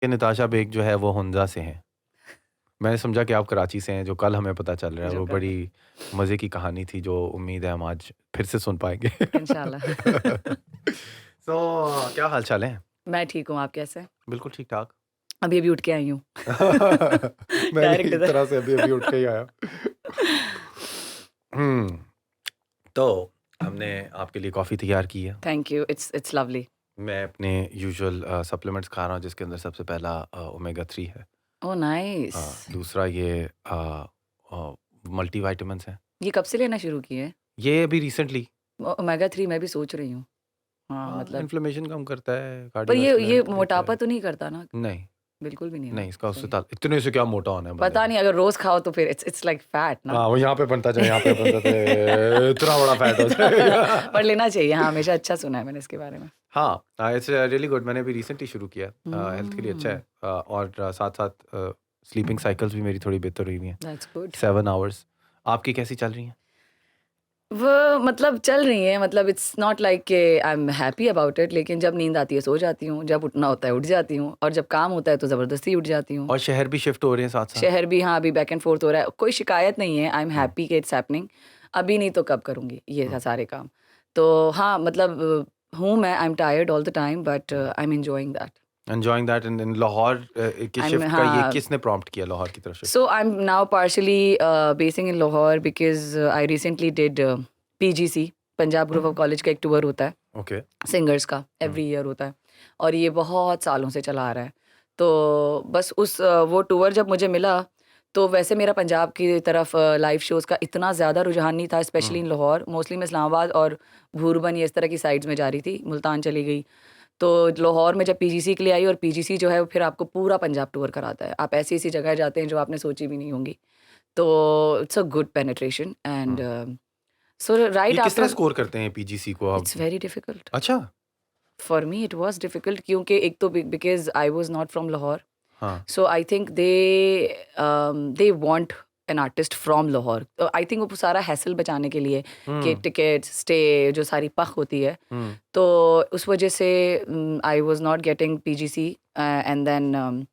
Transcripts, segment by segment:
कि नताशा बेग जो है वो हुंजा से हैं। मैंने समझा कि आप कराची से हैं, जो कल हमें पता चल रहा है जो वो कल बड़ी मज़े की कहानी थी, जो उम्मीद है हम आज फिर से सुन पाएँगे। इंशाल्लाह। क्या हाल-चाल है? मैं ठीक हूँ, आप कैसे हैं? बिल्कुल ठीक-ठाक। अभी-अभी उठ के आई हूँ। मैं भी डायरेक्ट एक इधर। तरह से अभी-अभी उठ के ही आया। हुँ, तो हमने आपके लिए कॉफ़ी तैयार की है। Thank you, it's lovely. मैं अपने यूजुअल सप्लीमेंट्स खा रहा हूँ, जिसके अंदर सबसे पहला ओमेगा 3 है। Oh nice! दूसरा ये अ, मल्टीविटामिन्स हैं। ये कब से लेना शुरू किए? ये अभी रिसेंटली। ओमेगा 3 मैं भी सोच रही हूँ। हाँ, हाँ, मतलब इन्फ्लेमेशन कम करता है, पर कार्डियोवास्कुलर ये हेल्थ के लिए अच्छा मोटापा है। तो नहीं करता ना? नहीं, बिल्कुल भी नहीं ना? नहीं इसका उससे सही। इतने से क्या मोटा होना है बंदे पता ने। नहीं अगर रोज़ खाओ तो फिर इट्स लाइक फैट ना? हाँ, वो यहाँ पे बनता जाए, यहाँ पे बनता जाए, इतना बड़ा फैट हो जाएगा। पर लेना चाहिए, हाँ, हमेशा अच्छा सुना है मैंने इसके बारे में। हाँ, इट्स रियली गुड। मैंने अभी रिसेंटली शुरू किया है। हेल्थ के लिए अच्छा है। हुँ, और साथ-साथ स्लीपिंग साइकिल्स भी मेरी थोड़ी बेहतर हुई हुई हैं। That's good. 7 आवर्स। आपकी कैसी चल रही हैं? वो मतलब चल रही हैं, मतलब इट्स नॉट लाइक कि I am happy about it, लेकिन जब नींद आती है सो जाती हूँ, जब उठना होता है उठ जाती हूँ और जब काम होता है तो ज़बरदस्ती उठ जाती हूँ। और शहर भी शिफ्ट हो रहे हैं साथ-साथ? शहर भी हाँ, अभी बैक एंड फ़ोर्थ हो रहा है, कोई शिकायत नहीं है, आई एम हुँ, हैप्पी कि इट्स हैपनिंग। अभी नहीं तो कब करूँगी हुँ, ये सारे काम। तो हाँ, मतलब हूँ मैं, I am tired all the time but hmm. I am enjoying that. Enjoying that in Lahore के आई एम शिफ्ट का ये हाँ, किसने प्रॉम्प्ट किया लाहौर की तरफ shift? so I'm now partially basing in Lahore because I recently did PGC, Punjab group of college का एक टूर होता है ओके। सिंगर्स का, हुँ, एवरी ईयर होता है और ये बहुत सालों से चला आ रहा है। तो बस उस वो टूर जब मुझे मिला तो वैसे मेरा पंजाब की तरफ लाइव शोज़ का इतना ज़्यादा रुझान नहीं था, स्पेशली हुँ, इन लाहौर, मोस्टली मैं इस्लामाबाद और भूरबन ये इस तरह की साइड्स में जा रही थी, मुल्तान चली गई। तो लाहौर में जब पीजीसी के लिए आई और पीजीसी जो है वो फिर आपको पूरा पंजाब टूर कराता है। आप ऐसी-ऐसी जगह जाते हैं जो आपने सोची भी नहीं होंगी। तो it's a good penetration and हुँ। सो ये राइट किस तरह आफ्टर स्कोर करते हैं पीजीसी को आप? It's very difficult. अच्छा! For me it was difficult क्योंकि एक तो because I was not from Lahore. हाँ। So I think they want an artist from Lahore. तो आई थिंक वो सारा हैसल बचाने के लिए कि हुँ, टिकट्स, स्टे जो सारी पख होती है हुँ, तो उस वजह से I was not getting PGC and then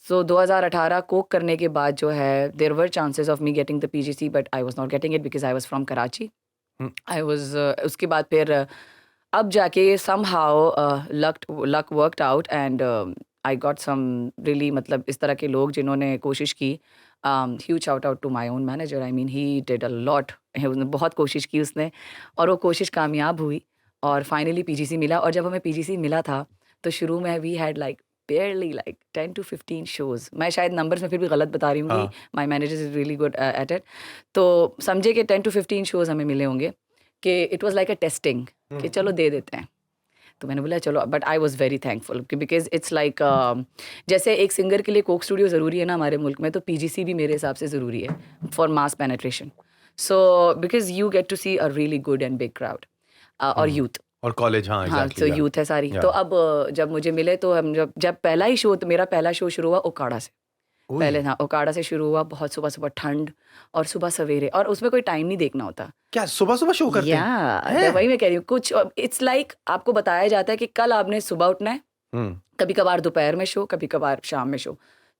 so 2018 कोक करने के बाद जो है there were chances of me getting the PGC but I was not getting it because I was from Karachi. Hmm, I was उसके बाद फिर अब जाके somehow luck worked out and I got some really मतलब इस तरह के लोग जिन्होंने कोशिश की। Huge shout out to my own manager I mean he did a lot. उसने बहुत कोशिश की उसने और वो कोशिश कामयाब हुई और फाइनली पीजीसी मिला और जब हमें पीजीसी मिला था तो शुरू में we had like barely like 10 to 15 shows। मैं शायद नंबर्स में फिर भी गलत बता रही हूँ। हाँ। My manager is really good at it. तो समझे कि 10 to 15 शोज हमें मिले होंगे कि it was like a testing कि हुँ, चलो दे देते हैं। तो मैंने बोला चलो but I was very thankful because it's like जैसे एक सिंगर के लिए कोक स्टूडियो ज़रूरी है ना हमारे मुल्क में तो पीजीसी भी मेरे हिसाब से ज़रूरी है for mass penetration. So because you get to see a really good and big crowd और हुँ। यूथ। और कॉलेज हाँ, हाँ, तो एग्ज़ैक्टली या यूथ है सारी। तो या अब जब मुझे मिले तो हम जब जब पहला ही शो तो मेरा पहला शो शुरू हुआ ओकाड़ा से। ओह! पहले हाँ, ओकाड़ा से शुरू हुआ, बहुत सुबह-सुबह ठंड और सुबह सवेरे और उसमें कोई टाइम नहीं देखना होता। क्या सुबह-सुबह शो करते हैं? वही हैं? मैं कह रही हूँ कुछ इट्स लाइक आपको बताया जाता है कि कल आपने सुबह उठना है, हुँ, कभी-कभार दोपहर में शो, कभी-कभार शाम में शो।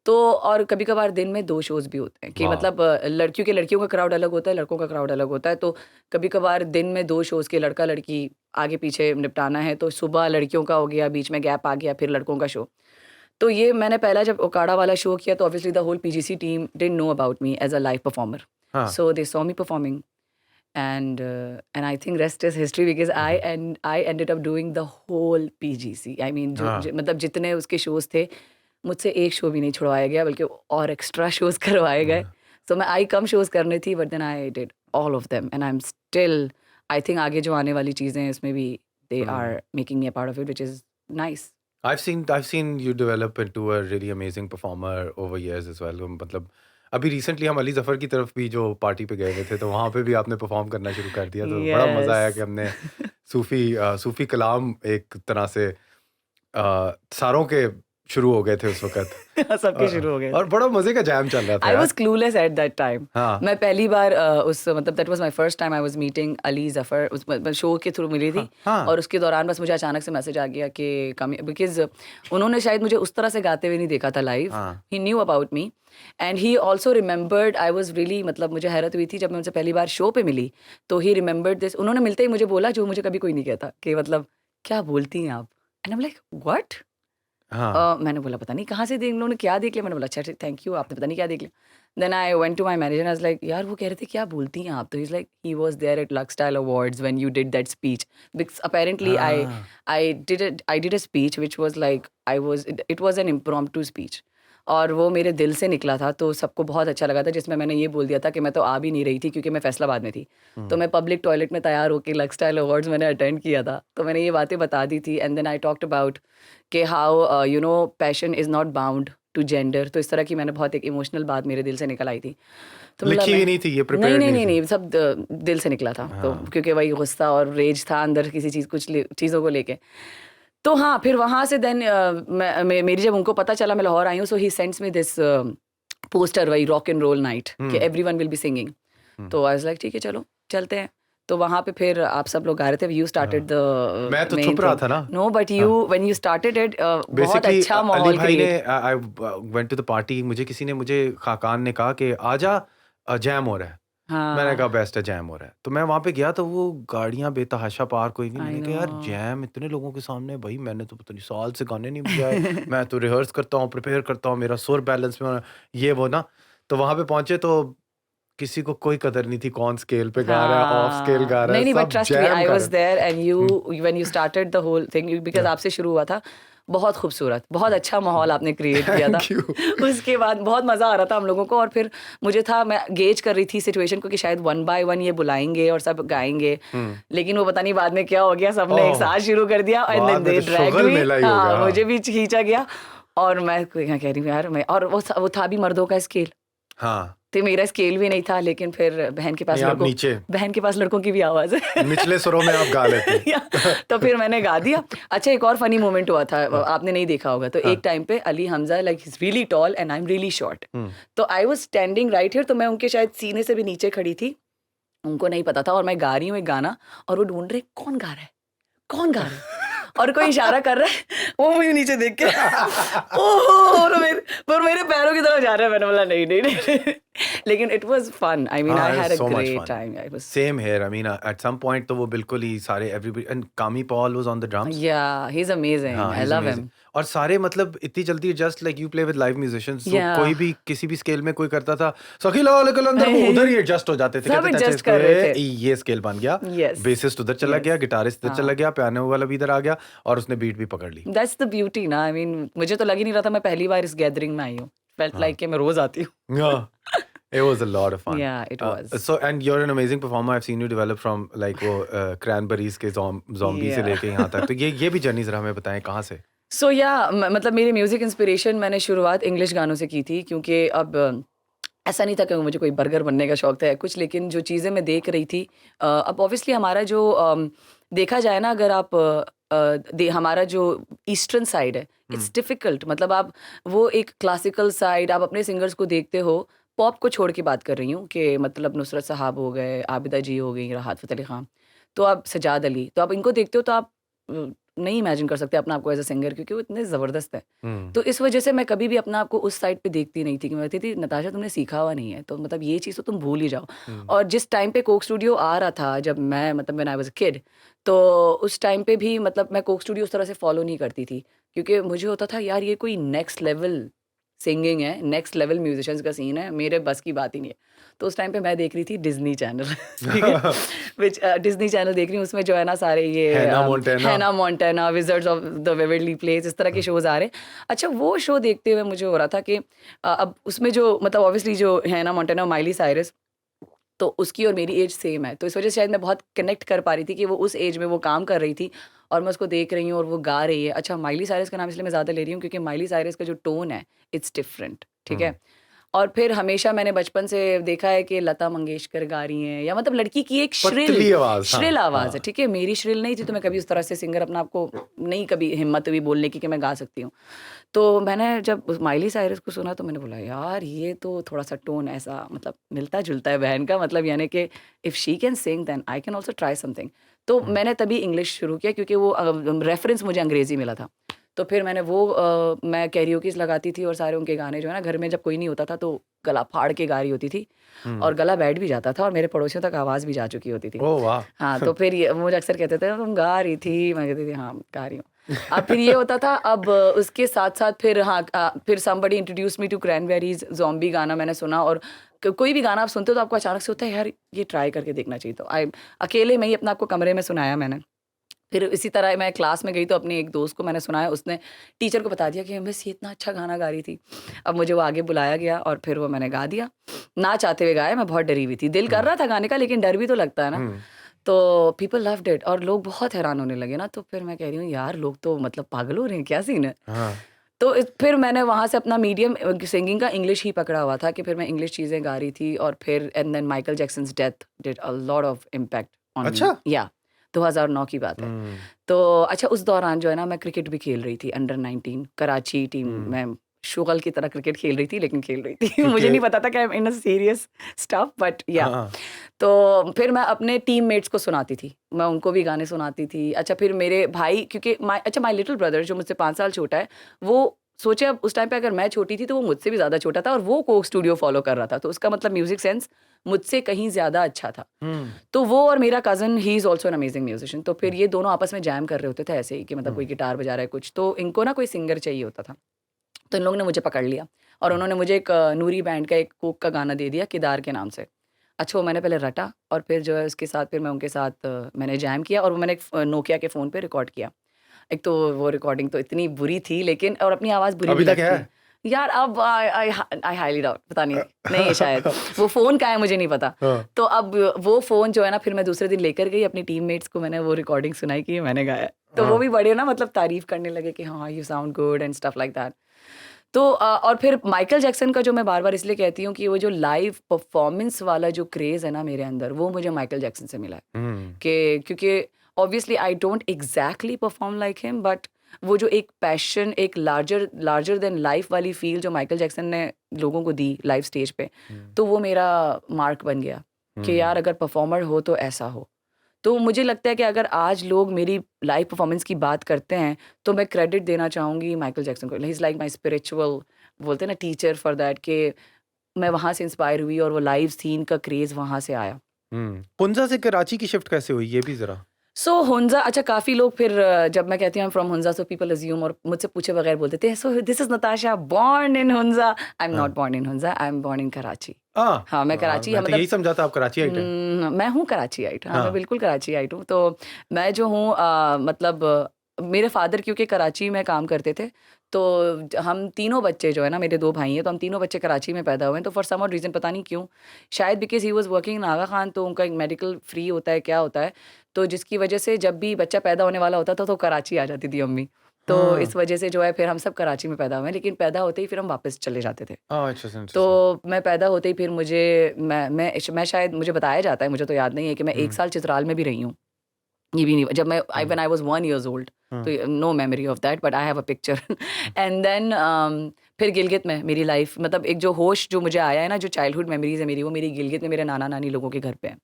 तो और कभी-कभार दिन में 2 शोज़ भी होते हैं कि वाह! मतलब लड़कियों का क्राउड अलग होता है, लड़कों का क्राउड अलग होता है। तो कभी-कभार दिन में 2 शोज़ के लड़का-लड़की आगे-पीछे निपटाना है, तो सुबह लड़कियों का हो गया, बीच में गैप आ गया, फिर लड़कों का शो। तो ये मैंने पहला जब ओकाड़ा वाला शो किया तो obviously the whole PGC team didn't know about me as a live performer. हाँ। So they saw me performing and I think rest is history because hmm, hmm. I ended up doing the whole PGC. I mean जो हाँ, ज मतलब जितने उसके shows थे, मुझसे एक शो भी नहीं छुड़वाया गया बल्कि और एक्स्ट्रा शोज़ करवाए गए। हाँ। सो मैं आई कम शोज़ करनी थी but then I did all of them and I am still I think आगे जो आने वाली चीज़ें हैं इसमें भी they hmm. Are making me a part of it which is nice. I've seen you develop into a really amazing performer over years as well. मतलब अभी रिसेंटली हम अली ज़फ़र की तरफ भी जो पार्टी पे गए हुए थे, तो वहाँ पे भी आपने परफ़ॉर्म करना शुरू कर दिया, तो बड़ा मज़ा यस। आया कि हमने सूफ़ी कलाम एक तरह से सारों के शुरू हो गए थे उस वक्त सबके शुरू हो गए और बड़ा मजे का जैम चल रहा था आई यार। Was clueless at that time. हाँ मैं पहली बार उस मतलब that was my first time I was meeting Ali Zafar, उस शो के थ्रू मिली थी। हाँ और उसके दौरान बस मुझे अचानक से मैसेज आ गया कि कम, बिकॉज उन्होंने शायद मुझे उस तरह से गाते हुए नहीं देखा था लाइव। हाँ he knew about me and he also remembered. I was really मतलब मुझे हैरत हुई थी जब मैं उनसे पहली बार शो पे मिली, तो ही रिमेंबर्ड दिस। उन्होंने मिलते ही मुझे बोला जो मुझे कभी कोई नहीं कहता, कि मतलब क्या बोलती हैं आप। And I am like what. हाँ मैंने बोला पता नहीं कहाँ से देख, उन्होंने क्या देख लिया। मैंने बोला अच्छा थैंक यू, आपने पता नहीं क्या देख लिया। Then I went to my manager, I was like यार वो कह रहे थे क्या बोलती हैं आप, तो he is like he was there at Lux Style Awards when you did that speech, because apparently हाँ I did a speech which was like I was, it was an impromptu speech और वो मेरे दिल से निकला था, तो सबको बहुत अच्छा लगा था, जिसमें मैंने ये बोल दिया था कि मैं तो आ भी नहीं रही थी क्योंकि मैं फैसलाबाद में थी। तो मैं पब्लिक टॉयलेट में तैयार होकर लक स्टाइल अवार्ड्स मैंने अटेंड किया था, तो मैंने ये बातें बता दी थी। And then I talked about कि how you know passion is not bound to gender. तो इस तरह की मैंने बहुत एक इमोशनल बात मेरे दिल से निकल आई थी। तो मतलब लिखी मैं हुई नहीं थी ये, नहीं प्रिपेयर्ड नहीं नहीं नहीं थी। नहीं सब दिल से निकला था। तो हाँ क्योंकि वही गुस्सा और रेज था अंदर किसी चीज़ कुछ चीज़ों को लेके। तो हाँ फिर वहाँ से देन मेरी जब उनको पता चला मैं लाहौर आई हूँ, so he sends me this poster, वही रॉक एंड रोल नाइट कि एवरीवन विल बी सिंगिंग। तो आई वाज लाइक ठीक है चलो चलते हैं। तो वहाँ पे फिर आप सब लोग गा रहे थे, यू स्टार्टेड द मैं तो मेन छुप रहा थिंग। था ना। No but you when you started it बहुत बेसिकली अच्छा अली माहौल भाई ने create. I went to the party, मुझे किसी ने, मुझे खाकान ने कहा कि आजा जैम हो रहा है। मैंने कहा हाँ बेस्ट है जैम हो रहा है। तो मैं वहाँ पे गया तो वो गाड़ियाँ बेतहाशा पार्क हुई हुई। आई मैंने नो। कहा यार जैम इतने लोगों के सामने, भाई मैंने तो पता नहीं साल से गाने नहीं बजाए। मैं तो रिहर्स करता हूँ, प्रिपेयर करता हूँ, मेरा सुर बैलेंस में ये वो ना। तो वहाँ पे पहुंचे तो किसी को कोई कदर नहीं थी, कौन स्केल पे गा रहा है, ऑफ स्केल हाँ गा रहा है, नहीं नहीं, बट सब ट्रस्ट मी जैम आई कर वाज रहे देयर एंड यू हैं। When you started the whole thing, because आपसे शुरू हुआ था। बहुत खूबसूरत, बहुत अच्छा माहौल आपने क्रिएट किया था। Thank you. उसके बाद बहुत मज़ा आ रहा था हम लोगों को। और फिर मुझे था, मैं गेज कर रही थी सिचुएशन को कि शायद वन बाय वन ये बुलाएंगे और सब गाएंगे, लेकिन वो पता नहीं बाद में क्या हो गया, सबने एक ओह साथ शुरू कर दिया एंड देन बाद में दे तो ड्रैग्ड शुगल मी। मेला ही हो गया। हाँ मुझे हाँ भी खींचा गया। और मैं कह रही हूँ यार मैं, और वो था भी मर्दों का स्केल, हाँ तो मेरा स्केल भी नहीं था, लेकिन फिर नहीं आप नीचे बहन के पास लड़कों की भी आवाज़ है। निचले सुरों में आप गा लेते। या, तो फिर मैंने गा दिया। अच्छा एक और फनी मोमेंट हुआ था, हाँ आपने नहीं देखा होगा। तो एक हाँ टाइम पे Ali Hamza like he is really tall and I am really short. Hmm, तो I was standing right here, तो मैं उनके शायद सीने से भी नीचे खड़ी थी, उनको नहीं पता था। और मैं गा रही हूँ एक गाना और वो ढूंढ रहे कौन गा रहा है, कौन गा रहा है, और कोई इशारा कर रहा है, वो मुझे नीचे देख के ओह और मेरे पैरों की तरफ जा रहा है। मैंने बोला नहीं नहीं नहीं। लेकिन it was fun, I mean I हाँ had a so much great fun. Time. I was Same here. I mean, at some point तो वो बिल्कुल ही सारे everybody and Kami Paul was on the drums. या ही इज अमेजिंग, हाँ आई he's love amazing. Him. और सारे मतलब इतनी जल्दी just like you play with live musicians, तो या कोई भी किसी भी स्केल में कोई करता था सखीला वाले कलंदर, वो उधर ही एडजस्ट हो जाते थे, सब कहते थे अच्छा एडजस्ट इसको कर रहे थे। ये स्केल बन गया, यस बेसिस्ट उधर चला गया, यस गिटारिस्ट इधर चला हाँ, गया, पियानो वाला भी इधर आ गया और उसने बीट भी पकड़ ली। दैट्स द ब्यूटी ना। आई मीन मुझे तो लग ही नहीं रहा था मैं पहली बार इस गैदरिंग में आई हूँ। फेल्ट लाइक हाँ कि मैं रोज आती हूँ। yeah, it was a lot of fun. या it was. So and you're an amazing performer. I've seen you develop from like वो cranberries के zombie से या लेके यहाँ तक, तो ये भी जर्नी जरा हमें बताएं कहाँ से। सो या मतलब मेरी म्यूजिक इंस्पिरेशन मैंने शुरुआत इंग्लिश गानों से की थी, क्योंकि अब ऐसा नहीं था कि मुझे कोई बर्गर बनने का शौक था या कुछ, लेकिन जो चीज़ें मैं देख रही थी अब ऑब्वियसली हमारा जो देखा जाए ना, अगर आप हमारा जो ईस्टर्न साइड है इट्स डिफ़िकल्ट। मतलब आप वो एक क्लासिकल साइड, आप अपने सिंगर्स को देखते हो, पॉप को छोड़ के बात कर रही हूँ, कि मतलब नुसरत साहब हो गए, आबिदा जी हो गई, राहत फ़तेह अली ख़ान, तो आप सजाद अली, तो आप इनको देखते हो तो आप नहीं इमेजिन कर सकते अपना आपको एज अ सिंगर, क्योंकि वो इतने ज़बरदस्त है। तो इस वजह से मैं कभी भी अपना आपको उस साइड पे देखती नहीं थी, कि मैं कहती थी नताशा तुमने सीखा हुआ नहीं है, तो मतलब ये चीज़ तो तुम भूल ही जाओ। और जिस टाइम पे कोक स्टूडियो आ रहा था, जब मैं मतलब when I was a kid, तो उस टाइम पे भी मतलब मैं कोक स्टूडियो उस तरह से फॉलो नहीं करती थी, क्योंकि मुझे होता था यार ये कोई नेक्स्ट लेवल सिंगिंग है, नेक्स्ट लेवल म्यूजिशियंस का सीन है, मेरे बस की बात ही नहीं है। तो उस टाइम पे मैं देख रही थी डिज्नी चैनल ठीक है, विच डिज्नी चैनल देख रही हूँ, उसमें जो है ना सारे ये हैना मोंटेना। हैना montana, wizards of the Waverly place, इस तरह के शोज आ रहे हैं। अच्छा वो शो देखते हुए मुझे हो रहा था कि अब उसमें जो मतलब ऑब्वियसली जो हैना मोंटेना और माइली साइरस, तो उसकी और मेरी एज सेम है, तो इस वजह से शायद मैं बहुत कनेक्ट कर पा रही थी कि वो उस एज में वो काम कर रही थी और मैं उसको देख रही हूँ और वो गा रही है। अच्छा माइली साइरस का नाम इसलिए मैं ज़्यादा ले रही हूँ क्योंकि माइली साइरस का जो टोन है इट्स डिफरेंट, ठीक है। और फिर हमेशा मैंने बचपन से देखा है कि लता मंगेशकर गा रही हैं, या मतलब लड़की की एक पतली आवाज, श्रिल आवाज़ है, ठीक है। मेरी श्रिल नहीं थी, तो मैं कभी उस तरह से सिंगर अपना आपको नहीं कभी हिम्मत हुई बोलने की कि मैं गा सकती हूँ। तो मैंने जब माइली साइरस को सुना तो मैंने बोला यार ये तो थोड़ा-सा टोन ऐसा मतलब मिलता-जुलता है बहन का, मतलब यानी कि if she can sing then I can also try something. तो मैंने तभी इंग्लिश शुरू किया, क्योंकि वो रेफरेंस मुझे अंग्रेज़ी मिला था। तो फिर मैंने वो मैं कैरियोकीज़ लगाती थी और सारे उनके गाने जो है ना, घर में जब कोई नहीं होता था तो गला फाड़ के गा रही होती थी, और गला बैठ भी जाता था और मेरे पड़ोसियों तक आवाज़ भी जा चुकी होती थी। ओह वाह! हाँ, तो फिर ये मुझे अक्सर कहते थे तुम गा रही थी, मैं कहती थी हाँ, गा रही हूँ। अब फिर ये होता था, अब उसके साथ-साथ फिर हाँ फिर somebody introduced me to Cranberries, Zombie गाना मैंने सुना, और कोई भी गाना आप सुनते हो तो आपको अचानक से होता है यार ये ट्राई करके देखना चाहिए। तो अकेले में ही अपने आप को कमरे में सुनाया मैंने। फिर इसी तरह मैं क्लास में गई तो अपने एक दोस्त को मैंने सुनाया, उसने टीचर को बता दिया कि मिस ये इतना अच्छा गाना गा रही थी। अब मुझे वो आगे बुलाया गया और फिर वो मैंने गा दिया। ना चाहते हुए गाया, मैं बहुत डरी हुई थी। दिल कर रहा था गाने का, लेकिन डर भी तो लगता है ना। तो पीपल लव्ड इट और लोग बहुत हैरान होने लगे ना, तो फिर मैं कह रही हूँ यार लोग तो मतलब पागल हो रहे हैं, क्या सीन है? हाँ। तो फिर मैंने वहाँ से अपना मीडियम सिंगिंग का इंग्लिश ही पकड़ा हुआ था कि फिर मैं इंग्लिश चीज़ें गा रही थी, और फिर and then Michael Jackson's death did a lot of impact on me. अच्छा? या 2009 की बात है। तो अच्छा उस दौरान जो है ना मैं क्रिकेट भी खेल रही थी, अंडर 19 कराची टीम में शुगल की तरह क्रिकेट खेल रही थी, लेकिन खेल रही थी। मुझे क्योंकि नहीं पता था कि I am in a serious stuff, but या हाँ, तो फिर मैं अपने टीममेट्स को सुनाती थी, मैं उनको भी गाने सुनाती थी। अच्छा फिर मेरे भाई, क्योंकि माय लिटिल ब्रदर जो मुझसे 5 साल छोटा है, वो सोचे अब उस टाइम पे अगर मैं छोटी थी तो वो मुझसे भी ज़्यादा छोटा था, और वो कोक स्टूडियो फ़ॉलो कर रहा था, तो उसका मतलब म्यूज़िक सेंस मुझसे कहीं ज़्यादा अच्छा था। तो वो और मेरा cousin he is also an amazing musician, तो फिर ये दोनों आपस में जैम कर रहे होते थे ऐसे ही कि मतलब कोई गिटार बजा रहा है कुछ, तो इनको ना कोई सिंगर चाहिए होता था। तो इन लोगों ने मुझे पकड़ लिया और उन्होंने मुझे एक नूरी बैंड का एक कोक का गाना दे दिया किदार के नाम से। अच्छा वो मैंने पहले रटा और फिर जो है उसके साथ फिर मैं उनके साथ मैंने जैम किया, और वो मैंने एक नोकिया के फ़ोन पे रिकॉर्ड किया। एक तो वो रिकॉर्डिंग तो इतनी बुरी थी, लेकिन और अपनी आवाज़ बुरी भी अभी तक लगती है। है? यार अब आई हाइली डाउट, पता नहीं, नहीं है शायद। वो फ़ोन कहाँ है मुझे नहीं पता। हाँ। तो अब वो फ़ोन जो है ना फिर मैं दूसरे दिन लेकर गई अपनी टीममेट्स को, मैंने वो रिकॉर्डिंग सुनाई कि ये मैंने गाया है। तो वो हाँ। भी बड़े ना मतलब तारीफ़ करने लगे कि हाँ, you sound good and stuff like that. तो और फिर माइकल जैक्सन का जो मैं बार-बार इसलिए कहती हूँ कि वो जो लाइव परफ़ॉर्मेंस वाला जो क्रेज़ है ना मेरे अंदर, वो मुझे माइकल जैक्सन से मिला है। कि क्योंकि obviously I don't exactly perform like him, but वो जो एक पैशन, एक लार्जर लार्जर देन लाइफ़ वाली फ़ील जो माइकल जैक्सन ने लोगों को दी लाइव स्टेज पे, तो वो मेरा मार्क बन गया कि यार अगर परफ़ॉर्मर हो तो ऐसा हो। तो मुझे लगता है कि अगर आज लोग मेरी लाइव परफॉर्मेंस की बात करते हैं, तो मैं क्रेडिट देना चाहूँगी माइकल जैक्सन को। He is like my spiritual बोलते हैं ना टीचर फॉर दैट, कि मैं वहाँ से इंस्पायर हुई और वो लाइव सीन का क्रेज़ वहाँ से आया। हुंजा से कराची की शिफ्ट कैसे हुई ये भी ज़रा? सो हुंजा, अच्छा काफ़ी लोग फिर जब मैं कहती हूँ I am from Hunza, so people assume और मुझसे पूछे बगैर बोल देते हैं so this is Natasha born in Hunza. I am हाँ। Not born in Hunza, I am born in Karachi. हाँ, हाँ, मैं कराची मैं तो मतलब यही समझा था आप कराचीआइट हैं। मैं हूँ कराचीआइट, हाँ, मैं हाँ। बिल्कुल कराचीआइट हूँ। तो मैं जो हूँ मतलब मेरे फ़ादर क्योंकि कराची में काम करते थे, तो हम तीनों बच्चे जो है ना, मेरे 2 भाई हैं, तो हम तीनों बच्चे कराची में पैदा हुए हैं। तो फॉर सम ऑड रीज़न पता नहीं क्यों, शायद because he was working in Aga Khan, तो उनका एक मेडिकल फ्री होता है, क्या होता है, तो जिसकी वजह से जब भी बच्चा पैदा होने वाला होता था, तो कराची आ जाती थी अम्मी। तो हाँ। इस वजह से जो है फिर हम सब कराची में पैदा हुए हैं, लेकिन पैदा होते ही फिर हम वापस चले जाते थे। इंटरेस्टिंग, तो इंटरेस्टिंग। मैं पैदा होते ही फिर मुझे मैं शायद मुझे बताया जाता है, मुझे तो याद नहीं है कि मैं 1 साल चित्राल में भी रही हूँ। ये भी नहीं, जब मैं when I was 1 years old, तो no memory of that, but I have a picture and then फिर गिलगित में मेरी लाइफ, मतलब एक जो होश जो मुझे आया है ना, जो चाइल्डहुड मेमोरीज़ है मेरी, वो मेरी गिलगित में मेरे नाना-नानी लोगों के घर पे है।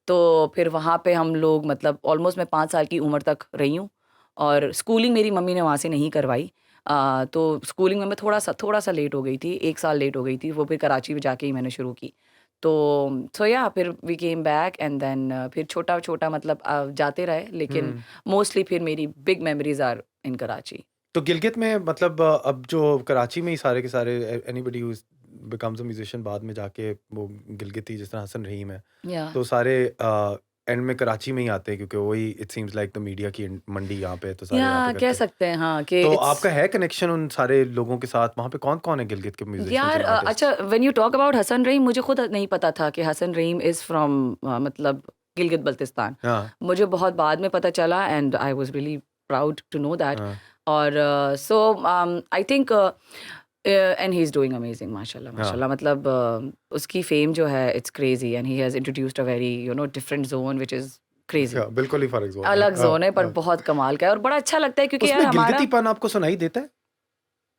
तो फिर वहाँ पे हम लोग मतलब ऑलमोस्ट मैं 5 साल की उम्र तक रही हूँ, और स्कूलिंग मेरी मम्मी ने वहाँ से नहीं करवाई। तो स्कूलिंग में मैं थोड़ा-सा लेट हो गई थी, 1 साल लेट हो गई थी, वो फिर कराची में जाके ही मैंने शुरू की। तो सो या फिर we came back and then फिर छोटा-छोटा मतलब जाते रहे, लेकिन मोस्टली फिर मेरी big memories are in Karachi. तो गिलगित में मतलब अब जो कराची में ही सारे के सारे anybody who becomes a musician बाद में जाके वो गिलगित ही, जिस तरह हसन रहीम है, या तो सारे एंड में कराची में ही आते हैं क्योंकि वही it seems like the media की मंडी यहाँ पे है, तो सारे यहाँ पे कह करते हैं। सकते हैं हाँ कि तो इट्स आपका है कनेक्शन उन सारे लोगों के साथ? वहाँ पे कौन-कौन है गिलगित के म्यूजिशियंस यार एंड अच्छा artists? When you talk about Hassan Rahim, मुझे खुद नहीं पता था कि हसन रहीम इज़ फ्रॉम मतलब गिलगित बल्तिस्तान। हाँ, मुझे बहुत बाद में पता चला and I was really proud to know that. हाँ। और so I think and he is doing amazing माशाल्लाह हाँ माशाल्लाह मतलब उसकी फेम जो है it's crazy and he has introduced a very different zone which is crazy. अच्छा, बिल्कुल ही फर्क जोन है। अलग जोन है पर बहुत कमाल का है और बड़ा अच्छा लगता है क्योंकि यार उसमें हमारा गिलगितीपन आपको सुनाई देता है?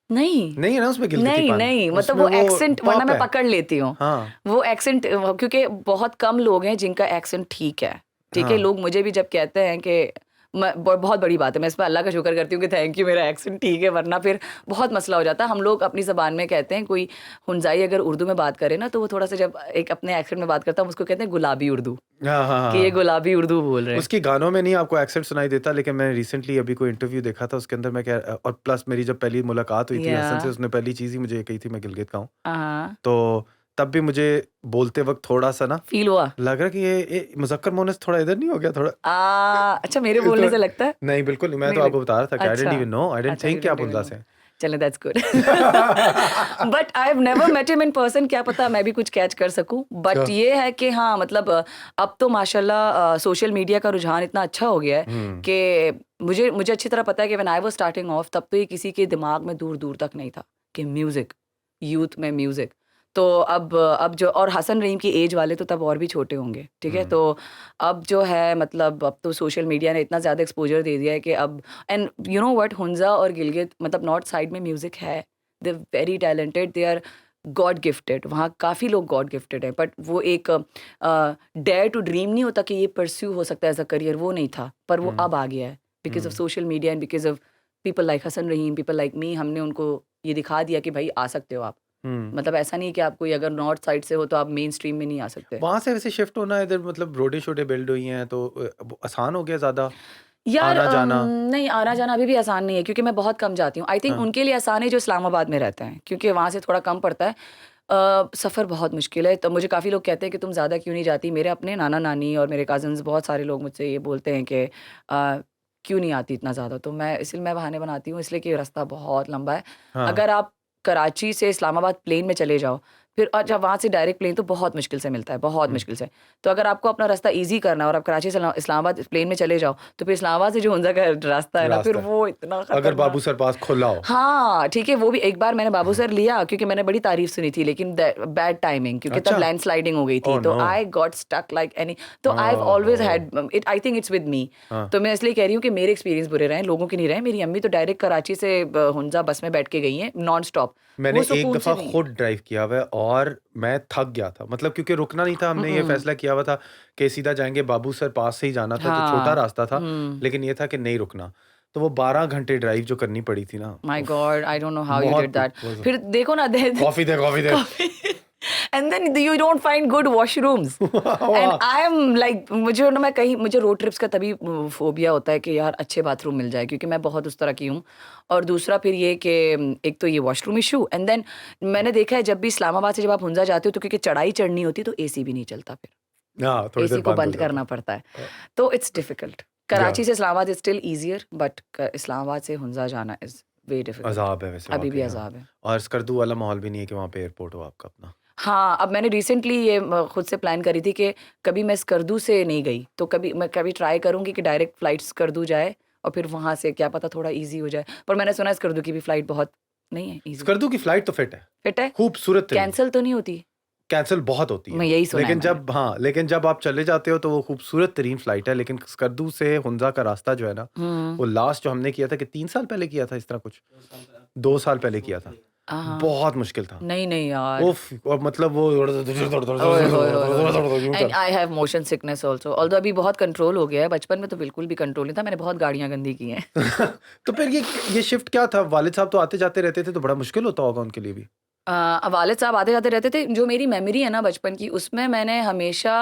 नहीं नहीं है ना उसमें नहीं गिलगितीपन? नहीं मतलब उसमें वो वो एक्सेंट वरना पॉप मैं है। पकड़ लेती हूँ हाँ, वो एक्सेंट क्योंकि बहुत कम लोग हैं जिनका एक्सेंट ठीक है हाँ। लोग मुझे भी जब कहते हैं कि बहुत बड़ी बात है मैं इस पर अल्लाह का शुक्र करती हूँ कि थैंक यू मेरा एक्सेंट ठीक है वरना फिर बहुत मसला हो जाता है। हम लोग अपनी ज़बान में कहते हैं कोई हुंजाई अगर उर्दू में बात करे ना तो वो थोड़ा सा जब एक अपने एक्सेंट में बात करता है हम उसको कहते हैं गुलाबी उर्दू हाँ, हाँ, कि ये हाँ। गुलाबी उर्दू बोल रहे हैं। उसके गानों में नहीं आपको एक्सेंट सुनाई देता, लेकिन मैंने रिसेंटली अभी कोई इंटरव्यू देखा था, उसके अंदर मैं कह और प्लस मेरी जब पहली मुलाकात हुई थी या हसन से, उसने पहली चीज़ ही मुझे ये कही थी मैं गिलगित का हूँ। हाँ तो तब भी मुझे बोलते वक़्त थोड़ा-सा ना फील हुआ लग रहा कि ये मुज़क्कर मोनस थोड़ा इधर नहीं हो गया थोड़ा? अच्छा मेरे इस बोलने तो से लगता है नहीं बिल्कुल नहीं, मैं नहीं तो लग आपको बता रहा था कि आई डिडंट अच्छा इवन नो, आई डिडंट अच्छा यू थिंक कि आप डोंट इवन हुंजा नो से हैं। चलो that's good but I have never met him in person क्या पता मैं भी कुछ कैच कर सकूं अच्छा। बट ये है कि हाँ मतलब अब तो माशाल्लाह सोशल मीडिया का रुझान इतना अच्छा हो गया है हुँ, कि मुझे मुझे अच्छी तरह पता है कि when I was starting of तब तो ये किसी के दिमाग में दूर दूर तक नहीं था कि म्यूजिक यूथ में म्यूजिक तो अब जो और हसन रहीम की एज वाले तो तब और भी छोटे होंगे ठीक है हुँ, तो अब जो है मतलब अब तो सोशल मीडिया ने इतना ज़्यादा एक्सपोजर दे दिया है कि अब and you know what Hunza और गिलगित मतलब नॉर्थ साइड में म्यूजिक है they very talented they are God gifted वहाँ काफ़ी लोग गॉड गिफ्टेड हैं बट वो एक डेयर टू ड्रीम नहीं होता कि ये परस्यू हो सकता है एज अ करियर वो नहीं था पर वो हुँ, अब आ गया है because of hmm, social media and because of people like Hasan Rahim people like me हमने उनको ये दिखा दिया कि भाई आ सकते हो आप हुँ। मतलब ऐसा नहीं कि आप कोई अगर नॉर्थ साइड से हो तो आप मेन स्ट्रीम में नहीं आ सकते वहाँ से वैसे शिफ्ट होना इधर मतलब रोडें-शोडें बिल्ड हुई हैं तो अब आसान हो गया ज़्यादा यार आना-जाना? नहीं आना जाना अभी भी आसान नहीं है क्योंकि मैं बहुत कम जाती हूँ आई थिंक हाँ, उनके लिए आसान है जो इस्लामाबाद में रहते हैं क्योंकि वहाँ से थोड़ा कम पड़ता है सफ़र बहुत मुश्किल है तो मुझे काफ़ी लोग कहते हैं कि तुम ज़्यादा क्यों नहीं जाती मेरे अपने नाना नानी और मेरे कज़न्स बहुत सारे लोग मुझसे ये बोलते हैं कि क्यों नहीं आती इतना ज़्यादा तो मैं इसलिए मैं बहाने बनाती हूँ इसलिए कि रास्ता बहुत लंबा है हाँ। अगर आप कराची से इस्लामाबाद प्लेन में चले जाओ फिर अच्छा वहाँ से डायरेक्ट प्लेन तो बहुत मुश्किल से मिलता है बहुत हुँ। मुश्किल से तो अगर आपको अपना रास्ता इजी करना है और आप कराची से इस्लामाबाद प्लेन में चले जाओ तो फिर इस्लामाबाद से जो हुंजा का रास्ता है ना फिर रास्ता है। वो इतना अगर बाबू खतरनाक सर पास खुला हो। हाँ, ठीक है, वो भी एक बार मैंने बाबू सर लिया क्योंकि मैंने बड़ी तारीफ़ सुनी थी लेकिन बैड टाइमिंग क्योंकि तब अच्छा! लैंडस्लाइडिंग हो गई थी, ओह तो no! I got stuck like any तो आई हैव ऑलवेज़ ओहो! Had it I think it's with me. हाँ। तो मैं इसलिए कह रही हूँ कि मेरे एक्सपीरियंस बुरे रहे हैं, लोगों के नहीं रहे। मेरी अम्मी तो डायरेक्ट कराची से हुंजा बस में बैठ के गई हैं नॉन स्टॉप, मैंने वो एक सुकून से दफ़ा नहीं है। खुद ड्राइव किया हुआ है और मैं थक गया था। मतलब क्योंकि रुकना नहीं था, हमने ये हुँ, फ़ैसला किया हुआ था कि सीधा जाएँगे, बाबू सर पास से ही जाना था, तो छोटा हाँ, रास्ता था, हुँ, लेकिन ये था कि नहीं रुकना। तो वो 12 घंटे ड्राइव जो करनी पड़ी थी ना, माय उफ़! God I don't know how you did बहुत दैट। वो फिर देखो ना दे कॉफ़ी दे, कॉफ़ी दे। Coffee and then you don't find good washrooms and वाह! आई एम लाइक मुझे ना मैं कहीं मुझे रोड ट्रिप्स का तभी फोबिया होता है कि यार अच्छे बाथरूम मिल जाए क्योंकि मैं बहुत उस तरह की हूँ और दूसरा फिर ये कि एक तो ये वॉशरूम इशू एंड देन मैंने देखा है जब भी इस्लामाबाद से जब आप हुंजा जाते हो तो क्योंकि चढ़ाई चढ़नी होती है तो एसी भी नहीं चलता फिर हाँ, थोड़ी देर एसी को बंद हो बंद जाता करना है। पड़ता है अ, तो इट्स डिफिकल्ट या कराची से Islamabad is still easier but Islamabad से हुंजा जाना इज वे डिफिकल्ट अज़ाब है वैसे अभी भी वाक़ई हाँ। अजाब है। और स्कर्दू वाला माहौल भी नहीं है कि वहाँ पे एयरपोर्ट हो आपका अपना। हाँ, अब मैंने रिसेंटली ये खुद से प्लान करी थी कि कभी मैं स्कर्दू से नहीं गई, तो कभी ट्राई करूँगी कि डायरेक्ट फ्लाइट स्कर्दू जाए और फिर वहाँ से क्या पता थोड़ा ईज़ी हो जाए। पर मैंने सुना है स्कर्दू की भी फ्लाइट बहुत नहीं है ईज़ी। स्कर्दू की फ्लाइट तो फिट है, फिट है? खूबसूरत तरीन। कैंसल तो नहीं होती? कैंसल बहुत होती है। मैं यही सुना है लेकिन मैंने। जब हाँ, लेकिन जब आप चले जाते हो तो वो खूबसूरत तरीन फ्लाइट है, लेकिन स्कर्दू से हुंजा का रास्ता जो है ना, हुँ। वो लास्ट जो हमने किया था कि 3 साल पहले किया था इस तरह कुछ? 2 साल पहले किया था। हाँ। बहुत मुश्किल था। नहीं, नहीं यार। उफ़! और मतलब वो ओए होए होए होए! यूँ एंड कर I have motion sickness also. Although अभी बहुत कंट्रोल हो गया है, बचपन में तो बिल्कुल भी कंट्रोल नहीं था, मैंने बहुत गाड़ियाँ गंदी की हैं। तो फिर ये शिफ्ट क्या था? वालिद साहब तो आते-जाते रहते थे, तो बड़ा मुश्किल होता होगा उनके लिए भी? वालिद साहब आते-जाते रहते थे। जो मेरी मेमोरी है ना बचपन की, उसमें मैंने हमेशा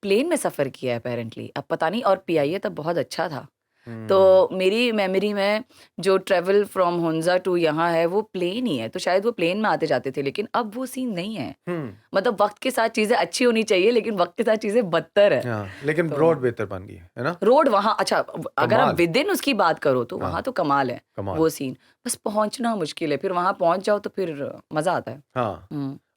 प्लेन में सफ़र किया है अपैरेंटली। अब पता नहीं और पीआईए तब बहुत अच्छा था। तो हुँ, मेरी मेमोरी में जो ट्रैवल फ्रॉम हुंजा टू यहाँ है, वो प्लेन ही है। तो शायद वो प्लेन में आते-जाते थे, लेकिन अब वो सीन नहीं है। हुँ। मतलब वक़्त के साथ चीज़ें अच्छी होनी चाहिए, लेकिन वक़्त के साथ चीज़ें बदतर है। हाँ, लेकिन तो रोड बेहतर बन गई है ना? रोड वहाँ अच्छा अगर आप कमाल, विदिन उसकी बात करो तो हाँ, वहाँ तो कमाल है, कमाल। वो सीन। बस पहुँचना मुश्किल है, फिर वहाँ पहुँच जाओ तो फिर मज़ा आता है। हाँ,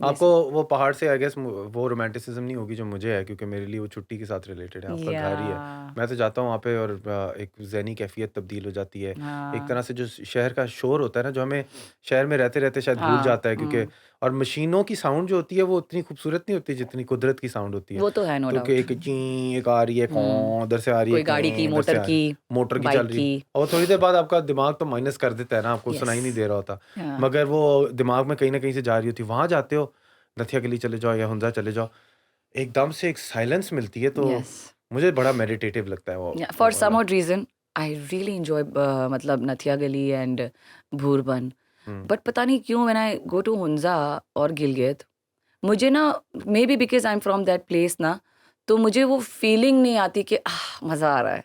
वैसे आपको वो पहाड़ से आई गेस वो रोमांटिसिज्म नहीं होगी जो मुझे है, क्योंकि मेरे लिए वो छुट्टी के साथ रिलेटेड है, आपका घर ही है। या मैं तो जाता हूँ वहाँ पे और एक ज़हनी कैफ़ियत तब्दील हो जाती है। एक हाँ, तरह से जो शहर का शोर होता है ना, जो हमें शहर में रहते-रहते शायद भूल हाँ, जाता है, क्योंकि और मशीनों की साउंड जो होती है वो उतनी खूबसूरत नहीं होती जितनी कुदरत की साउंड होती है। वो तो है नो तो कि डाउट। एक चीं एक आ रही है, हुँ, कौं उधर से आ रही है, कोई गाड़ी की, कें इधर से मोटर आ रही की, है, मोटर की चल बाइक रही है। की, और थोड़ी देर बाद आपका दिमाग तो माइनस कर देता है ना, आपको यस, सुनाई नहीं दे रहा होता। हाँ, मगर वो दिमाग में कहीं न कहीं से जा रही होती है। वहाँ जाते हो, नथिया गली चले जाओ या हुंजा चले जाओ, एकदम से एक साइलेंस मिलती है, तो यस। मुझे बड़ा मेडिटेटिव लगता है वो फॉर सम वाला। Odd reason I really enjoy मतलब नथिया गली एंड भूरबन। हुँ, बट पता नहीं क्यों when I go to Hunza और गिलगित, मुझे ना maybe because I am from that place ना, तो मुझे वो फीलिंग नहीं आती कि मज़ा आ रहा है।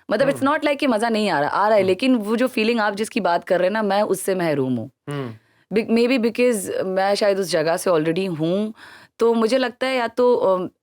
मतलब इट्स हुँ, नॉट लाइक कि मज़ा नहीं आ रहा है, हुँ, लेकिन वो जो फीलिंग आप जिसकी बात कर रहे हैं ना, मैं उससे महरूम हूँ। हुँ, मे बी बिकॉज़ मैं शायद उस जगह से ऑलरेडी हूँ, तो मुझे लगता है या तो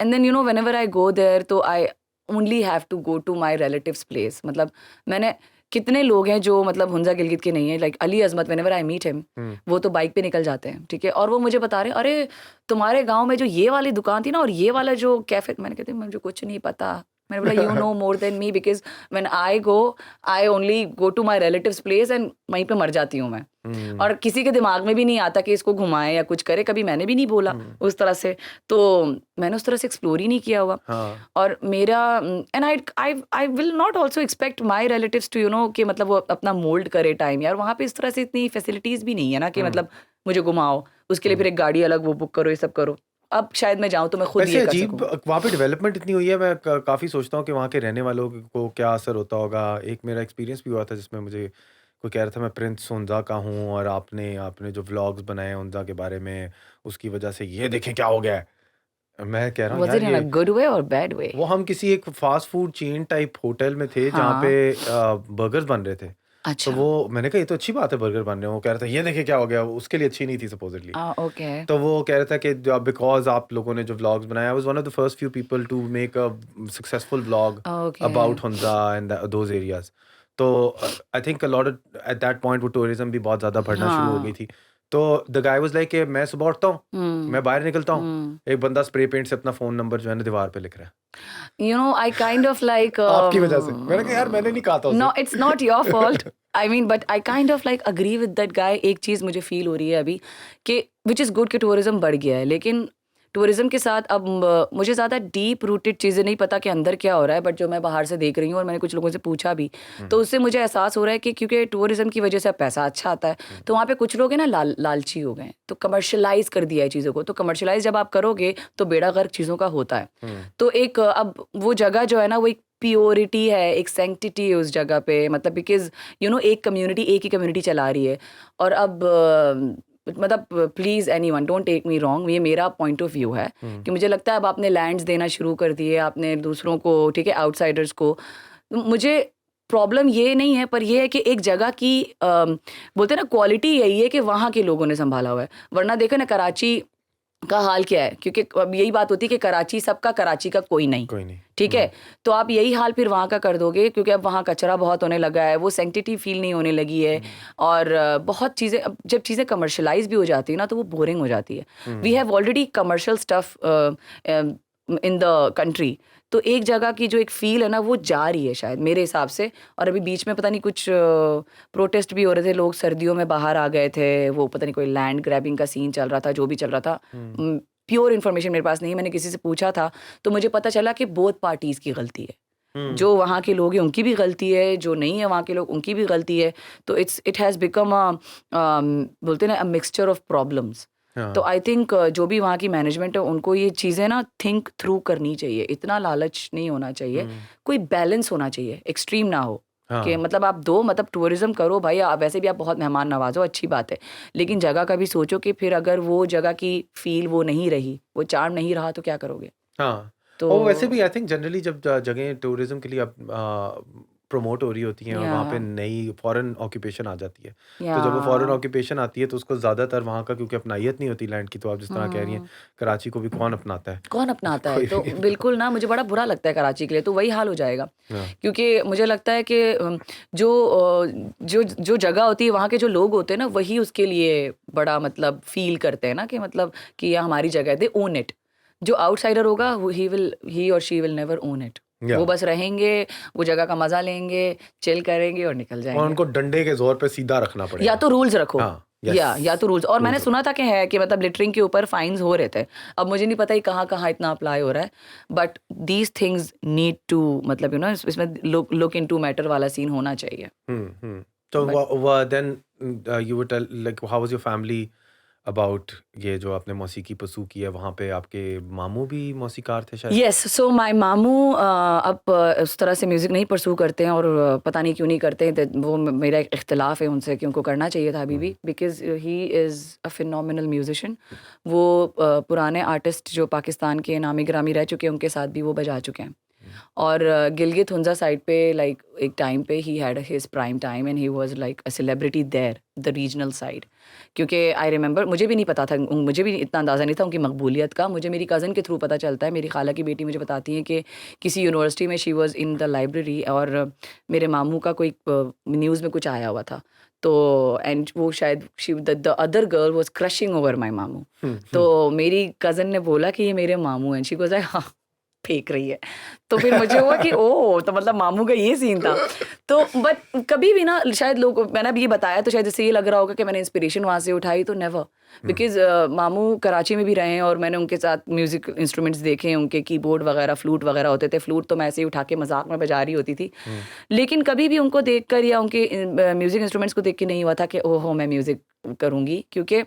and then whenever I go there तो I only have to go to my relatives place. मतलब मैंने कितने लोग हैं जो मतलब हुंजा गिलगित के नहीं है, like Ali Azmat whenever I meet him, hmm, वो तो बाइक पे निकल जाते हैं, ठीक है? और वो मुझे बता रहे हैं, "अरे! तुम्हारे गाँव में जो ये वाली दुकान थी ना और ये वाला जो कैफ़े", मैंने कहती मुझे कुछ नहीं पता। मैंने बोला you know more than me because when I go, I only go to my relatives place and वहीं पे मर जाती हूँ मैं। हुँ, और किसी के दिमाग में भी नहीं आता कि इसको घुमाएँ या कुछ करे, कभी मैंने भी नहीं बोला हुँ, उस तरह से। तो मैंने उस तरह से एक्सप्लोर ही नहीं किया हुआ। हाँ, और मेरा and I will not also expect my relatives to कि मतलब वो अपना मोल्ड करे टाइम यार, वहाँ पे इस तरह से इतनी फैसिलिटीज़ भी नहीं है ना कि हुँ, मतलब मुझे घुमाओ, उसके लिए हुँ। फिर एक गाड़ी अलग वो बुक करो, ये सब करो। अब शायद मैं जाऊँ तो मैं खुद वैसे ये कर अजीब सकूँ। वहाँ पे डेवलपमेंट इतनी हुई है, मैं काफ़ी सोचता हूँ कि वहाँ के रहने वालों को क्या असर होता होगा। एक मेरा एक्सपीरियंस भी हुआ था जिसमें मुझे कोई कह रहा था मैं प्रिंस हुंजा का हूँ, और आपने आपने जो व्लॉग्स बनाए हैं हुंजा के बारे में, उसकी वजह से ये देखें क्या हो गया है। मैं कह रहा हूँ वाज़ यार इट इन अ ये गुड वे और बैड वे? वो हम किसी एक fast food chain type hotel में थे जहाँ पे हाँ, बर्गर्स बन रहे थे। तो अच्छा। वो मैंने कहा ये तो अच्छी बात है बर्गर बन रहे हैं। वो कह रहा था ये देखें क्या हो गया, उसके लिए अच्छी नहीं थी सपोज़िटली। ओके, तो वो कह रहा था कि बिकॉज़ आप लोगों ने जो व्लॉग्स बनाए, I was one of the first few people to make a successful vlog okay. About Hunza and those areas. तो I think a lot at that point वो टूरिज़्म भी बहुत ज़्यादा बढ़ना शुरू हो गई हाँ, थी। तो द गाय वाज़ लाइक कि मैं सुबह उठता हूँ, हुँ, मैं बाहर निकलता हूँ, हुँ। एक बंदा स्प्रे पेंट से अपना फ़ोन नंबर जो है ना दीवार पे लिख रहा है। I kind of like, आपकी वजह से। मैंने कहा यार मैंने नहीं कहा था no, उसे। it's not your fault. I mean, but I kind of like agree with that guy. एक चीज़ मुझे फील हो रही है अभी कि which is good कि टूरिज्म बढ़ गया है, लेकिन टूरिज्म के साथ अब मुझे ज़्यादा डीप रूटेड चीज़ें नहीं पता कि अंदर क्या हो रहा है, बट जो मैं बाहर से देख रही हूँ और मैंने कुछ लोगों से पूछा भी, हुँ, तो उससे मुझे एहसास हो रहा है कि क्योंकि टूरिज्म की वजह से अब पैसा अच्छा आता है, हुँ, तो वहाँ पे कुछ लोग हैं ना लालची हो गए हैं, तो कमर्शलाइज़ कर दिया है चीज़ों को, तो कमर्शलाइज़ जब आप करोगे तो बेड़ा गर्क चीज़ों का होता है। हुँ, तो एक अब वो जगह जो है ना वो एक प्योरिटी है, एक सैंक्टिटी है उस जगह पे, मतलब बिकॉज़ एक ही कम्युनिटी चला रही है। और अब मतलब please anyone don't take me wrong, ये मेरा पॉइंट ऑफ व्यू है हुँ, कि मुझे लगता है अब आपने लैंड्स देना शुरू कर दिए, आपने दूसरों को, ठीक है, आउटसाइडर्स को। मुझे प्रॉब्लम ये नहीं है, पर ये है कि एक जगह की बोलते हैं ना क्वालिटी यही है कि वहाँ के लोगों ने सँभाला हुआ है। वरना देखो ना कराची का हाल क्या है, क्योंकि अब यही बात होती है कि कराची सबका, कराची का कोई नहीं, कोई नहीं। ठीक हुँ, है? तो आप यही हाल फिर वहाँ का कर दोगे, क्योंकि अब वहाँ कचरा बहुत होने लगा है, वो सैंक्टिटी फ़ील नहीं होने लगी है। हुँ, और बहुत चीज़ें, अब जब चीज़ें कमर्शियलाइज़ भी हो जाती है ना, तो वो बोरिंग हो जाती है। We hmm, have already commercial stuff in the country, तो एक जगह की जो एक फ़ील है ना, वो जा रही है शायद मेरे हिसाब से। और अभी बीच में पता नहीं कुछ प्रोटेस्ट भी हो रहे थे, लोग सर्दियों में बाहर आ गए थे, वो पता नहीं कोई लैंड ग्रैबिंग का सीन चल रहा था, जो भी चल रहा था। हुँ, प्योर इन्फॉर्मेशन मेरे पास नहीं है, मैंने किसी से पूछा था, तो मुझे पता चला कि बोथ पार्टीज़ की गलती है। हुँ, जो वहाँ के लोग हैं उनकी भी गलती है, जो नहीं है वहाँ के लोग उनकी भी गलती है। तो इट हैज़ बिकम बोलते हैं ना, अ मिक्सचर ऑफ प्रॉब्लम्स। तो हाँ, आई थिंक जो भी वहाँ की मैनेजमेंट है उनको ये चीज़ें ना थिंक थ्रू करनी चाहिए। इतना लालच नहीं होना चाहिए, हुँ, कोई बैलेंस होना चाहिए, एक्सट्रीम ना हो कि हाँ, मतलब आप दो, मतलब टूरिज़्म करो भाई, वैसे भी आप बहुत मेहमान नवाज़ हो, अच्छी बात है। लेकिन जगह का भी सोचो कि फिर अगर वो जगह की फ़ील वो नहीं रही, वो चार्म नहीं रहा, तो क्या करोगे? हाँ। और वैसे तो भी आई थिंक जनरली जब जगह टूरिज़्म के लिए आप प्रमोट हो रही होती हैं और वहाँ पे या नई फॉरेन ऑक्यूपेशन आ जाती है। तो जब वो फॉरेन या ऑक्यूपेशन आती है तो उसको ज़्यादातर वहाँ का क्योंकि अपनाहियत नहीं होती लैंड की, तो आप जिस तरह कह रही हैं हम्म कराची को भी कौन अपनाता है? कौन अपनाता है? कोई तो भी नहीं। तो बिल्कुल ना, मुझे बड़ा बुरा लगता है कराची के लिए, तो वही हाल हो जाएगा। हाँ। क्योंकि मुझे लगता है कि जो जगह होती है, वहाँ के जो लोग होते हैं ना, वही उसके लिए बड़ा मतलब फ़ील करते हैं ना कि मतलब कि ये हमारी जगह है, दे ओन इट। जो आउटसाइडर होगा वो ही और she will never own it. या वो बस रहेंगे, वो जगह का मज़ा लेंगे, चिल करेंगे और निकल और जाएँगे। उनको डंडे के ज़ोर पे सीधा रखना या पड़ेगा। तो रूल्स रखो, हाँ, यस, या तो रूल्स। और मैंने रूल्स सुना रखो। था कि है कि मतलब लिटरिंग के ऊपर फाइन्स हो रहे थे। अब मुझे नहीं पता ये कहाँ-कहाँ इतना अप्लाई हो रहा है, but these things need to मतलब इसमें लुक इनटू मैटर वाला सीन होना चाहिए। हुँ। तो but then you would tell like how was your family about ये जो आपने मौसीकी परस्यू की है, वहाँ पे आपके मामू भी मौसीकार थे शायद? येस, सो माय मामू अब उस तरह से म्यूज़िक नहीं परस्यू करते हैं और पता नहीं क्यों नहीं करते हैं। वो मेरा एक इख्तिलाफ़ है उनसे कि उनको करना चाहिए था अभी हुँ, भी, because he is a phenomenal musician. वो पुराने आर्टिस्ट जो पाकिस्तान के नामी-गिरामी रह चुके हैं, उनके साथ भी वो बजा चुके हैं। हुँ, और गिलगित हुंज़ा साइड पे लाइक एक टाइम पे ही had his prime time and he was like a celebrity there, the regional side. क्योंकि आई रिमेंबर, मुझे भी नहीं पता था, मुझे भी इतना अंदाज़ा नहीं था उनकी मकबूलियत का। मुझे मेरी कज़न के थ्रू पता चलता है। मेरी खाला की बेटी मुझे बताती है कि किसी यूनिवर्सिटी में she was in the library और मेरे मामू का कोई न्यूज़ में कुछ आया हुआ था। तो एंड वो शायद the other girl was crushing over my मामू। हुँ। तो मेरी कज़न ने बोला कि ये मेरे मामू हैं। शी वाज़ लाइक हाँ, फेंक रही है। तो फिर मुझे हुआ कि ओह! तो मतलब मामू का ये सीन था। तो बट कभी भी ना शायद लोग, मैंने अब ये बताया तो शायद इससे ये लग रहा होगा कि मैंने इंस्पिरेशन वहाँ से उठाई, तो नेवर। हुँ, बिकॉज़ मामू कराची में भी रहे हैं और मैंने उनके साथ म्यूज़िक इंस्ट्रूमेंट्स देखे हैं, उनके कीबोर्ड वगैरह, फ्लूट वगैरह होते थे। फ्लूट तो मैं ऐसे ही उठा के मज़ाक में बजा रही होती थी। हुँ, लेकिन कभी भी उनको देखकर या उनके म्यूज़िक इंस्ट्रूमेंट्स को देख के नहीं हुआ था कि ओहो! मैं म्यूज़िक करूँगी, क्योंकि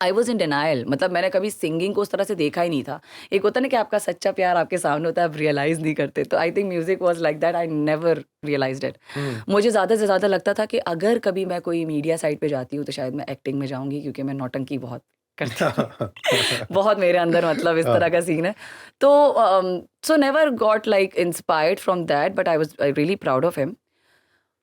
आई वॉज इन डिनायल। मतलब मैंने कभी सिंगिंग को उस तरह से देखा ही नहीं था। एक होता है ना कि आपका सच्चा प्यार आपके सामने होता है, आप रियलाइज़ नहीं करते। तो I think music was like that, I never realised it. Hmm. मुझे ज़्यादा से ज़्यादा लगता था कि अगर कभी मैं कोई मीडिया साइड पे जाती हूँ तो शायद मैं एक्टिंग में जाऊँगी, क्योंकि मैं नौटंकी बहुत करती हूँ। बहुत मेरे अंदर मतलब इस तरह हाँ, का सीन है। तो so never got like inspired from that, but I really proud of him.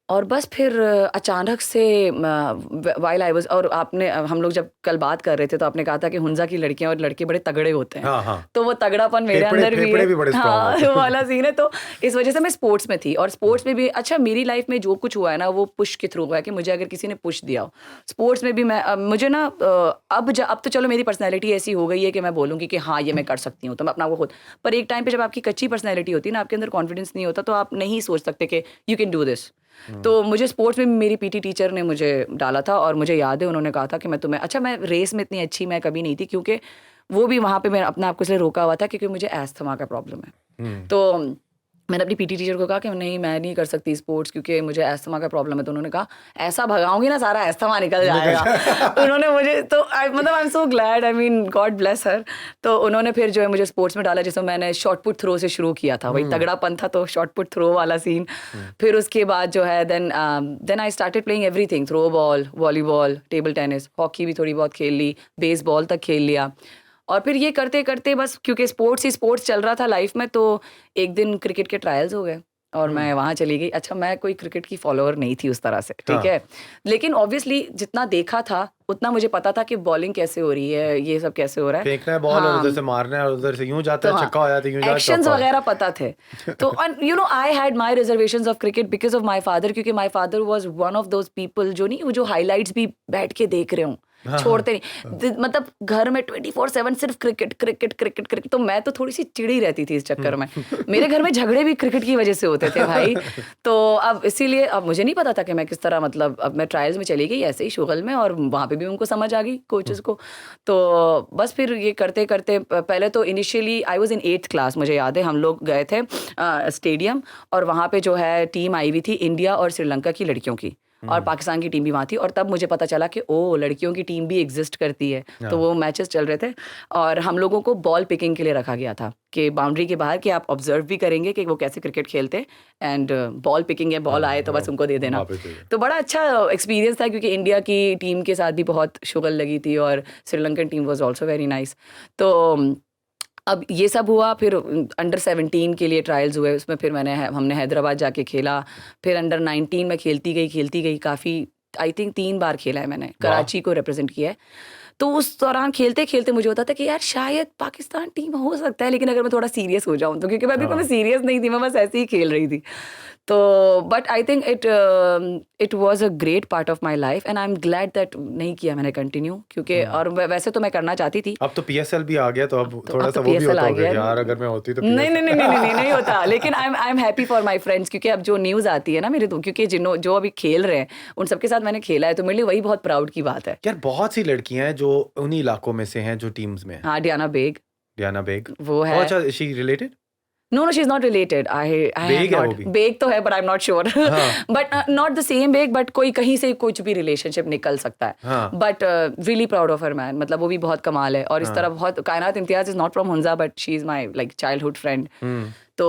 और बस फिर अचानक से व्हाइल आई वाज़, और आपने हम लोग जब कल बात कर रहे थे तो आपने कहा था कि हुंज़ा की लड़कियाँ और लड़के बड़े तगड़े होते हैं। हाँ। तो वो तगड़ापन मेरे फेफड़े अंदर भी है। फेफड़े भी बड़े स्ट्रॉन्ग हाँ, होते वो हैं। वाला सीन है। तो इस वज़ह से मैं स्पोर्ट्स में थी, और स्पोर्ट्स में भी अच्छा मेरी लाइफ़ में जो कुछ हुआ है ना, वो पुश के थ्रू हुआ है कि मुझे अगर किसी ने पुश दिया हो। स्पोर्ट्स में भी मैं मुझे ना अब तो चलो मेरी पर्सनैलिटी ऐसी हो गई है कि मैं बोलूँगी कि हाँ, ये मैं कर सकती हूँ, तो मैं अपना वो खुद। पर एक टाइम पे जब आपकी कच्ची पर्सनैलिटी होती है ना, आपके अंदर कॉन्फिडेंस नहीं होता, तो आप नहीं सोच सकते कि यू कैन डू दिस। हुँ, तो मुझे स्पोर्ट्स में भी मेरी पीटी टीचर ने मुझे डाला था, और मुझे याद है उन्होंने कहा था कि मैं तुम्हें, अच्छा मैं रेस में इतनी अच्छी मैं कभी नहीं थी, क्योंकि वो भी वहाँ पे मैं अपने आप को इसलिए रोका हुआ था क्योंकि मुझे अस्थमा का प्रॉब्लम है। हुँ। तो मैंने अपनी पीटी टीचर को कहा कि नहीं, मैं नहीं कर सकती स्पोर्ट्स क्योंकि मुझे अस्थमा का प्रॉब्लम है। तो उन्होंने कहा ऐसा भगाऊंगी ना सारा अस्थमा निकल निकल जाएगा। उन्होंने मुझे तो मतलब I am so glad, I mean God bless her. तो उन्होंने फिर जो है मुझे स्पोर्ट्स में डाला, जिसमें मैंने शॉट पुट थ्रो से शुरू किया था। वही हुँ, तगड़ापन था, तो शॉट पुट थ्रो वाला सीन। हुँ। फिर उसके बाद जो है then I started playing everything, throw ball, volleyball, table tennis, hockey भी थोड़ी बहुत खेल ली, बेसबॉल तक खेल लिया। और फिर ये करते-करते बस क्योंकि स्पोर्ट्स ही स्पोर्ट्स चल रहा था लाइफ में, तो एक दिन क्रिकेट के ट्रायल्स हो गए और हुँ, मैं वहाँ चली गई। अच्छा, मैं कोई क्रिकेट की फॉलोअर नहीं थी उस तरह से, ठीक हाँ। है? लेकिन ऑब्वियसली जितना देखा था, उतना मुझे पता था कि बॉलिंग कैसे हो रही है, ये सब कैसे हो रहा है। फेंकना है बॉल और हाँ। उधर से मारना है और उधर से यूँ जाता तो है हाँ, छक्का हो जाता है, यूँ जाता है एक्शंस चौका हो वगैरह पता थे। तो you know I had my reservations of cricket because of my father, क्योंकि my father was one of those people जो नहीं, वो जो हाइलाइट्स भी बैठ के देख रहे हों, हाँ, हाँ, छोड़ते नहीं। हाँ। मतलब घर में 24/7 सिर्फ क्रिकेट, क्रिकेट, क्रिकेट, क्रिकेट। तो मैं तो थोड़ी-सी चिड़ी रहती थी इस चक्कर में। मेरे घर में झगड़े भी क्रिकेट की वजह से होते थे भाई। तो अब इसीलिए अब मुझे नहीं पता था कि मैं किस तरह, मतलब अब मैं ट्रायल्स में चली गई ऐसे ही शुगल में, और वहाँ पे भी उनको समझ आ गई कोचेस को। तो बस फिर ये करते-करते पहले तो initially I was in 8th class, मुझे याद है हम लोग गए थे स्टेडियम, और वहाँ पे जो है टीम आई हुई थी इंडिया और श्रीलंका की लड़कियों की, और हुँ, पाकिस्तान की टीम भी वहाँ थी। और तब मुझे पता चला कि ओह! लड़कियों की टीम भी एग्ज़िस्ट करती है। तो हाँ। वो मैचेस चल रहे थे और हम लोगों को बॉल पिकिंग के लिए रखा गया था कि बाउंड्री के बाहर, कि आप ऑब्ज़र्व भी करेंगे कि वो कैसे क्रिकेट खेलते हैं, एंड बॉल पिकिंग है, बॉल आए तो बस उनको दे देना। वापस दे दो। तो बड़ा अच्छा एक्सपीरियंस था, क्योंकि इंडिया की टीम के साथ भी बहुत शुगल लगी थी और Sri Lankan team was also very nice. तो अब ये सब हुआ, फिर अंडर 17 के लिए ट्रायल्स हुए, उसमें फिर हमने हैदराबाद जाके खेला, फिर अंडर 19 में खेलती गई काफ़ी, आई थिंक 3 बार खेला है मैंने, कराची को रिप्रेजेंट किया है। तो उस दौरान खेलते खेलते मुझे होता था कि यार शायद पाकिस्तान टीम हो सकता है, लेकिन अगर मैं थोड़ा सीरियस हो जाऊं तो, क्योंकि मैं अभी सीरियस नहीं थी, मैं बस ऐसे ही खेल रही थी। तो but I think it was a great part of my life and I am glad that नहीं किया मैंने कंटिन्यू, क्योंकि और वैसे तो मैं करना चाहती थी। अब तो पीएसएल भी आ गया, तो अब थोड़ा अब सा तो वो भी PSL होता आ होगा गया। कि यार अगर मैं होती तो नहीं PSL नहीं नहीं नहीं नहीं नहीं होता, लेकिन I am happy for my friends, क्योंकि अब जो न्यूज़ आती है ना मेरे तो, क्योंकि जो अभी खेल रहे हैं उन सबके साथ मैंने खेला है, तो मेरे लिए वही बहुत प्राउड की बात है। यार बहुत सी लड़कियां हैं जो उन्हीं इलाकों में से हैं जो टीम्स में हैं। हाँ, डियाना बेग डियाना बेग वो है। अच्छा, she related? No, she is not related. I have Baig है वो नॉट, भी? बेग तो है but I am not sure, हाँ but not the same Baig, but कोई कहीं से कुछ भी रिलेशनशिप निकल सकता है। हाँ but really proud of her man, मतलब वो भी बहुत कमाल है। और इस हाँ। तरह बहुत, Kainat Imtiaz is not from Hunza but she is my like childhood friend, hmm तो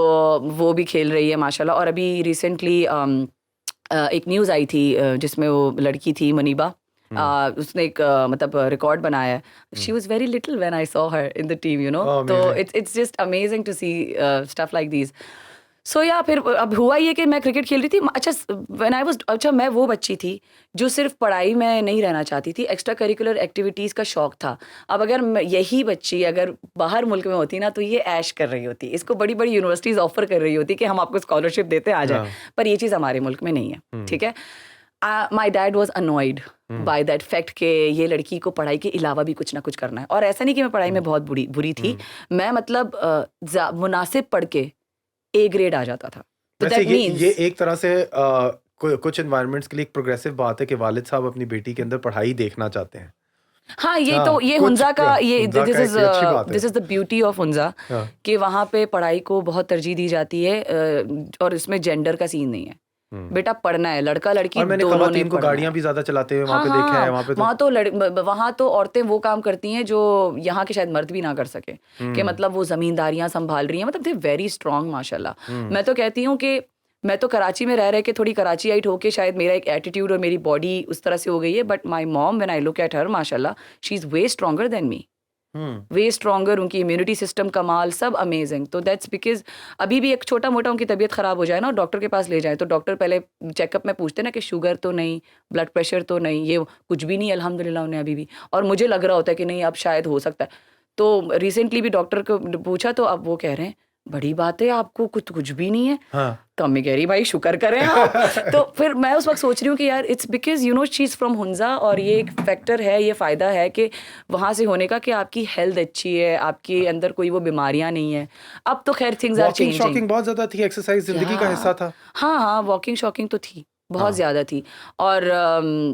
वो भी खेल रही है माशाल्लाह। और अभी रिसेंटली एक न्यूज़ आई थी जिसमें वो लड़की थी मनीबा, उसने एक मतलब रिकॉर्ड बनाया है। She was very little when I saw her in the team, you know, Oh, तो amazing. It's just amazing to see stuff like these. So या फिर अब हुआ ये कि मैं क्रिकेट खेल रही थी। अच्छा मैं वो बच्ची थी जो सिर्फ पढ़ाई में नहीं रहना चाहती थी, एक्स्ट्रा करिकुलर एक्टिविटीज़ का शौक था। अब अगर यही बच्ची अगर बाहर मुल्क में होती ना, तो ये ऐश कर रही होती, इसको बड़ी बड़ी यूनिवर्सिटीज़ ऑफर कर रही होती कि हम आपको स्कॉलरशिप देते आ जाए, हाँ। पर ये चीज़ हमारे मुल्क में नहीं है। ठीक है, my dad was annoyed by that fact कि ये लड़की को पढ़ाई के अलावा भी कुछ ना कुछ करना है। और ऐसा नहीं कि मैं पढ़ाई में बहुत बुरी थी, मैं मतलब मुनासिब पढ़ के A ग्रेड आ जाता था। तो वैसे दैट ये मीन्स एक तरह से कुछ एनवायरनमेंट्स के लिए एक प्रोग्रेसिव बात है कि वालिद साहब अपनी बेटी के अंदर पढ़ाई देखना चाहते हैं। हाँ, ये हाँ, तो ये कुछ हुंजा का, ये हुंजा का एक अच्छी बात है। This is the beauty of Hunza हाँ। कि वहाँ पे पढ़ाई को बहुत तरजीह दी जाती है, और इसमें जेंडर का सीन नहीं है। बेटा पढ़ना है, लड़का लड़की और मैंने दोनों ने खवातीन को पढ़ना गाड़ियां है। भी ज्यादा चलाते हुए वहां हाँ पे देखा है। हाँ, वहाँ तो औरतें वो काम करती हैं जो यहाँ के शायद मर्द भी ना कर सके, कि मतलब वो जमींदारियां संभाल रही हैं, मतलब दे वेरी स्ट्रांग माशाल्लाह। मैं तो कहती हूँ कि मैं तो कराची में रह के थोड़ी कराचीआइट होके शायद मेरा एक एटीट्यूड और मेरी बॉडी उस तरह से हो गई है, but my mom when I look at her माशाल्लाह she is way stronger than me, way stronger. उनकी इम्यूनिटी सिस्टम कमाल, सब अमेजिंग। तो दैट्स बिकॉज अभी भी एक छोटा मोटा उनकी तबीयत ख़राब हो जाए ना, डॉक्टर के पास ले जाए, तो डॉक्टर पहले चेकअप में पूछते ना कि शुगर तो नहीं, ब्लड प्रेशर तो नहीं, ये कुछ भी नहीं अल्हम्दुलिल्लाह उन्हें अभी भी। और मुझे लग रहा होता है कि नहीं अब शायद हो सकता है। तो रिसेंटली भी डॉक्टर को पूछा तो अब वो कह रहे हैं बड़ी बात है, आपको कुछ भी नहीं है। हाँ। तो अम्मी कह रही भाई शुक्र करें आप। तो फिर मैं उस वक्त सोच रही हूँ कि यार it's because you know she is from Hunza, और ये एक फैक्टर है, ये फ़ायदा है कि वहाँ से होने का कि आपकी हेल्थ अच्छी है, आपके अंदर कोई वो बीमारियाँ नहीं है। अब तो खैर things are walking changing. Shocking बहुत ज्यादा थी, एक्सरसाइज जिंदगी का हिस्सा था। हाँ हाँ, वॉकिंग शॉकिंग तो थी, बहुत हाँ। ज़्यादा थी। और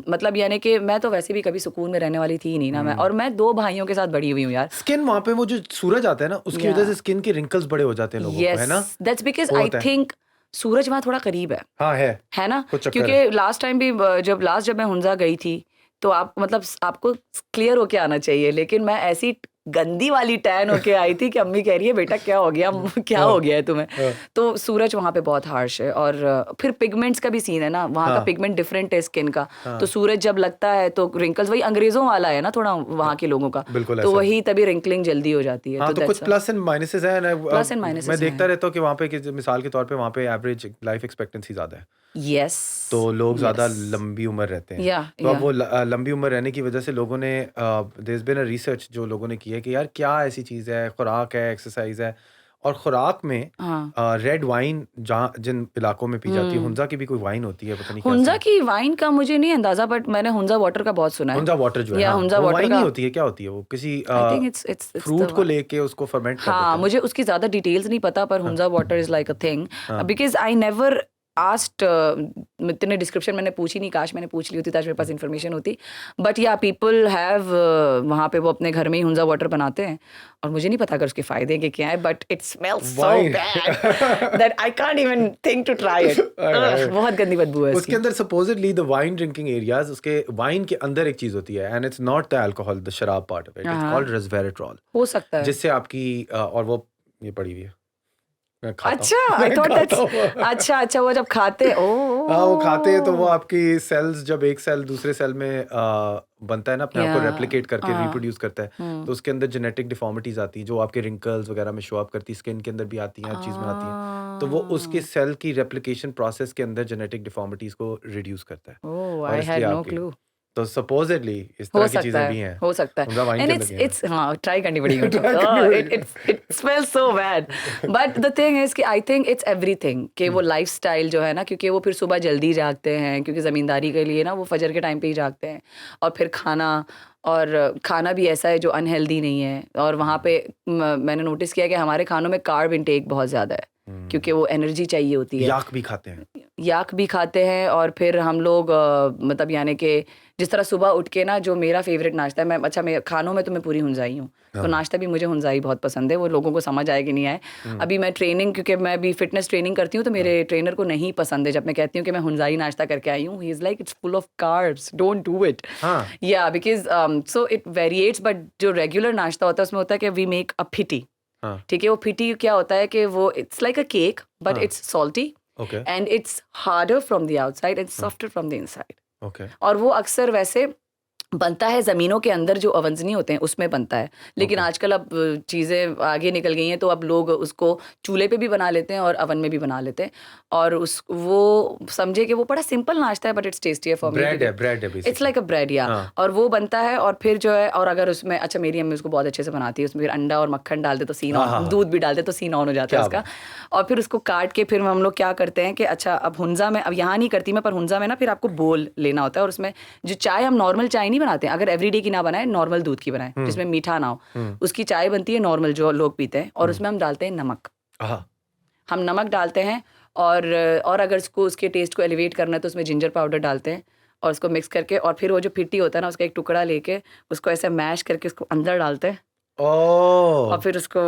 मतलब यानी कि मैं तो वैसे भी कभी सुकून में रहने वाली थी नहीं ना मैं, और मैं 2 भाइयों के साथ बड़ी हुई हूँ यार। स्किन वहां पे वो जो सूरज आता है ना, उसकी वजह से स्किन के रिंकल्स बड़े हो जाते हैं लोगों को, है ना? दैट्स बिकॉज वो आई होता है। थिंक सूरज वहाँ थोड़ा करीब है। हाँ है ना, कुछ चक्कर क्योंकि है। लास्ट टाइम भी जब मैं हुंजा गई थी तो आप मतलब आपको क्लियर होके आना चाहिए, लेकिन मैं ऐसी गंदी वाली टैन होके आई थी कि अम्मी कह रही है बेटा क्या हो गया, क्या हो गया है तुम्हें। तो सूरज वहाँ पे बहुत हार्श है, और फिर पिगमेंट्स का भी सीन है ना, वहाँ का पिगमेंट डिफरेंट है स्किन का। तो सूरज जब लगता है तो रिंकल्स, वही अंग्रेजों वाला है ना थोड़ा वहाँ के लोगों का, बिल्कुल तो ऐसा वही तभी रिंकलिंग जल्दी हो जाती है। हाँ, तो कुछ प्लस एंड माइनसेस है ना। प्लस एंड माइनसेस मैं देखता रहता हूँ कि वहाँ पे मिसाल के तौर पे वहाँ पे एवरेज लाइफ एक्सपेक्टेंसी ज्यादा है, यस, तो लोग ज्यादा लंबी उम्र रहते हैं। तो अब वो लंबी उम्र रहने की वजह से लोगों ने there is been a research जो लोगों ने की है कि यार क्या ऐसी चीज़ है, खुराक है, एक्सरसाइज है। और खुराक में रेड वाइन जहाँ जिन इलाकों में पी जाती है, हुंजा की भी कोई वाइन होती है, पता नहीं क्या हुंजा की वाइन का मुझे नहीं अंदाजा, बट मैंने हुंजा वाटर का बहुत सुना है। हुंजा वाटर जो है, या हाँ, हुंजा वो वाटर वाइन का नहीं होती है, क्या होती है वो, किसी आई थिंक इट्स फ्रूट को लेके उसको फर्मेंट कर देते हाँ, हैं। मुझे उसकी ज्यादा डिटेल्स नहीं पता, पर Hunza water is like a thing, because I never asked, इतने डिस्क्रिप्शन मैंने पूछी नहीं, काश मैंने पूछ ली होती, ताकि मेरे पास इन्फॉर्मेशन होती। बट या पीपल हैव वहाँ पे वो अपने घर में ही हुंजा वाटर बनाते हैं, और मुझे नहीं पता अगर उसके फायदे के क्या है, but it smells so bad that I can't even think to try it. बहुत गंदी बदबू है उसके अंदर supposedly the wine drinking areas, उसके वाइन के अंदर एक चीज होती है, and it's not the alcohol, the शराब part of it, it's called resveratrol, हो सकता है जिससे आपकी और वो ये पड़ी हुई है मैं खाता अच्छा, हूँ आई मैं थॉट खाता दैट्स हूँ अच्छा, वो जब खाते हाँ वो खाते हैं तो वो ओह! आपकी सेल्स जब एक सेल दूसरे सेल में बनता है ना अपने आप या को रेप्लिकेट करके हाँ, रिप्रोड्यूस करता है हुँ। तो उसके अंदर जेनेटिक डिफॉर्मिटीज आती हैं जो आपके रिंकल्स वगैरह में शो अप करती है स्किन के अंदर भी आती हैं हर चीज़ में आती हैं तो वो उसके Ah. सेल की रेप्लिकेशन प्रोसेस के अंदर जेनेटिक डिफॉर्मिटीज को रिड्यूस करता है Oh, और I इसलिए had no आपके clue. तो सपोजिटली इस हो तरह की सकता चीज़ें है, भी हैं हो सकता है। हमजा वाइन एंड के अंदर गए इट्स हाँ, ट्राई करनी पड़ेगी हैं मेरे को। ट्राई करनी it smells so bad. But the thing is कि आई थिंक इट्स एवरीथिंग कि वो लाइफ़स्टाइल जो है ना क्योंकि वो फिर सुबह जल्दी जागते हैं क्योंकि ज़मींदारी के लिए ना वो फजर के टाइम पे ही जागते हैं। और फिर खाना भी ऐसा है जो अनहेल्दी नहीं है और वहाँ पे मैंने नोटिस किया कि हमारे खानों में कार्ब इंटेक बहुत ज़्यादा है क्योंकि वो एनर्जी चाहिए होती है। याक भी खाते हैं याक भी खाते हैं और फिर हम लोग मतलब यानी कि जिस तरह सुबह उठ के ना जो मेरा फेवरेट नाश्ता है मैं खानों में तो मैं पूरी हुंजाई हूँ तो हाँ नाश्ता भी मुझे हुंजाई बहुत पसंद है वो लोगों को समझ आए कि नहीं आए अभी मैं ट्रेनिंग क्योंकि मैं अभी फिटनेस ट्रेनिंग करती हूँ तो हाँ मेरे ट्रेनर को नहीं पसंद है जब मैं कहती हूँ कि मैं हुंजाई नाश्ता करके आई हूँ he is like it's full of carbs don't do it हाँ या बिकॉज सो इट वेरिएट्स बट जो रेगुलर नाश्ता होता है उसमें होता है कि वी मेक अ फिटी हाँ ठीक है वो फिटी क्या होता है कि वो it's like a cake but हाँ it's salty okay and it's harder from the outside and softer from the inside okay और वो अक्सर वैसे बनता है ज़मीनों के अंदर जो ओवन्स नहीं होते हैं उसमें बनता है लेकिन ओके आजकल अब चीज़ें आगे निकल गई हैं तो अब लोग उसको चूल्हे पे भी बना लेते हैं और अवन में भी बना लेते हैं और उस वो समझे कि वो बड़ा सिंपल नाश्ता है but it's tasty for me क्योंकि ब्रेड है it's basically like a bread या हाँ और वो बनता है और फिर जो है और अगर उसमें अच्छा मेरी अम्मी उसको बहुत अच्छे से बनाती है उसमें फिर अंडा और मक्खन डाल दे तो सीन हाँ ऑन हाँ हाँ दूध भी डाल दे तो सीन ऑन हो जाता है क्या उसका बात और फिर उसको काट के फिर हम लोग क्या करते हैं कि अच्छा अब हुंजा में अब यहाँ नहीं करती मैं पर हुंजा में ना फिर आपको बोल लेना होता है और उसमें जो चाय हम नॉर्मल चाय नहीं बनाते हैं अगर एवरीडे की ना बनाए नॉर्मल दूध की बनाए हम्म जिसमें मीठा ना हो हम्म उसकी चाय बनती है नॉर्मल जो लोग पीते हैं और हम्म उसमें हम डालते हैं नमक हाँ हम नमक डालते हैं और अगर इसको उसके टेस्ट को एलिवेट करना है तो उसमें जिंजर पाउडर डालते हैं और उसको मिक्स करके और फिर वो जो फिट्टी होता है ना उसका एक टुकड़ा लेके उसको ऐसे मैश करके उसको अंदर डालते हैं और ओह फिर उसको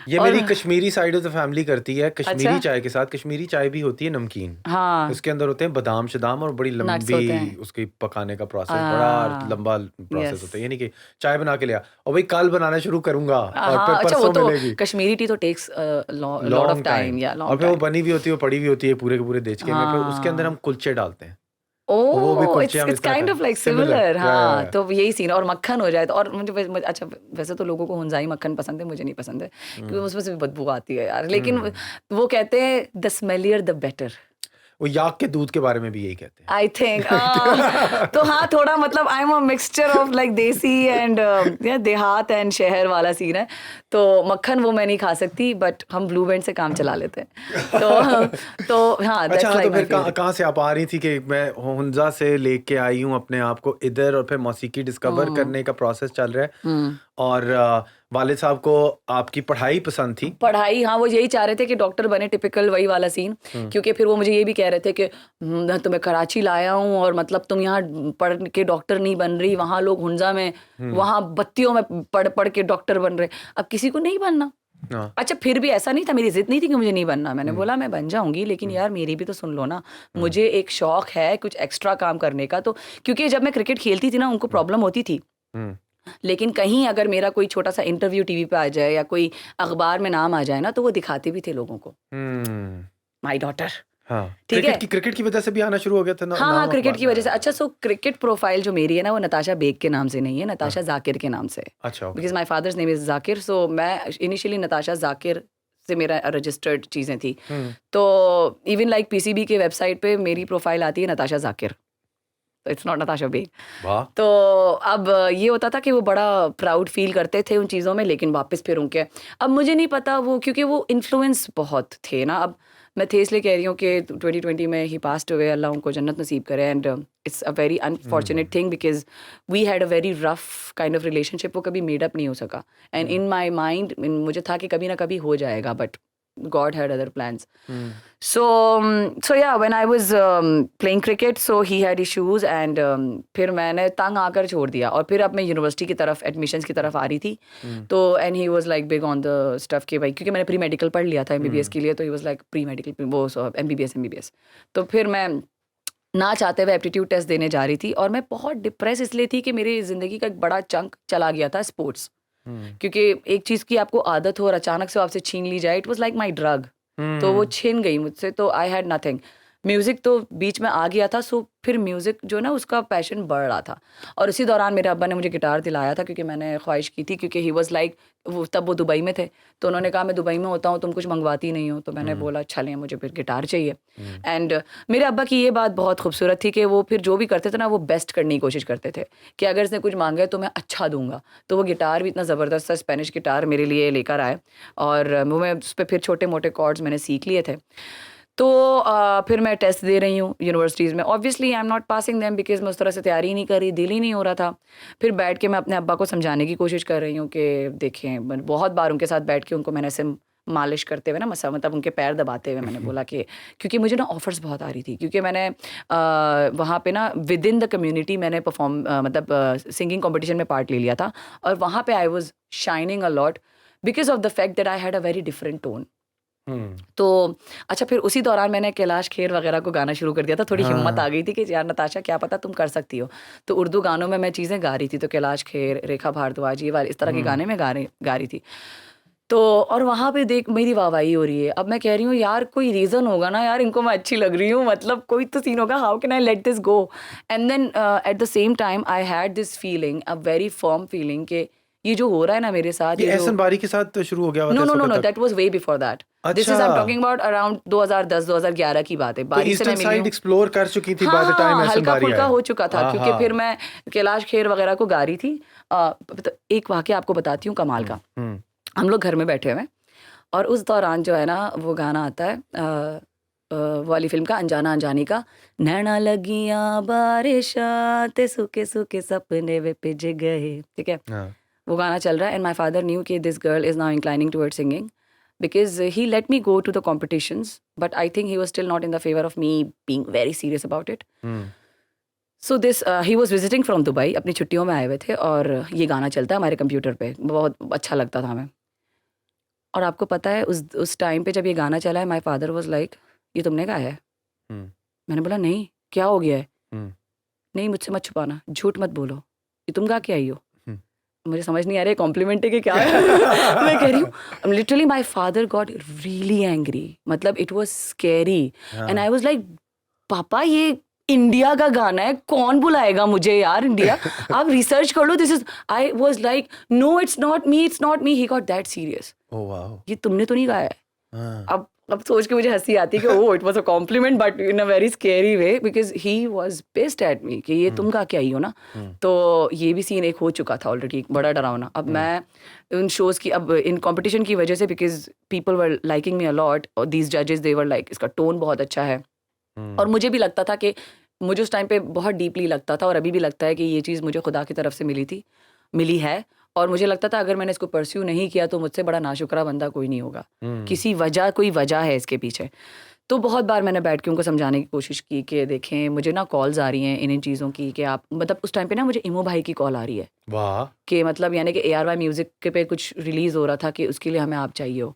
ये और मेरी Kashmiri side of the family करती है कश्मीरी अच्छा चाय के साथ कश्मीरी चाय भी होती है नमकीन हाँ उसके अंदर होते हैं बादाम शदाम और बड़ी नट्स लंबी होते हैं उसकी पकाने का प्रोसेस बड़ा लंबा प्रोसेस यस होता है यानी कि चाय बना के लिया और भाई कल बनाना शुरू करूंगा और फिर हाँ अच्छा वो परसों तो मिलेगी कश्मीरी टी तो takes lot of long time time या और लॉन्ग फिर वो टाइम बनी भी होती है पड़ी भी होती है पूरे के पूरे देचके में फिर उसके अंदर हम हाँ कुलचे डालते हैं और वो भी ओह कुलचे इट्स हम इट्स इस तरह काइंड का ऑफ लाइक सिमिलर सिमिलर हाँ या तो यही सीन और मक्खन हो जाए तो और अच्छा वैसे तो लोगों को हुंजाई मक्खन पसंद है मुझे नहीं पसंद है क्योंकि उसमें से भी बदबू आती है यार लेकिन हम्म वो कहते हैं द स्मेलियर द बेटर वो याक के दूध के बारे में भी यही कहते आई थिंक हैं तो हाँ थोड़ा मतलब I am a mixture of like देसी एंड देहात एंड शहर वाला सीन है तो मक्खन वो मैं नहीं खा सकती बट हम ब्लू बैंड से काम चला लेते हैं तो हाँ अच्छा दैट्स हाँ तो लाइक माय फिर कहाँ फेवरेट कहाँ से आप आ रही थी कि मैं हुंजा से लेके आई हूँ अपने आप को इधर और फिर मौसीकी डिस्कवर हम्म करने का प्रोसेस चल रहा है हम्म और वालिद साहब को आपकी पढ़ाई पसंद थी पढ़ाई हाँ वो यही चाह रहे थे कि डॉक्टर बने टिपिकल वही वाला सीन हम्म क्योंकि फिर वो मुझे ये भी कह रहे थे कि मैं तुम्हें कराची लाया हूँ और मतलब तुम यहाँ पढ़ के डॉक्टर नहीं बन रही वहाँ लोग हुंजा में हम्म वहाँ बत्तियों में पढ़ पढ़ के डॉक्टर बन रहे अब किसी को नहीं बनना हाँ अच्छा फिर भी ऐसा नहीं था मेरी जिद नहीं थी कि मुझे नहीं बनना मैंने हम्म बोला मैं बन जाऊंगी लेकिन हम्म यार मेरी भी तो सुन लो ना हम्म मुझे एक शौक है कुछ एक्स्ट्रा काम करने का तो क्योंकि जब मैं क्रिकेट खेलती थी ना उनको प्रॉब्लम होती थी हम्म लेकिन कहीं अगर मेरा कोई छोटा सा इंटरव्यू टीवी पे आ जाए या कोई अखबार में नाम आ जाए ना तो वो दिखाते भी थे लोगों को हम्म, माई डॉटर हाँ ठीक है क्रिकेट की वजह से भी आना शुरू हो गया था हाँ हाँ नाम क्रिकेट अखबार की में वजह से आया अच्छा सो क्रिकेट प्रोफाइल जो मेरी है ना वो नताशा बेग के नाम से नहीं है नताशा हाँ जाकिर के नाम से अच्छा okay because my father's name is Zakir so मैं इनिशियली नताशा जाकिर से मेरा रजिस्टर्ड चीज़ें थी हम्म तो इवन लाइक पीसीबी के वेबसाइट पे मेरी प्रोफाइल आती है नताशा जाकिर तो इट्स नॉट नताशा बेग वाह तो अब ये होता था कि वो बड़ा प्राउड फील करते थे उन चीज़ों में लेकिन वापस फिर उनके अब मुझे नहीं पता वो क्योंकि वो इन्फ्लुएंस बहुत थे ना अब मैं थे इसलिए कह रही हूँ कि 2020 में ही पास्ट हुए अल्लाह उनको जन्नत नसीब करे and it's a very unfortunate thing because we had a very rough kind of relationship वो कभी मेड अप नहीं हो सका एंड इन माई माइंड मुझे था कि कभी ना कभी हो जाएगा but God had other plans. Hmm So yeah, when I was playing cricket, so he had issues and फिर मैंने तंग आकर छोड़ दिया और फिर अब मैं यूनिवर्सिटी की तरफ एडमिशन्स की तरफ आ रही थी तो and he was like big on the stuff के भाई क्योंकि मैंने प्री मेडिकल पढ़ लिया था एमबीबीएस के लिए तो he was like pre medical वो एमबीबीएस तो फिर मैं ना चाहते हुए एप्टीट्यूड टेस्ट देने जा रही थी और मैं बहुत डिप्रेस इसलिए थी कि मेरी ज़िंदगी का एक बड़ा चंक चला गया था स्पोर्ट्स क्योंकि एक चीज़ की आपको आदत हो और अचानक से वो आपसे छीन ली जाए, it was like my drug. तो वो छीन गई मुझसे, तो आई हैड नथिंग। म्यूज़िक तो बीच में आ गया था, सो फिर म्यूज़िक जो ना उसका पैशन बढ़ रहा था। और उसी दौरान मेरे अब्बा ने मुझे गिटार दिलाया था, क्योंकि मैंने ख्वाहिश की थी, क्योंकि ही वाज लाइक, वो दुबई में थे, तो उन्होंने कहा मैं दुबई में होता हूँ, तुम कुछ मंगवाती नहीं हो। तो मैंने बोला अच्छा लें, मुझे फिर गिटार चाहिए। एंड मेरे अब्बा की ये बात बहुत खूबसूरत थी कि वो फिर जो भी करते थे ना, वो बेस्ट करने की कोशिश करते थे कि अगर इसने कुछ मांगा है तो मैं अच्छा दूंगा। तो वो गिटार भी इतना ज़बरदस्त था, स्पेनिश गिटार मेरे लिए लेकर आए, और वो मैं उस पर फिर छोटे मोटे कॉर्ड्स मैंने सीख लिए थे। तो फिर मैं टेस्ट दे रही हूँ यूनिवर्सिटीज़ में। Obviously I am not passing them, because मैं उस तरह से तैयारी नहीं कर रही, दिल ही नहीं हो रहा था। फिर बैठ के मैं अपने अब्बा को समझाने की कोशिश कर रही हूँ कि देखें, बहुत बार उनके साथ बैठ के उनको मैंने ऐसे मालिश करते हुए ना, मतलब उनके पैर दबाते हुए मैंने बोला कि, क्योंकि मुझे ना ऑफ़र्स बहुत आ रही थी, क्योंकि मैंने वहाँ पे ना विद इन द कम्युनिटी मैंने सिंगिंग कॉम्पिटिशन में पार्ट ले लिया था, और वहाँ पे I was shining a lot because of the fact that I had a very different tone. तो अच्छा, फिर उसी दौरान मैंने कैलाश खेर वगैरह को गाना शुरू कर दिया था। थोड़ी हिम्मत आ गई थी कि यार नताशा, क्या पता तुम कर सकती हो। तो उर्दू गानों में मैं चीज़ें गा रही थी, तो कैलाश खेर, रेखा भारद्वाज, ये वाले इस तरह के गाने में गा रही थी। तो और वहाँ पे देख मेरी वाहवाही हो रही है। अब मैं कह रही हूँ यार कोई रीज़न होगा ना यार, इनको मैं अच्छी लग रही हूँ, मतलब कोई तो सीन होगा, how can I let this go. And then at the same time I had this feeling, a very firm feeling, कि ये जो हो रहा है ना मेरे साथ, ये ये जो एहसन बारी के साथ शुरू हो गया हुआ था नो इस नो नो वक्त नो तक? That was way before that. This is I am अच्छा, टॉकिंग अबाउट अराउंड 2010-2011 की बात है। तो बारी से मैं ईस्टर्न मिली साइड हूँ। एक्सप्लोर कर चुकी थी बाय द टाइम हाँ, एहसन हल्का बारी फुल्का आया। हो चुका था, क्योंकि आहा। फिर मैं कैलाश खेर वगैरह को गा रही थी। तो एक वाकया आपको बताती हूँ कमाल का। हम्म हम लोग घर में बैठे हुए हैं, और उस दौरान जो है ना वो गाना आता है वो वाली फिल्म का, अनजाना अनजानी का, नैना लगियां बारिशां ते सूखे सूखे सपने वे पिज गए, ठीक है। हाँ। वो गाना चल रहा है, एंड माई फादर न्यू कि this girl is now inclining toward singing, because he let me go to the competitions, but I think he was still not in the favour of me being very serious about it. Hmm so this he was visiting from Dubai, अपनी छुट्टियों में आए हुए थे, और ये गाना चलता है हमारे कंप्यूटर पे, बहुत अच्छा लगता था हमें। और आपको पता है उस टाइम पे जब ये गाना चला है, माई फादर वॉज लाइक, ये तुमने गाया है? हम्म मैंने बोला नहीं, क्या हो गया है? हम्म नहीं, मुझसे मत छुपाना, झूठ मत बोलो, ये तुम गा के आई हो। हम्म। मुझे समझ नहीं आ रहा है कॉम्प्लीमेंट है कि क्या है। मैं कह रही हूँ literally my father got really angry, मतलब it was scary, and I हाँ। वाज लाइक पापा ये इंडिया का गाना है, कौन बुलाएगा मुझे यार इंडिया, आप रिसर्च कर लो, this is, I was like no it's not me, it's not me, he got that serious, oh wow. ये तुमने तो नहीं गाया है। हाँ। अब सोच के मुझे हंसी आती है कि oh it was a compliment, but in a very scary way, because he was pissed at me कि ये तुम का क्या ही हो ना। तो ये भी सीन एक हो चुका था ऑलरेडी, एक बड़ा डरावना। अब मैं उन शोज़ की, अब इन कंपटीशन की वजह से, because people were liking me a lot, और दीज जजेस दे वर लाइक इसका टोन बहुत अच्छा है, और मुझे भी लगता था कि, मुझे उस टाइम पे बहुत डीपली लगता था, और अभी भी लगता है कि ये चीज़ मुझे खुदा की तरफ से मिली है। और मुझे लगता था अगर मैंने इसको परस्यू नहीं किया तो मुझसे बड़ा नाशुक्रा बंदा कोई नहीं होगा, कोई वजह है इसके पीछे। तो बहुत बार मैंने बैठ के उनको समझाने की कोशिश की कि देखें, मुझे ना कॉल्स आ रही हैं इन चीज़ों की, कि आप, मतलब उस टाइम पे ना मुझे इमो भाई की कॉल आ रही है वाह। कि, मतलब यानी कि ARY म्यूज़िक के पे कुछ रिलीज़ हो रहा था, कि उसके लिए हमें आप चाहिए हो,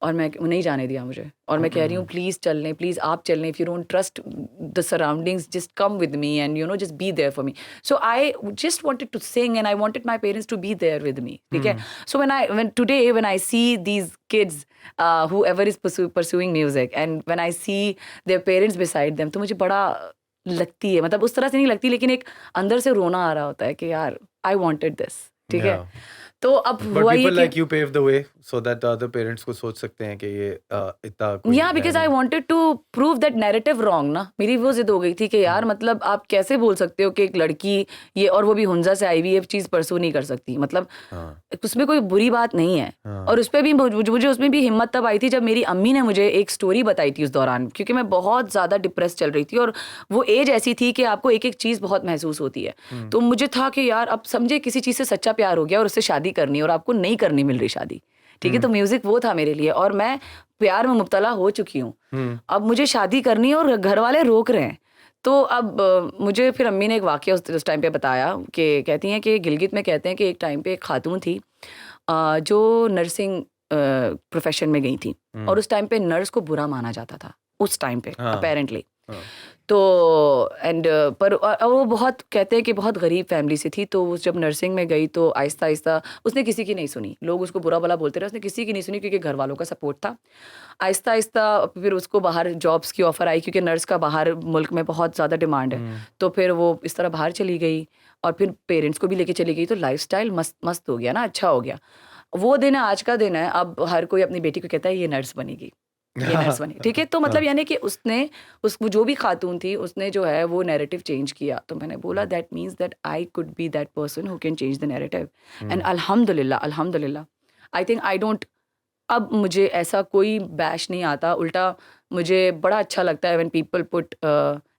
और मैं नहीं जाने दिया मुझे, और मैं कह रही हूँ प्लीज़ चल लें, प्लीज़ आप चल लें, if you don't trust the surroundings just come with me and you know just be there for me. So I just wanted to sing and I wanted my parents to be there with me, ठीक है। So when I see these kids whoever is pursuing music, and when I see their parents beside them, तो मुझे बड़ा लगती है, मतलब उस तरह से नहीं लगती, लेकिन एक अंदर से रोना आ रहा होता है कि यार आई वांटेड दिस, ठीक है। तो अब बट हुआ ये पीपल कि like you pave the way so that other parents को सोच सकते हैं कि ये इतना कोई या है बिकॉज आई नहीं। Wanted to prove that narrative wrong ना, मेरी वो जिद हो गई थी कि यार मतलब आप कैसे बोल सकते हो कि एक लड़की ये, और वो भी हुंजा से IVF चीज़ परसू नहीं कर सकती, मतलब हाँ। उसमें कोई बुरी बात नहीं है। हाँ। और उस पर भी मुझे उसमें भी हिम्मत तब आई थी जब मेरी अम्मी ने मुझे एक स्टोरी बताई थी उस दौरान, क्योंकि मैं बहुत ज़्यादा डिप्रेस चल रही थी, और वो एज ऐसी थी कि आपको एक एक चीज़ बहुत महसूस होती है। तो मुझे था कि यार अब समझे किसी चीज़ से सच्चा प्यार हो गया और उससे शादी करनी है, और आपको नहीं करनी मिल रही शादी, ठीक है। तो म्यूजिक वो था मेरे लिए, और मैं प्यार में मुब्तला हो चुकी हूँ, अब मुझे शादी करनी है और घर वाले रोक रहे हैं। तो अब मुझे फिर अम्मी ने एक वाक़या उस टाइम पे बताया, कि कहती हैं कि गिलगित में कहते हैं कि एक टाइम पे एक खातून थी जो नर्सिंग प्रोफेशन में गई थी, और उस टाइम पे नर्स को बुरा माना जाता था उस टाइम पे हाँ। अपेरेंटली। हाँ। तो एंड पर और वो बहुत कहते हैं कि बहुत गरीब फैमिली से थी, तो वो जब नर्सिंग में गई तो आहिस्ता आहिस्ता उसने किसी की नहीं सुनी, लोग उसको बुरा भला बोलते रहे, उसने किसी की नहीं सुनी क्योंकि घर वालों का सपोर्ट था। आहिस्ता आहिस्ता फिर उसको बाहर जॉब्स की ऑफर आई क्योंकि नर्स का बाहर मुल्क में बहुत ज़्यादा डिमांड है, तो फिर वो इस तरह बाहर चली गई और फिर पेरेंट्स को भी लेके चली गई, तो लाइफस्टाइल मस्त मस्त हो गया ना, अच्छा हो गया। वो दिन है, आज का दिन है, अब हर कोई अपनी बेटी को कहता है ये नर्स बनेगी, ये नर्स बनी, ठीक है। तो मतलब यानी कि उसने वो जो भी खातून थी उसने जो है वो नैरेटिव चेंज किया, तो मैंने बोला that means that I could be that person who can change the narrative. And अल्हम्दुलिल्लाह अल्हम्दुलिल्लाह आई थिंक आई डोंट, अब मुझे ऐसा कोई बैश नहीं आता, उल्टा मुझे बड़ा अच्छा लगता है when people put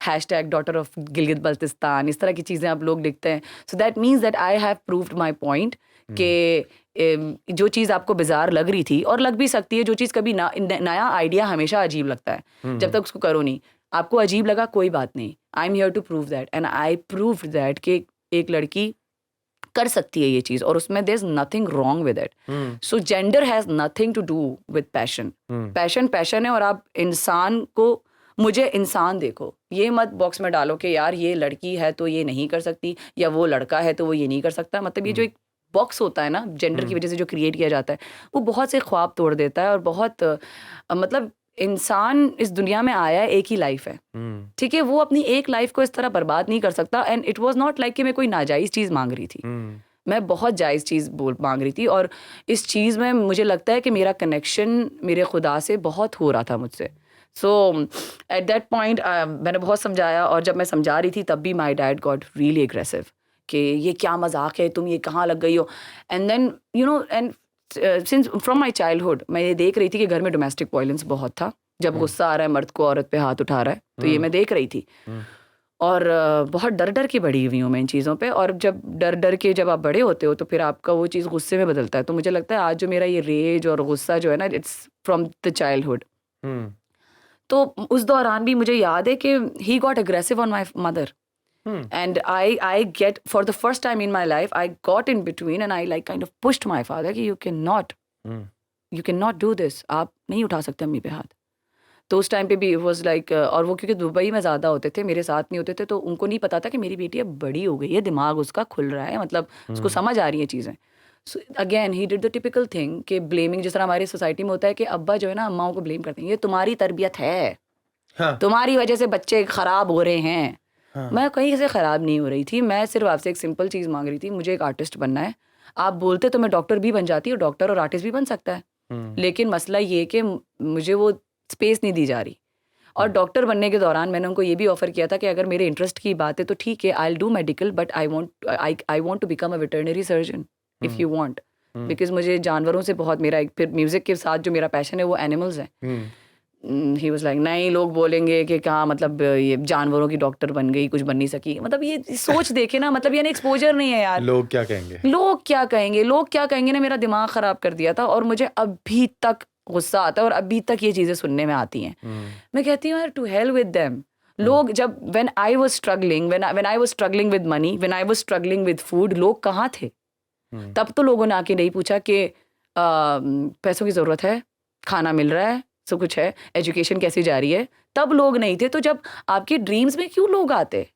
hashtag daughter of Gilgit Baltistan, इस तरह की चीज़ें आप लोग लिखते हैं, so that means that I have proved my point कि जो चीज़ आपको बिजार लग रही थी और लग भी सकती है, जो चीज़ कभी नया आइडिया हमेशा अजीब लगता है जब तक उसको करो नहीं, आपको अजीब लगा कोई बात नहीं, I am here to prove that and I proved that कि एक लड़की कर सकती है ये चीज़ और उसमें there is nothing wrong with it. So gender has nothing to do with passion, passion passion है, और आप इंसान को, मुझे इंसान देखो, ये मत बॉक्स में डालो कि यार ये लड़की है तो ये नहीं कर सकती या वो लड़का है तो वो ये नहीं कर सकता। मतलब ये जो एक बॉक्स होता है ना जेंडर की वजह से जो क्रिएट किया जाता है, वो बहुत से ख्वाब तोड़ देता है और बहुत मतलब इंसान इस दुनिया में आया है, एक ही लाइफ है, ठीक है, वो अपनी एक लाइफ को इस तरह बर्बाद नहीं कर सकता। And it was not like कि मैं कोई नाजायज़ चीज़ मांग रही थी, मैं बहुत जायज़ चीज़ मांग रही थी, और इस चीज़ में मुझे लगता है कि मेरा कनेक्शन मेरे खुदा से बहुत हो रहा था मुझसे। सो एट दैट पॉइंट मैंने बहुत समझाया, और जब मैं समझा रही थी तब भी my dad got really aggressive कि ये क्या मजाक है, तुम ये कहाँ लग गई हो। And then you know, and since from my childhood मैं ये देख रही थी कि घर में डोमेस्टिक वायलेंस बहुत था, जब गुस्सा आ रहा है मर्द को औरत पे हाथ उठा रहा है, तो ये मैं देख रही थी, और बहुत डर डर के बड़ी हुई हूँ मैं इन चीज़ों पे। और जब डर डर के जब आप बड़े होते हो तो फिर आपका वो चीज़ गुस्से में बदलता है, तो मुझे लगता है आज जो मेरा ये रेज और गुस्सा जो है ना, इट्स फ्रॉम द चाइल्डहुड। तो उस दौरान भी मुझे याद है कि he got aggressive on my mother, and I get, for the first time in my life I got in between and I like kind of pushed my father कि you cannot do this, आप नहीं उठा सकते अम्मी पे हाथ। तो उस टाइम पे भी was like और वो क्योंकि दुबई में ज़्यादा होते थे, मेरे साथ नहीं होते थे, तो उनको नहीं पता था कि मेरी बेटी अब बड़ी हो गई है, दिमाग उसका खुल रहा है, मतलब उसको समझ आ रही हैं चीज़ें। So again he did the typical thing कि ब्लेमिंग, जिस तरह हमारी सोसाइटी में होता है कि अब्बा जो है ना अम्माओं को ब्लेम करते हैं, ये तुम्हारी तरबियत है, तुम्हारी वजह से बच्चे ख़राब हो रहे हैं। मैं कहीं से ख़राब नहीं हो रही थी, मैं सिर्फ आपसे एक सिंपल चीज़ मांग रही थी, मुझे एक आर्टिस्ट बनना है। आप बोलते तो मैं डॉक्टर भी बन जाती, और डॉक्टर और आर्टिस्ट भी बन सकता है, लेकिन मसला ये कि मुझे वो स्पेस नहीं दी जा रही। और डॉक्टर बनने के दौरान मैंने उनको ये भी ऑफ़र किया था कि अगर मेरे इंटरेस्ट की बात है तो ठीक है, I will do medical, but I want to become a veterinary surgeon if you want, because मुझे जानवरों से बहुत, मेरा एक फिर म्यूज़िक के साथ जो मेरा पैशन है वो एनिमल्स है। ही वाज लाइक नहीं, लोग बोलेंगे कि क्या मतलब ये जानवरों की डॉक्टर बन गई, कुछ बन नहीं सकी। मतलब ये सोच देखे ना, मतलब यानी एक्सपोजर नहीं है यार, लोग क्या कहेंगे, लोग क्या कहेंगे, लोग क्या कहेंगे ने मेरा दिमाग ख़राब कर दिया था, और मुझे अभी तक गुस्सा आता है और अभी तक ये चीज़ें सुनने में आती हैं। मैं कहती हूँ यार टू हेल विद देम। लोग जब when I was struggling, when I was struggling with money, when I was struggling with food, लोग कहाँ थे? तब तो लोगों ने आके नहीं पूछा कि पैसों की ज़रूरत है, खाना मिल रहा है, सब कुछ है, एजुकेशन कैसी जा रही है, तब लोग नहीं थे। तो जब आपके ड्रीम्स में क्यों लोग आते?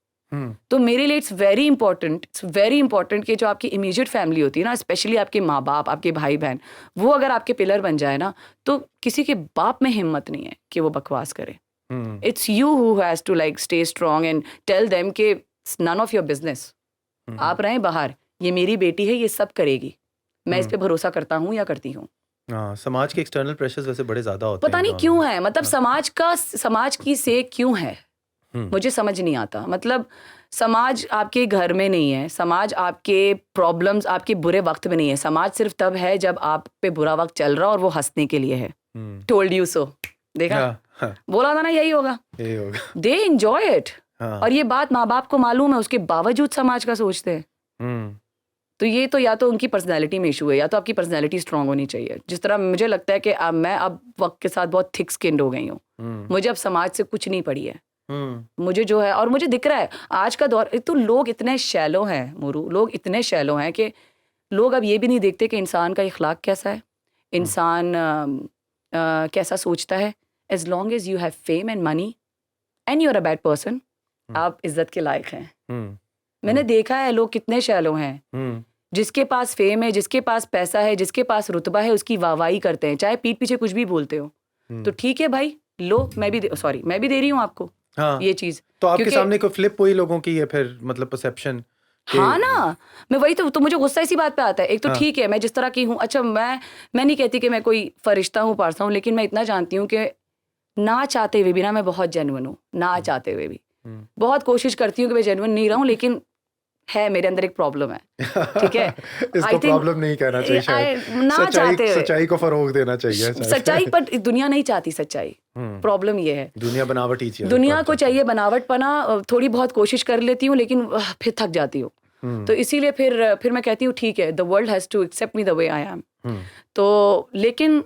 तो मेरे लिए इट्स वेरी इंपॉर्टेंट कि जो आपकी इमीडिएट फैमिली होती है ना, स्पेशली आपके माँ बाप, आपके भाई बहन, वो अगर आपके पिलर बन जाए ना, तो किसी के बाप में हिम्मत नहीं है कि वो बकवास करे। It's you who has to like stay strong and tell them कि नन ऑफ योर बिजनेस। आप रहें बाहर, ये मेरी बेटी है, ये सब करेगी, मैं इस पे भरोसा करता हूँ या करती हूँ। समाज के एक्सटर्नल प्रेशर्स वैसे बड़े ज्यादा होते हैं, पता नहीं क्यों है, मतलब समाज की से क्यों है, मुझे समझ नहीं आता। मतलब समाज आपके घर में नहीं है, समाज आपके प्रॉब्लम्स, आपके बुरे वक्त में नहीं है, समाज सिर्फ तब है जब आप पे बुरा वक्त चल रहा और वो हंसने के लिए है। टोल्ड यू सो, देखा, बोला था ना, यही होगा। दे एंजॉय इट, और ये बात माँ बाप को मालूम है, उसके बावजूद समाज का सोचते हैं। तो ये तो या तो उनकी पर्सनैलिटी में इशू है, या तो आपकी पर्सनैलिटी स्ट्रांग होनी चाहिए। जिस तरह मुझे लगता है कि मैं अब वक्त के साथ बहुत थिक स्किन्ड हो गई हूँ, मुझे अब समाज से कुछ नहीं पड़ी है। मुझे जो है, और मुझे दिख रहा है आज का दौर, तो लोग इतने शैलो हैं मुरू, लोग इतने शैलो हैं कि लोग अब ये भी नहीं देखते कि इंसान का इखलाक कैसा है, इंसान कैसा सोचता है। As long as you have fame and money, and you are a bad person, आप इज्जत के लायक हैं। मैंने हम्म। देखा है लोग कितने शैलो हैं, हम्म। जिसके पास फेम है, जिसके पास पैसा है, जिसके पास रुतबा है, उसकी वाहवाही करते हैं, चाहे पीठ पीछे कुछ भी बोलते हो। तो ठीक है भाई, लो, मैं भी दे रही हूँ आपको हाँ, ये चीज, तो आपके क्योंकि सामने कोई फ्लिप हुई लोगों की है फिर, मतलब परसेप्शन कि हाँ ना, मैं वही तो मुझे गुस्सा इसी बात पे आता है। एक तो हाँ। ठीक है मैं जिस तरह की हूँ, अच्छा मैं नहीं कहती कि मैं कोई फरिश्ता हूँ, पारसा हूँ, लेकिन मैं इतना जानती हूँ कि ना चाहते हुए भी ना, मैं बहुत जेन्युइन हूँ, ना चाहते हुए भी बहुत कोशिश करती हूँ कि मैं जेन्युइन नहीं रहूँ, लेकिन है मेरे अंदर एक प्रॉब्लम है, ठीक है। इसको आई थिंक प्रॉब्लम नहीं कहना चाहिए शायद, ना चाहते हुए सच्चाई को फरोग देना चाहिए शायद। सच्चाई, पर दुनिया नहीं चाहती सच्चाई, प्रॉब्लम ये है। दुनिया बनावट ही चाहिए, दुनिया को चाहिए बनावटपना, थोड़ी बहुत कोशिश कर लेती हूँ, लेकिन फिर थक जाती हूँ। तो इसीलिए फिर मैं कहती हूँ ठीक है, the world has to accept me the way I am. तो लेकिन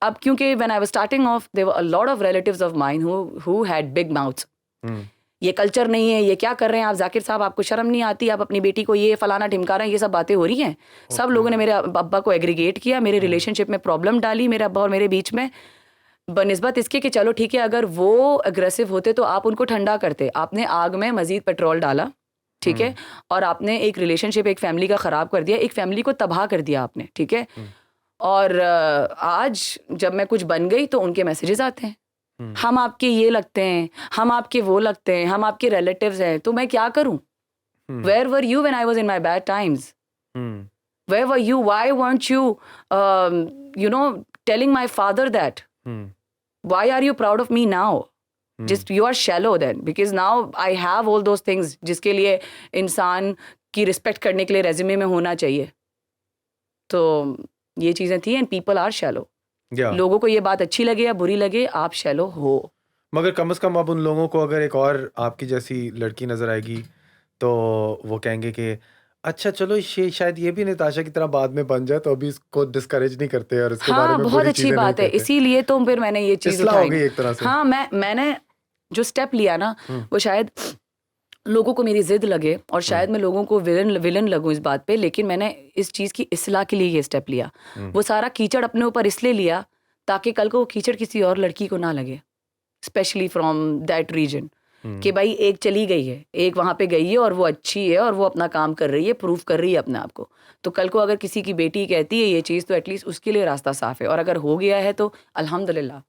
अब क्योंकि when I was starting off, there were a lot of relatives of mine who had big mouths, ये कल्चर नहीं है, ये क्या कर रहे हैं आप जाकिर साहब, आपको शर्म नहीं आती, आप अपनी बेटी को ये फलाना ढिमका रहे हैं, ये सब बातें हो रही हैं। सब लोगों ने मेरे अब्बा को एग्रीगेट किया, मेरे रिलेशनशिप में प्रॉब्लम डाली, मेरे अब्बा और मेरे बीच में, बनिस्बत इसके कि चलो ठीक है, अगर वो अग्रेसिव होते तो आप उनको ठंडा करते, आपने आग में मजीद पेट्रोल डाला, ठीक है, और आपने एक रिलेशनशिप, एक फैमिली का ख़राब कर दिया, एक फैमिली को तबाह कर दिया आपने, ठीक है। और आज जब मैं कुछ बन गई तो उनके मैसेजेस आते हैं, हम आपके ये लगते हैं, हम आपके वो लगते हैं, हम आपके रिलेटिव्स हैं, तो मैं क्या करूं? Where were you when I was in my bad times? Where were you? Why weren't you telling my father that? Why are you proud of me now? Just you are shallow then, because now I have all those things जिसके लिए इंसान की respect करने के लिए resume में होना चाहिए। तो ये चीज़ें थी, एंड पीपल आर शैलो। लोगों को ये बात अच्छी लगे या बुरी लगे, आप शैलो हो। मगर कम से कम अब उन लोगों को अगर एक और आपकी जैसी लड़की नजर आएगी तो वो कहेंगे कि अच्छा चलो शायद ये भी नताशा की तरह बाद में बन जाए, तो अभी इसको डिस्करेज नहीं करते और इसके बारे हाँ, में बहुत बुरी अच्छी चीजें नहीं बात है, कहते। इसीलिए तो फिर मैंने ये चीज़ इस्लाह हो उठाई गई ना। एक तरह से। हाँ, मैंने जो स्टेप लिया ना, वो शायद लोगों को मेरी जिद लगे और शायद मैं लोगों को विलन लगूं इस बात पे, लेकिन मैंने इस चीज़ की इस्लाह के लिए ये स्टेप लिया। वो सारा कीचड़ अपने ऊपर इसलिए लिया ताकि कल को वो कीचड़ किसी और लड़की को ना लगे, स्पेशली फ्रॉम दैट रीजन, कि भाई एक चली गई है, एक वहाँ पे गई है और वो अच्छी है और वो अपना काम कर रही है, प्रूव कर रही है अपने आप को। तो कल को अगर किसी की बेटी कहती है ये चीज़, तो एटलीस्ट उसके लिए रास्ता साफ है, और अगर हो गया है तो अल्हम्दुलिल्लाह,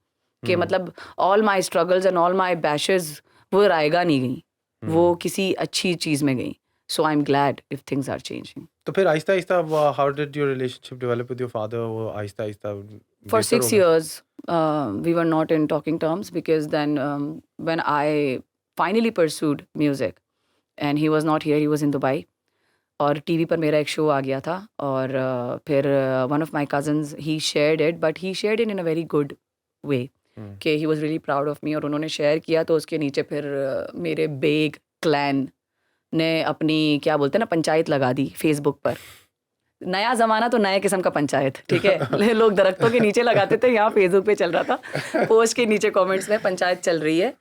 कि मतलब all my struggles and all my bashes वो रायगा नहीं गई, वो किसी अच्छी चीज़ में गई। So I am glad if things are changing. तो फिर आहिस्ता आहिस्ता how did your relationship develop with your father? वो आहिस्ता आहिस्ता For बेहतर हो 6 गया? years, we were not in talking terms, because then when I finally pursued music, and he was not here, he was in Dubai, और TV पर मेरा एक शो आ गया था, और फिर one of my cousins he shared it, but he shared it in a very good way, कि he was really proud of me, और उन्होंने शेयर किया तो उसके नीचे फिर मेरे बेग क्लैन ने अपनी क्या बोलते हैं ना पंचायत लगा दी फेसबुक पर। नया ज़माना तो नए किस्म का पंचायत, ठीक है। लोग दरख्तों के नीचे लगाते थे, यहाँ फेसबुक पे चल रहा था, पोस्ट के नीचे कमेंट्स में पंचायत चल रही है।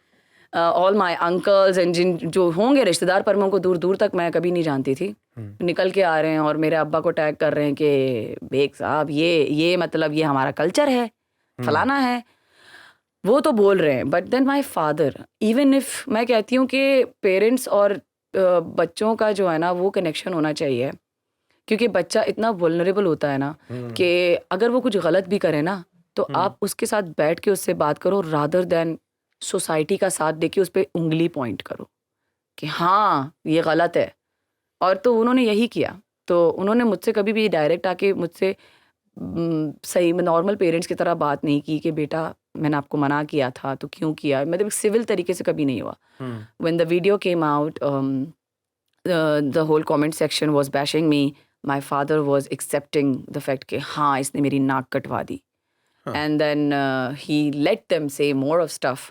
ऑल माय अंकल्स एंड जिन जो होंगे रिश्तेदार, पर मैं उनको दूर दूर तक मैं कभी नहीं जानती थी, निकल के आ रहे हैं और मेरे अब्बा को टैग कर रहे हैं कि बेग साहब ये मतलब ये हमारा कल्चर है, फलाना है, वो तो बोल रहे हैं। But then my father, even if मैं कहती हूँ कि पेरेंट्स और बच्चों का जो है ना वो कनेक्शन होना चाहिए, क्योंकि बच्चा इतना वल्नरेबल होता है ना कि अगर वो कुछ गलत भी करे ना, तो आप उसके साथ बैठ के उससे बात करो, रादर देन सोसाइटी का साथ देके उस पर उंगली पॉइंट करो कि हाँ ये गलत है। और तो उन्होंने यही किया, तो उन्होंने मुझसे कभी भी डायरेक्ट आके मुझसे सही नॉर्मल पेरेंट्स की तरह बात नहीं की कि बेटा मैंने आपको मना किया था तो क्यों किया, मतलब सिविल तरीके से कभी नहीं हुआ। When the video came out, the whole comment section was bashing me. My father was accepting the fact कि हाँ इसने मेरी नाक कटवा दी, and then he let them say more of stuff,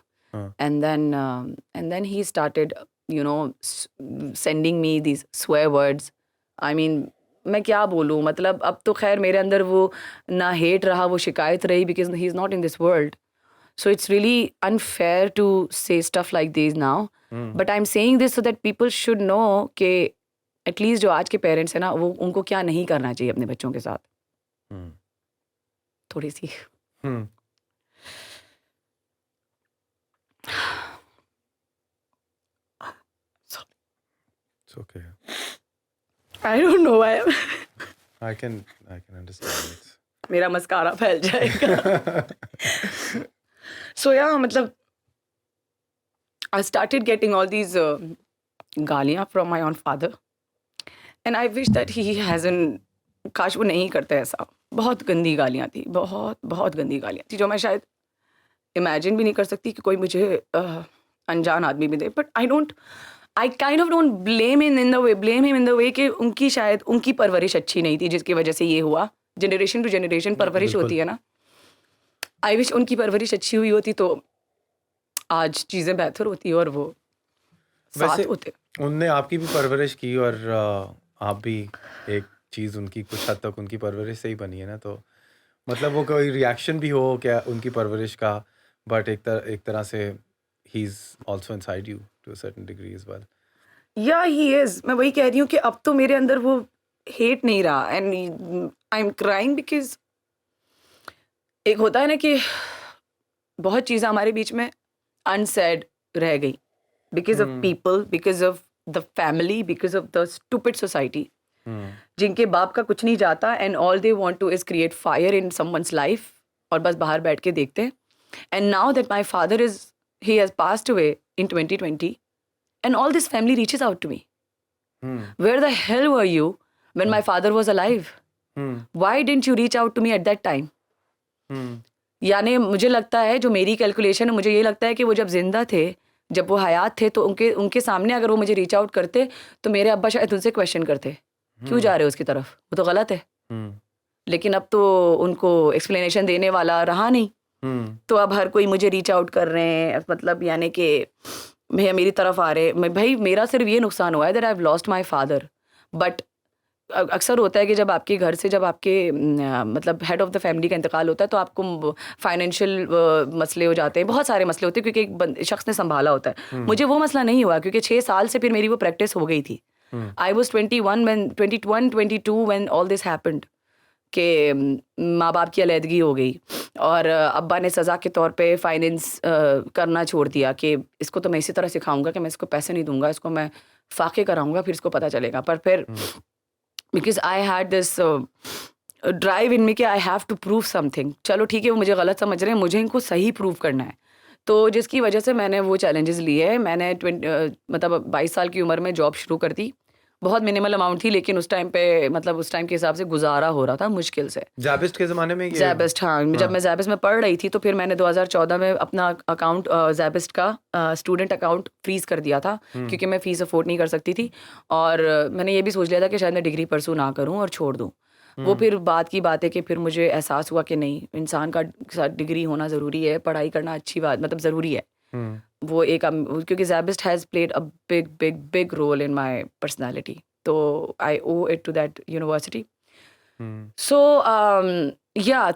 and then he started sending me these swear words. I mean मैं क्या बोलूँ, मतलब अब तो खैर मेरे अंदर वो ना हेट रहा, वो शिकायत रही, because he is not in this world. So it's really unfair to say stuff like these now. But I'm saying this so that people should know कि एटलीस्ट जो आज के पेरेंट्स हैं ना, वो उनको क्या नहीं करना चाहिए अपने बच्चों के साथ। थोड़ी सी It's okay. I don't know why. I can understand it. मेरा मस्कारा फैल जाएगा. So yeah, मतलब I started getting all these गालियाँ from my own father, and I wish that he hasn't. काश वो नहीं करते ऐसा. बहुत गंदी गालियाँ थी, बहुत बहुत गंदी गालियाँ थी जो मैं शायद इमेजिन भी नहीं कर सकती कि कोई मुझे अनजान आदमी भी दे. But I kind of don't blame him in the way कि उनकी शायद उनकी परवरिश अच्छी नहीं थी जिसकी वजह से ये हुआ. जनरेशन टू जनरेशन परवरिश बिल्कुल. होती है ना. आई विश उनकी परवरिश अच्छी हुई होती तो आज चीज़ें बेहतर होती और वो वैसे साथ होते. उनने आपकी भी परवरिश की और आप भी एक चीज़ उनकी कुछ हद तक उनकी परवरिश से ही बनी है ना. तो मतलब वो कोई रिएक्शन भी हो क्या उनकी परवरिश का, बट एक तरह से he is also inside you to a certain degree as well. Yeah he is. मैं वही कह रही हूँ कि अब तो मेरे अंदर वो हेट नहीं रहा. And I am crying because एक होता है ना कि बहुत चीज़ें हमारे बीच में अनसेड रह गई because of people, because of the family, because of the stupid society जिनके बाप का कुछ नहीं जाता. And all they want two is create fire in someone's life और बस बाहर बैठ के देखते हैं. And now that my father he has passed away in 2020 and all this family reaches out to me. Where the hell were you when my father was alive? Why didn't you reach out to me at that time? यानी मुझे लगता है, जो मेरी calculation है, मुझे ये लगता है कि वो जब जिंदा थे, जब वो हयात थे, तो उनके सामने अगर वो मुझे रीच आउट करते तो मेरे अब्बा शायद उनसे क्वेश्चन करते, क्यों जा रहे हो उसकी तरफ, वो तो गलत है. लेकिन अब तो उनको एक्सप्लेनेशन देने वाला रहा नहीं. तो अब हर कोई मुझे रीच आउट कर रहे हैं. मतलब यानी कि भैया मेरी तरफ आ रहे. भाई मेरा सिर्फ ये नुकसान हुआ है that I have lost my father. But अक्सर होता है कि जब आपके घर से, जब आपके मतलब हेड ऑफ द फैमिली का इंतकाल होता है तो आपको फाइनेंशियल मसले हो जाते हैं, बहुत सारे मसले होते हैं क्योंकि एक शख्स ने संभाला होता है. मुझे वो मसला नहीं हुआ क्योंकि 6 साल से फिर मेरी वो प्रैक्टिस हो गई थी. I was 22 when all this happened कि माँ बाप की अलहदगी हो गई और अब्बा ने सज़ा के तौर पे फाइनेंस करना छोड़ दिया कि इसको तो मैं इसी तरह सिखाऊंगा कि मैं इसको पैसे नहीं दूंगा, इसको मैं फाके कराऊंगा, फिर इसको पता चलेगा. पर फिर because I had this drive in me कि I have to prove something. चलो ठीक है, वो मुझे गलत समझ रहे हैं, मुझे इनको सही प्रूव करना है. तो जिसकी वजह से मैंने वो चैलेंजेस लिए. मैंने 22 साल की उम्र में जॉब शुरू कर दी. बहुत मिनिमल अमाउंट थी लेकिन उस टाइम पे मतलब उस टाइम के हिसाब से गुजारा हो रहा था मुश्किल से. ज़ैबिस्ट के ज़माने में ज़ैबिस्ट, हाँ. जब मैं ज़ैबिस्ट में पढ़ रही थी तो फिर मैंने 2014 में अपना अकाउंट ज़ैबिस्ट का स्टूडेंट अकाउंट फ्रीज़ कर दिया था क्योंकि मैं फ़ीस अफोर्ड नहीं कर सकती थी. और मैंने ये भी सोच लिया था कि शायद मैं डिग्री परसू ना करूँ और छोड़ दूँ. वो फिर बात की बात है कि फिर मुझे एहसास हुआ कि नहीं, इंसान का डिग्री होना ज़रूरी है, पढ़ाई करना अच्छी बात मतलब ज़रूरी है. वो एक क्योंकि Zabist has played a big big big role in my personality. तो I owe it to that university. So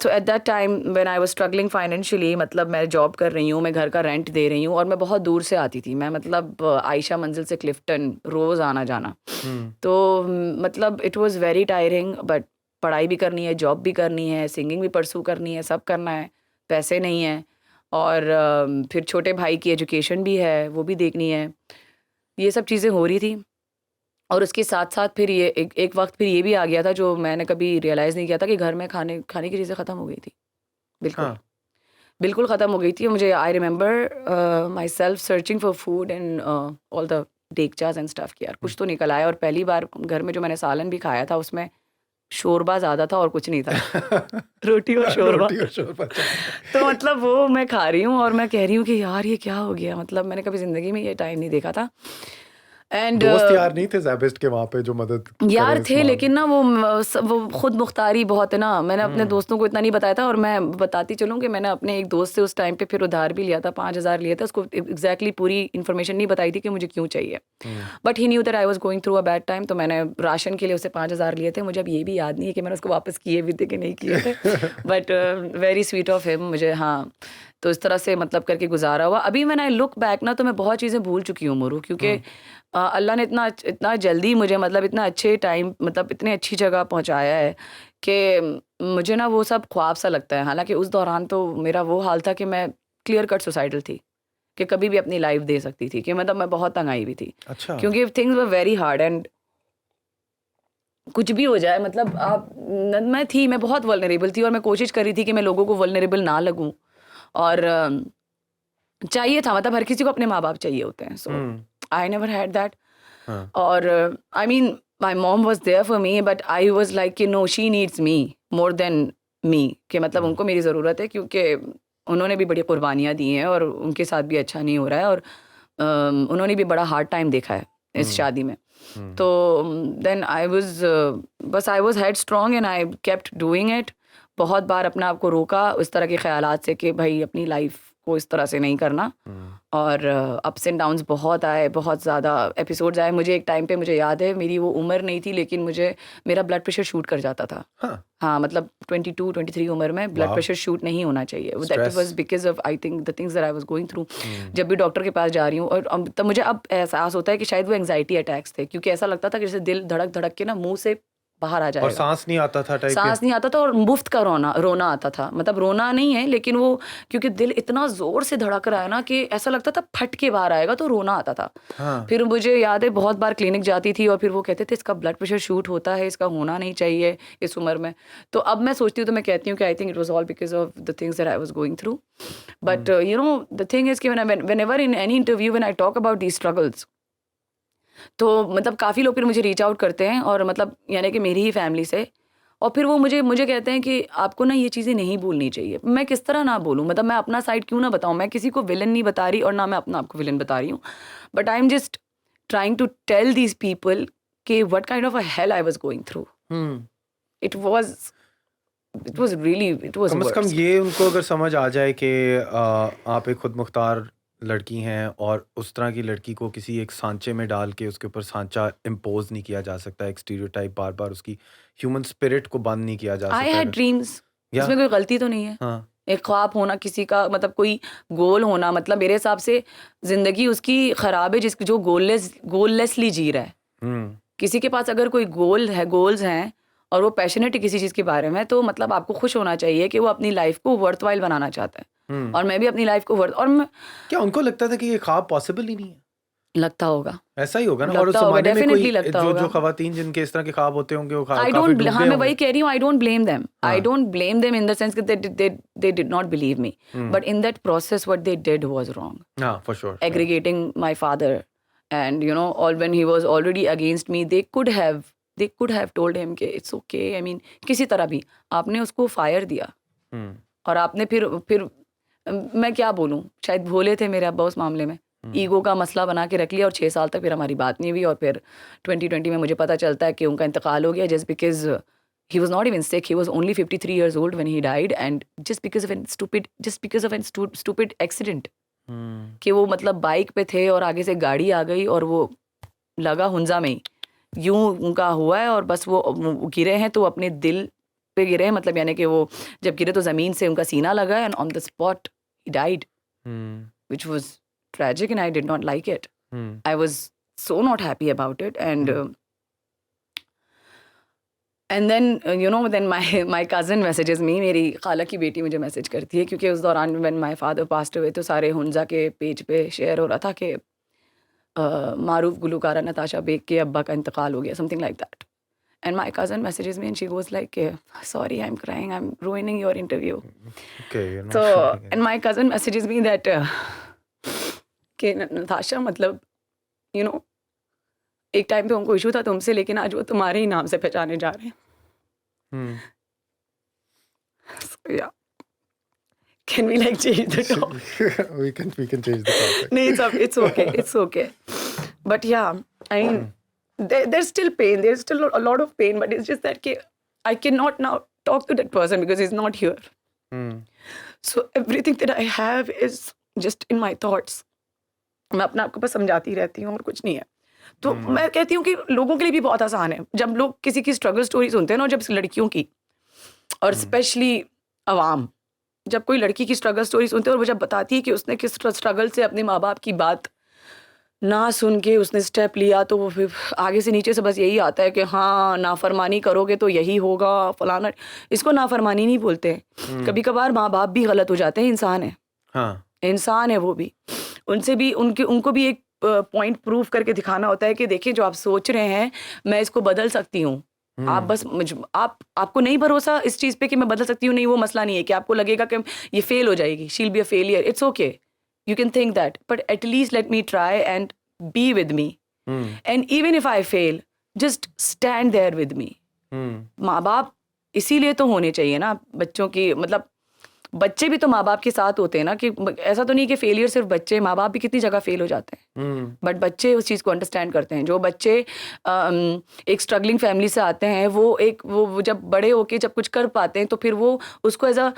so at that time when I was struggling financially, मतलब मैं जॉब कर रही हूँ, मैं घर का रेंट दे रही हूँ और मैं बहुत दूर से आती थी. मैं मतलब आयशा मंजिल से क्लिफ्टन रोज़ आना जाना. तो मतलब it was very tiring. But पढ़ाई भी करनी है, जॉब भी करनी है, सिंगिंग भी परसू करनी है, सब करना है, पैसे नहीं है. और फिर छोटे भाई की एजुकेशन भी है, वो भी देखनी है. ये सब चीज़ें हो रही थी. और उसके साथ साथ फिर ये एक वक्त फिर ये भी आ गया था जो मैंने कभी रियलाइज़ नहीं किया था कि घर में खाने की चीज़ें ख़त्म हो गई थी. बिल्कुल ख़त्म हो गई थी. मुझे I remember myself searching for food and all the डेकचाज एंड स्टफ कि यार कुछ तो निकल आया. और पहली बार घर में जो मैंने सालन भी खाया था उसमें शोरबा ज़्यादा था और कुछ नहीं था. रोटी और शोरबा. तो मतलब वो मैं खा रही हूँ और मैं कह रही हूँ कि यार ये क्या हो गया. मतलब मैंने कभी ज़िंदगी में ये टाइम नहीं देखा था. एंड दोस्त यार नहीं थे ज़ैबिस्ट के वहाँ पे जो मदद यार थे, लेकिन ना वो खुद मुख्तारी बहुत है ना. मैंने अपने दोस्तों को इतना नहीं बताया था. और मैं बताती चलूँ कि मैंने अपने एक दोस्त से उस टाइम पे फिर उधार भी लिया था, 5,000 लिया था. उसको एग्जैक्टली पूरी इन्फॉर्मेशन नहीं बताई थी कि मुझे क्यों चाहिए. But he knew that I was going through a bad time. तो मैंने राशन के लिए उससे 5,000 लिए थे. मुझे अब ये भी याद नहीं है कि मैंने उसको वापस किए भी थे कि नहीं किए थे. But very sweet of him. मुझे हाँ, तो इस तरह से मतलब करके गुजारा हुआ. अभी मैंने लुक बैक ना तो मैं बहुत चीज़ें भूल चुकी हूँ मोरू, क्योंकि अल्लाह ने इतना जल्दी मुझे मतलब इतना अच्छे टाइम मतलब इतने अच्छी जगह पहुंचाया है कि मुझे ना वो सब ख्वाब सा लगता है. हालांकि उस दौरान तो मेरा वो हाल था कि मैं क्लियर कट सुसाइडल थी. कि कभी भी अपनी लाइफ दे सकती थी, कि मतलब मैं बहुत तंग आई हुई थी, अच्छा क्योंकि things were very hard and कुछ भी हो जाए, मतलब मैं बहुत वल्नरेबल थी और मैं कोशिश कर रही थी कि मैं लोगों को वल्नरेबल ना लगूं, और चाहिए था, मतलब हर किसी को अपने माँ बाप चाहिए होते हैं, so I never had that. हाँ और I mean my mom was there for me, but I was like कि no, she needs me more than me, कि मतलब उनको मेरी ज़रूरत है, क्योंकि उन्होंने भी बड़ी कुर्बानियाँ दी हैं और उनके साथ भी अच्छा नहीं हो रहा है, और उन्होंने भी बड़ा हार्ड टाइम देखा है इस शादी में. तो देन आई वॉज बस I was head strong and I kept doing it. बहुत बार अपने आप को रोका उस तरह के ख्यालात से कि भाई अपनी लाइफ को इस तरह से नहीं करना, और अप्स एंड डाउन्स बहुत आए, बहुत ज़्यादा एपिसोड्स आए. मुझे एक टाइम पे, मुझे याद है, मेरी वो उम्र नहीं थी, लेकिन मेरा ब्लड प्रेशर शूट कर जाता था. हाँ, मतलब 22-23 उम्र में ब्लड प्रेशर शूट नहीं होना चाहिए. That was because of, I think, the things that I was going through. जब भी डॉक्टर के पास जा रही हूँ, और तब मुझे अब एहसास होता है कि शायद वो एंग्जाइटी अटैक्स थे, क्योंकि ऐसा लगता था कि जैसे दिल धड़क धड़क के ना मुंह से बाहर आ और जाएगा, सांस नहीं आता था टाइप सांस नहीं आता था, और मुफ्त का रोना आता था. मतलब रोना नहीं है, लेकिन वो क्योंकि दिल इतना जोर से धड़क रहा है ना कि ऐसा लगता था फट के बाहर आएगा, तो रोना आता था. फिर मुझे याद है बहुत बार क्लिनिक जाती थी और फिर वो कहते थे इसका ब्लड प्रेशर शूट होता है, इसका होना नहीं चाहिए इस उम्र में. तो अब मैं सोचती हूँ, तो मैं कहती हूँ कि I think it was all because of the things that I was going through. But you know the thing is कि whenever in any interview when I talk about these struggles, तो मतलब काफ़ी लोग फिर मुझे रीच आउट करते हैं, और मतलब यानी कि मेरी ही फैमिली से, और फिर वो मुझे कहते हैं कि आपको ना ये चीज़ें नहीं बोलनी चाहिए. मैं किस तरह ना बोलूँ, मतलब मैं अपना साइड क्यों ना बताऊँ. मैं किसी को विलन नहीं बता रही, और ना मैं अपना आपको विलन बता रही हूँ, but I am just trying to tell these people कि what kind of a hell I was going through. It was really, it was कम से कम ये उनको अगर समझ आ जाए कि आप एक खुद मुख्तार लड़की हैं, और उस तरह की लड़की को किसी एक सांचे में डाल के उसके ऊपर सांचा इम्पोज नहीं किया जा सकता, एक स्टीरियोटाइप बार बार उसकी ह्यूमन स्पिरिट को बंद नहीं किया जा आई सकता. हैड ड्रीम्स, या इसमें कोई गलती तो नहीं है. हाँ एक ख्वाब होना किसी का, मतलब कोई गोल होना, मतलब मेरे हिसाब से जिंदगी उसकी खराब है जिसकी जो गोललेसली जी रहा है. किसी के पास अगर कोई गोल्स हैं और वो पैशनेट है किसी चीज़ के बारे में, तो मतलब आपको खुश होना चाहिए कि वो अपनी लाइफ को वर्थवाइल बनाना चाहता है. और मैं भी अपनी लाइफ को क्या उनको लगता था कि ये ख्वाब पॉसिबल ही नहीं है? लगता होगा, ऐसा ही होगा ना. और उस लगता होगा, जमाने में डेफिनेटली कोई लगता जो होगा. खवातीन जिनके इस तरह के ख्वाब होते होंगे, वो आई काफी डोंट, डूबे हाँ मैं होंगे. वही कह रही हूँ, आई डोंट ब्लेम देम, आई हाँ. Don't blame them in the sense they did not believe me, but in that process what they did was wrong. हाँ, for sure. Aggregating my father, and you know, all when he was already against me, they could have told him कि it's okay. I mean, किसी तरह भी आपने उसको fire दिया, और आपने फिर मैं क्या बोलूँ, शायद भोले थे मेरे अब्बा उस मामले में, ईगो का मसला बना के रख लिया, और 6 साल तक फिर हमारी बात नहीं हुई, और फिर 2020 में मुझे पता चलता है कि उनका इंतकाल हो गया, just because he was not even sick. He was only 53 years old when he died, and just because of a stupid accident. कि वो मतलब बाइक पे थे और आगे से गाड़ी आ गई और वो लगा हुंजा में ही, यूं उनका हुआ है, और बस वो गिरे हैं तो अपने दिल पे गिरे हैं, मतलब यानी कि वो जब गिरे तो ज़मीन से उनका सीना लगा, and on the spot he died, which was tragic, and I did not like it. I was so not happy about it, and then you know, then my cousin messages me. मेरी खाला की बेटी मुझे message करती है, क्योंकि उस दौरान when my father passed away, तो सारे हुंजा के पेज पे शेयर हो रहा था कि मारूफ गुलकारा नताशा बेग के अब्बा का इंतकाल हो गया, something like that. And my cousin messages me and she goes like, sorry, I'm crying, I'm ruining your interview. Okay, you're not So shooting it. and my cousin messages me that कि नताशा, मतलब you know, एक time पे उनको issue था तुमसे, लेकिन आज वो तुम्हारे ही नाम से पहचाने जा रहे हैं. So yeah, can we like change the topic? we can change the topic. No, it's okay. But yeah, I mean, there's still pain. There's still a lot of pain, but it's just that I cannot now talk to that person because he's not here. So everything that I have is just in my thoughts. मैं अपने आप को बस समझाती रहती हूँ और कुछ नहीं है. तो मैं कहती हूँ कि लोगों के लिए भी बहुत आसान है जब लोग किसी की स्ट्रगल स्टोरी सुनते हैं ना, जब लड़कियों की, और स्पेशली अवाम जब कोई लड़की की स्ट्रगल स्टोरी सुनते हैं और वो जब बताती है कि उसने किस स्ट्रगल से अपने माँ बाप की बात ना सुन के उसने स्टेप लिया, तो वो फिर आगे से नीचे से बस यही आता है कि हाँ नाफरमानी करोगे तो यही होगा फलाना. इसको नाफरमानी नहीं बोलते. कभी कभार माँ बाप भी गलत हो जाते हैं, इंसान है. हाँ, इंसान है वो भी, उनसे भी उनको भी एक पॉइंट प्रूव करके दिखाना होता है कि देखिए जो आप सोच रहे हैं मैं इसको बदल सकती हूँ। आप बस आपको नहीं भरोसा इस चीज़ पे कि मैं बदल सकती हूँ, नहीं वो मसला नहीं है कि आपको लगेगा कि ये फेल हो जाएगी, she will be a failure, it's okay, you can think that, but at least let me try and be with me, and even if I fail just stand there with me. माँ बाप इसीलिए तो होने चाहिए ना बच्चों की, मतलब बच्चे भी तो माँ बाप के साथ होते हैं ना, कि ऐसा तो नहीं कि फेलियर सिर्फ बच्चे, माँ बाप भी कितनी जगह फेल हो जाते हैं, बट बच्चे उस चीज़ को अंडरस्टैंड करते हैं। जो बच्चे एक स्ट्रगलिंग फैमिली से आते हैं वो जब बड़े होके जब कुछ कर पाते हैं तो फिर वो उसको एज अ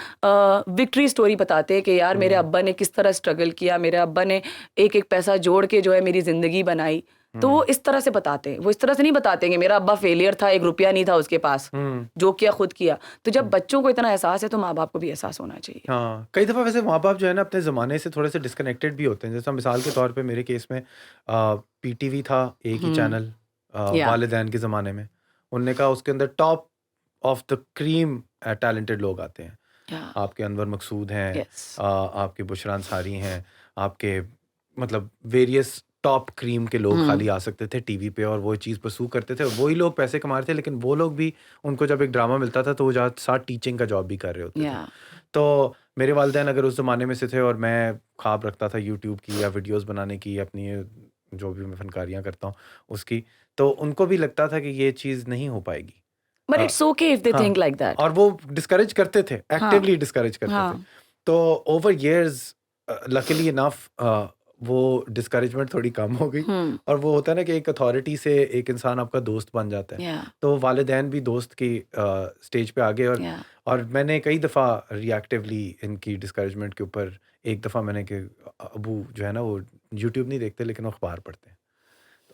विक्ट्री स्टोरी बताते हैं कि यार मेरे अब्बा ने किस तरह स्ट्रगल किया, मेरे अब्बा ने एक एक पैसा जोड़ के जो है मेरी ज़िंदगी बनाई। तो वो इस तरह से बताते हैं, वो इस तरह से नहीं बताते कि मेरा अब्बा फेलियर था, 1 रुपया नहीं था उसके पास, जो किया खुद किया। तो जब बच्चों को इतना एहसास है तो माँ बाप को भी एहसास होना चाहिए। हाँ, कई दफ़ा वैसे माँ बाप जो है ना अपने ज़माने से थोड़े से डिस्कनेक्टेड भी होते हैं। जैसा मिसाल के तौर पे मेरे केस में पीटीवी था एक ही चैनल या वालिदैन के ज़माने में। उनने कहा उसके अंदर top of the cream talented लोग आते हैं। या आपके अनवर मकसूद हैं, यस आपके बुशरा अंसारी हैं, आपके मतलब वेरियस टॉप क्रीम के लोग खाली आ सकते थे टीवी पे और वो चीज़ परसू करते थे। वही लोग पैसे कमा रहे थे, लेकिन वो लोग भी, उनको जब एक ड्रामा मिलता था तो वो साथ टीचिंग का जॉब भी कर रहे होते थे। या तो मेरे वालिदैन अगर उस ज़माने में से थे और मैं ख्वाब रखता था यूट्यूब की या वीडियोस बनाने की, अपनी जो भी मैं फनकारियाँ करता हूँ उसकी, तो उनको भी लगता था कि ये चीज़ नहीं हो पाएगी। But a, it's okay if they हाँ, थिंक लाइक दैट। और वो डिस्करेज करते थे, हाँ एक्टिवली डिस्करेज करते थे। हाँ तो ओवर इयर्स लकीली इनफ वो डिस्करेजमेंट थोड़ी कम हो गई, और वो होता है ना कि एक अथॉरिटी से एक इंसान आपका दोस्त बन जाता है। या तो वालिदैन भी दोस्त की स्टेज पे आ गए, या और मैंने कई दफ़ा रिएक्टिवली इनकी डिस्करेजमेंट के ऊपर, एक दफ़ा मैंने कि अबू जो है ना वो यूट्यूब नहीं देखते लेकिन वो अखबार पढ़ते हैं।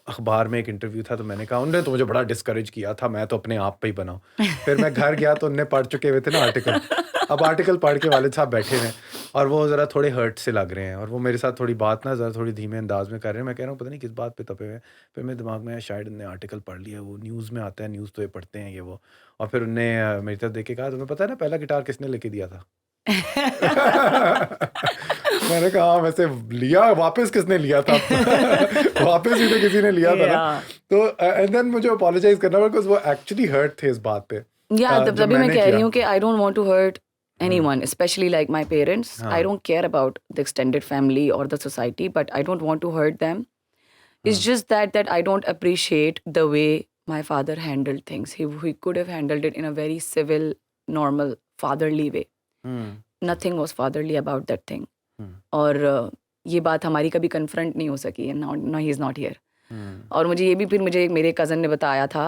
अखबार में एक इंटरव्यू था तो मैंने कहा उन्होंने तो मुझे बड़ा डिस्करेज किया था, मैं तो अपने आप पे ही बना हूँ। फिर मैं घर गया तो उनने पढ़ चुके हुए थे ना आर्टिकल। अब आर्टिकल पढ़ के वालिद साहब बैठे हैं और वो ज़रा थोड़े हर्ट से लग रहे हैं, और वो मेरे साथ थोड़ी बात ना ज़रा थोड़ी धीमे अंदाज में कर रहे हैं। मैं कह रहा हूँ पता नहीं किस बात पे तपे हुए हैं। फिर मेरे दिमाग में शायद उन्होंने आर्टिकल पढ़ लिया, वो न्यूज़ में आता है, न्यूज़ तो ये पढ़ते हैं ये वो। और फिर उनने मेरी तरफ देख के कहा तुम्हें पता है ना पहला गिटार किसने लेके दिया था? मैंने कहा हाँ, वैसे लिया वापस किसने लिया था? वापस भी तो किसी ने लिया था ना। या तो एंड देन मुझे अपोलोजाइज करना पड़ा बिकॉज़ वो एक्चुअली हर्ट थे इस बात पे। या जब तभी मैं मैंने कह रही किया। हूँ कि I don't want to hurt anyone, especially like my parents. I हाँ, don't care about the extended family or the society, but I don't want to hurt them. It's just that I don't appreciate the way my father handled things. He could have handled it in a very civil, normal, fatherly way. Nothing was fatherly about that thing. और ये बात हमारी कभी confront नहीं हो सकी, and now he is not here. और मुझे ये भी फिर मुझे एक मेरे कज़न ने बताया था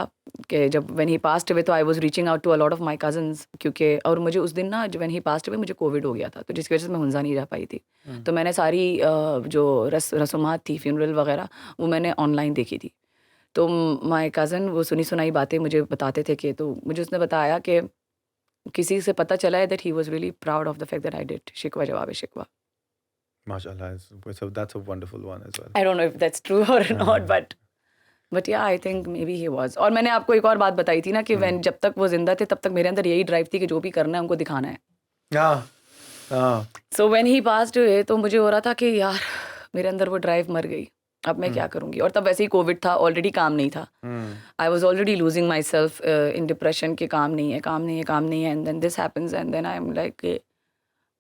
कि जब व्हेन ही पास्ड अवे तो I was reaching out to a lot of my cousins, क्योंकि और मुझे उस दिन ना व्हेन ही पास्ड अवे मुझे कोविड हो गया था, तो जिसकी वजह से मैं हुंजा नहीं जा पाई थी। तो मैंने सारी जो रस्मात थी फ्यूनरल वगैरह वो मैंने ऑनलाइन देखी थी। तो माय कज़न वो सुनी सुनाई बातें मुझे बताते थे कि, तो मुझे उसने बताया कि किसी से पता चला है that he was really proud of the fact that I did शिकवा जवाब शिकवा। माशाल्लाह, so that's a wonderful one as well. I don't know if that's true और नॉट, बट या I think may be he was. और मैंने आपको एक और बात बताई थी ना कि व्हेन जब तक वो जिंदा थे तब तक मेरे अंदर यही ड्राइव थी कि जो भी करना है उनको दिखाना है। हाँ, हाँ, so when he passed away तो मुझे हो रहा था कि यार मेरे अंदर वो ड्राइव मर गई, अब मैं क्या करूंगी। और तब वैसे ही कोविड था, ऑलरेडी काम नहीं था, I was already losing my self in depression के काम नहीं है काम नहीं है काम नहीं है, and then this happens and then I am like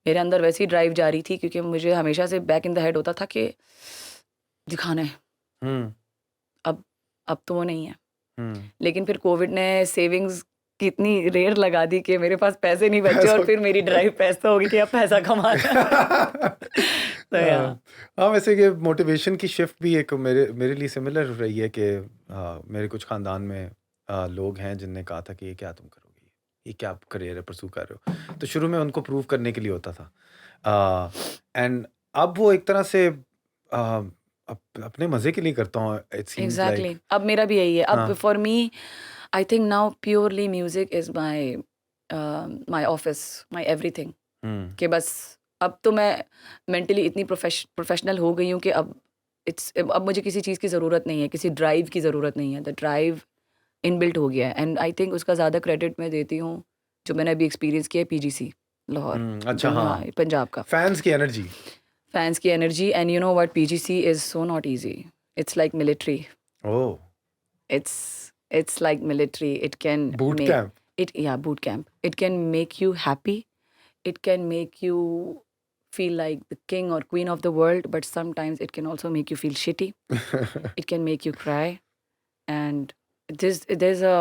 मेरे अंदर वैसे ही ड्राइव जारी थी, क्योंकि मुझे हमेशा से बैक इन द हेड होता था कि दिखाना है। अब तो वो नहीं है। लेकिन फिर कोविड ने सेविंग्स की इतनी रेर लगा दी कि मेरे पास पैसे नहीं बचे, और फिर मेरी ड्राइव पैसा हो गई कि अब पैसा कमाना है। तो या हाँ, वैसे ये मोटिवेशन की शिफ्ट भी एक मेरे लिए सिमिलर रही है कि मेरे कुछ ख़ानदान में लोग हैं जिनने कहा था कि ये क्या तुम करोगे, ये क्या करियर परसू कर रहे हो। तो शुरू में उनको प्रूव करने के लिए होता था, एंड अब वो एक तरह से अपने मज़े के लिए करता हूँ, इट सीम्स लाइक। एग्जैक्टली अब मेरा भी यही है। अब हाँ, for me I think now purely music is my my office, my everything. कि बस अब तो मैं मेंटली इतनी प्रोफेशनल हो गई हूँ कि अब मुझे किसी चीज़ की ज़रूरत नहीं है, किसी ड्राइव की ज़रूरत नहीं है। द ड्राइव इनबिल्ट हो गया है, एंड आई थिंक उसका ज़्यादा क्रेडिट मैं देती हूँ जो मैंने अभी एक्सपीरियंस किया है पीजीसी लाहौर, अच्छा, हाँ, पंजाब का। फैंस की एनर्जी। फैंस की energy and you know what PGC is so not easy it's like military oh, it's like military it can boot make camp. it yeah boot camp it can make you happy it can make you feel like the king or queen of the world but sometimes it can also make you feel shitty it can make you cry and there's a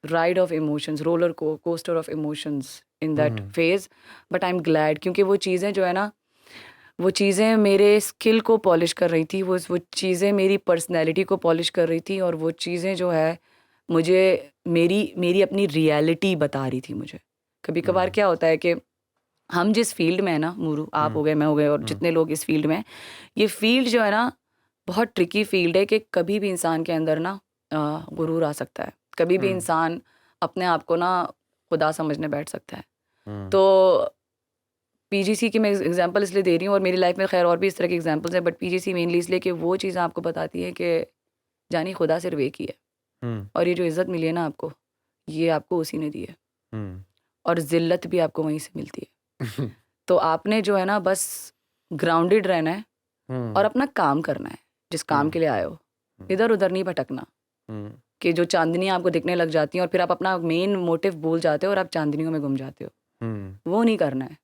ride of emotions coaster of emotions in that phase but I'm glad क्योंकि वो चीज़ें जो है ना वो चीज़ें मेरे skill को पॉलिश कर रही थी वो चीज़ें मेरी पर्सनैलिटी को पॉलिश कर रही थी और वो चीज़ें जो है मुझे मेरी अपनी रियलिटी बता रही थी मुझे कभी कभार क्या होता है कि हम जिस फील्ड में है ना मूरू आप हो गए मैं हो गए और जितने लोग इस फील्ड में हैं, ये फील्ड जो है ना बहुत ट्रिकी फील्ड है कि कभी भी इंसान के अंदर ना गुरूर आ सकता है कभी भी इंसान अपने आप को ना खुदा समझने बैठ सकता है तो पीजीसी की मैं एग्जांपल इसलिए दे रही हूँ और मेरी लाइफ में खैर और भी इस तरह के एग्जांपल्स हैं बट पीजीसी मेनली इसलिए कि वो चीज़ आपको बताती है कि जानी खुदा सिर्फ एक ही है और ये जो इज़्ज़त मिली है ना आपको ये आपको उसी ने दी है और ज़िल्लत भी आपको वहीं से मिलती है तो आपने जो है ना बस ग्राउंडेड रहना है और अपना काम करना है जिस काम के लिए आए हो इधर उधर नहीं भटकना कि जो चांदनियाँ आपको दिखने लग जाती हैं और फिर आप अपना मेन मोटिव भूल जाते हो और आप चांदनियों में गुम जाते हो वो नहीं करना है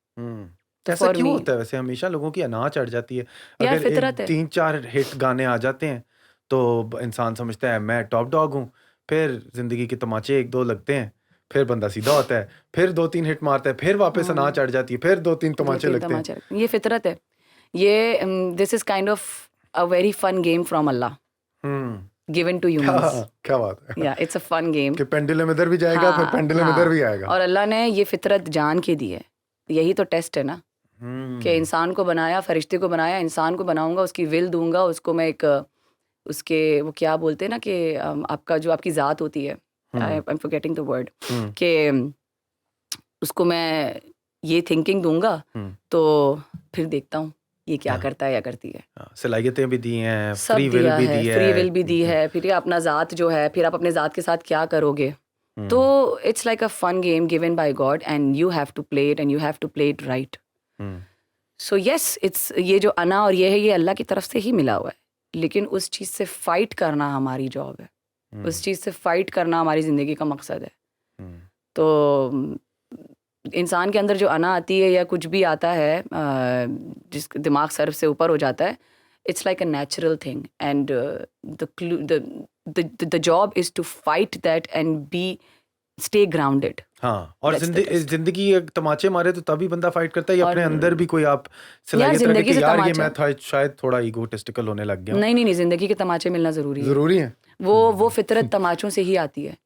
ऐसा for क्यों me. होता है वैसे हमेशा लोगों की अनाह चढ़ जाती है यार अगर फितरत है 3-4 हिट गाने आ जाते हैं तो इंसान समझता है मैं टॉप डॉग हूँ फिर जिंदगी के तमाचे 1-2 लगते हैं फिर बंदा सीधा होता है फिर 2-3 हिट मारता है फिर वापस अनाह चढ़ जाती है फिर 2-3 तमाचे लगते हैं ये फितरत है ये this is kind of a very fun game from Allah given to humans क्या बात है या इट्स अ फन गेम कि पेंडुलम इधर भी जाएगा फिर पेंडुलम इधर भी आएगा और अल्लाह ने ये फितरत जान के दी है यही तो टेस्ट है ना कि इंसान को बनाया फरिश्ते को बनाया इंसान को बनाऊंगा उसकी विल दूंगा उसको मैं एक उसके वो क्या बोलते हैं ना कि आपका जो आपकी ज़ात होती है I am forgetting the word कि उसको मैं ये थिंकिंग दूंगा तो फिर देखता हूँ ये क्या करता है या करती है सलाहियतें भी दी हैं सब फ्री विल दिया भी है दी है फ्री विल भी दी है फिर ये अपना ज़ात जो है फिर आप अपने ज़ात के साथ क्या करोगे तो it's like a fun game given by God and you have to play it and you have to play it right so yes it's ये जो अना और ये है ये अल्लाह की तरफ से ही मिला हुआ है लेकिन उस चीज़ से फाइट करना हमारी जॉब है उस चीज़ से फाइट करना हमारी ज़िंदगी का मकसद है तो इंसान के अंदर जो अना आती है या कुछ भी आता है जिस दिमाग सर्व से ऊपर हो जाता है it's like a natural thing and the job is to fight that and be stay grounded हाँ और जिंदगी तमाचे मारे तो तभी बंदा फाइट करता है या अपने अंदर भी कोई आप सलाहियत रखे कि यार ये मैं था शायद थोड़ा ईगोटिस्टिकल होने लग गया नहीं जिंदगी के तमाचे मिलना जरूरी है वो फितरत तमाचों से ही आती है